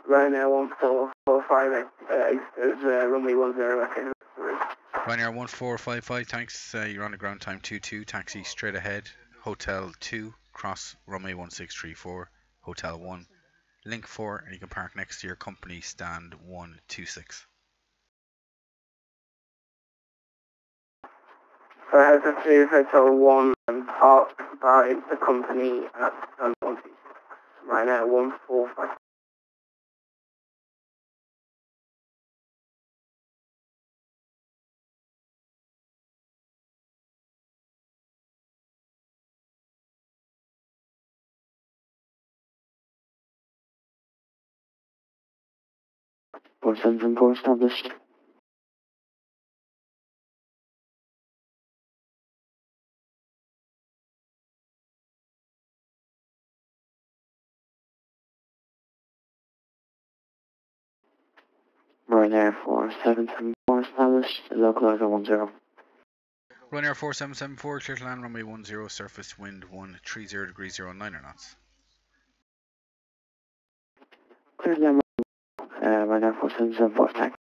C: Right now, 1445, is runway 10,
A: Ryanair 1455, thanks. You're on the ground time 22, taxi straight ahead, Hotel 2, cross runway 1634, Hotel 1, Link 4, and you can park next to your company stand 126.
C: So I have to see if Hotel 1 and parked by the company at stand 1. Right now, 145. Four seven seven four established. Right there, 4774 established, localizer 10.
A: Ryanair 4774, clear to land runway 10, surface wind 130 degrees 09 knots.
C: Clear to land, right there, 4774, thanks.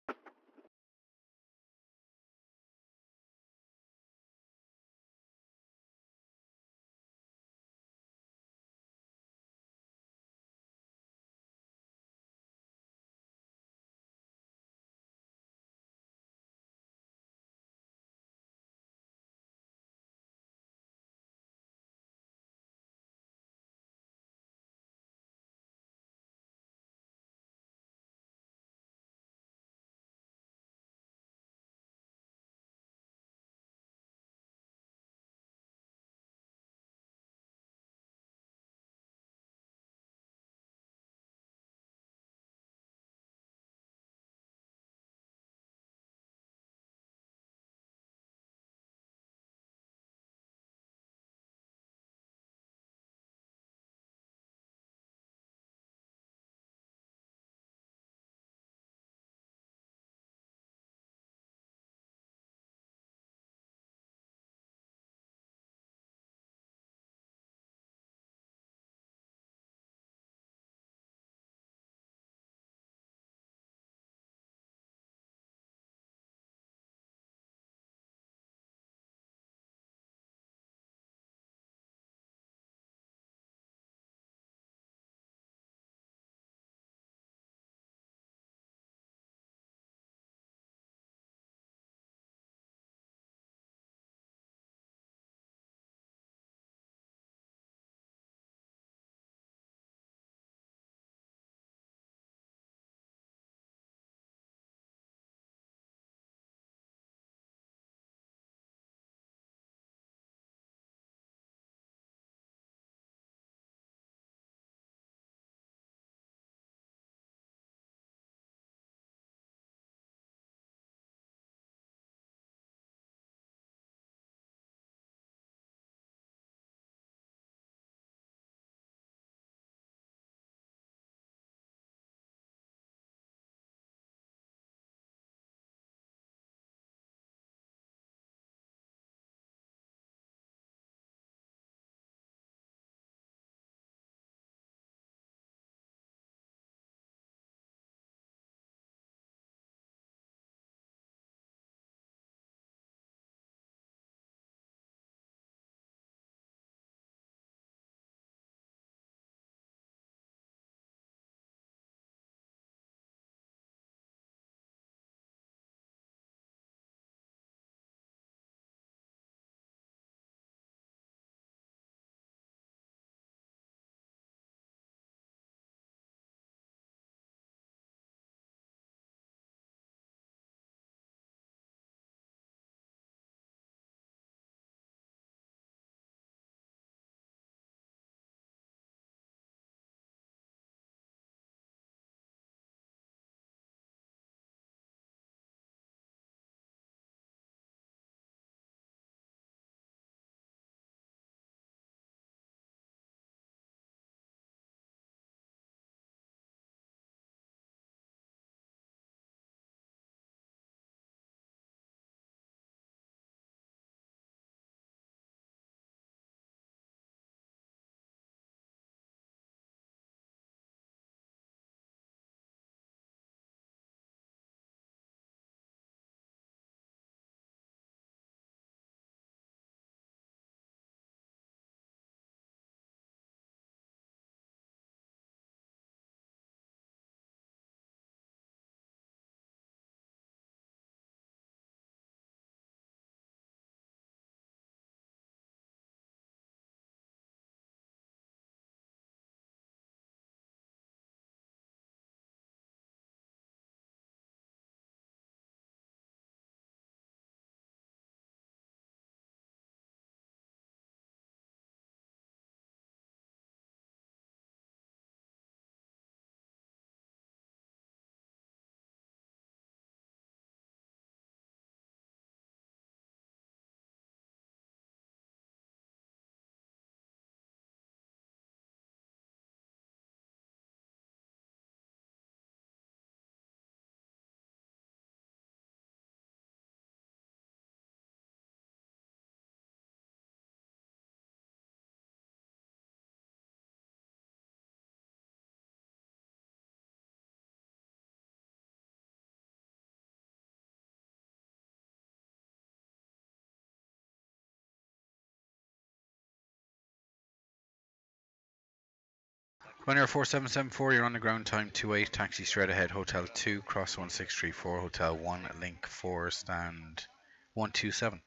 A: Ryanair 4774, you're on the ground, time 28, taxi straight ahead, Hotel 2, cross 1634, Hotel 1, link 4, stand 127.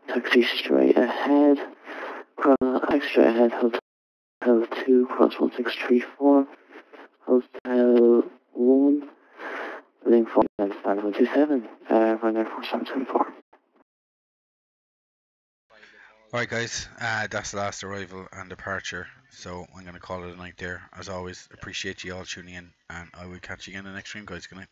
C: Taxi straight ahead, straight ahead, Hotel 2, cross 1634, Hotel 1, link 4, stand 127, Ryanair 4774.
A: Alright guys, that's the last arrival and departure, so I'm going to call it a night there. As always, appreciate you all tuning in, and I will catch you again in the next stream guys. Good night.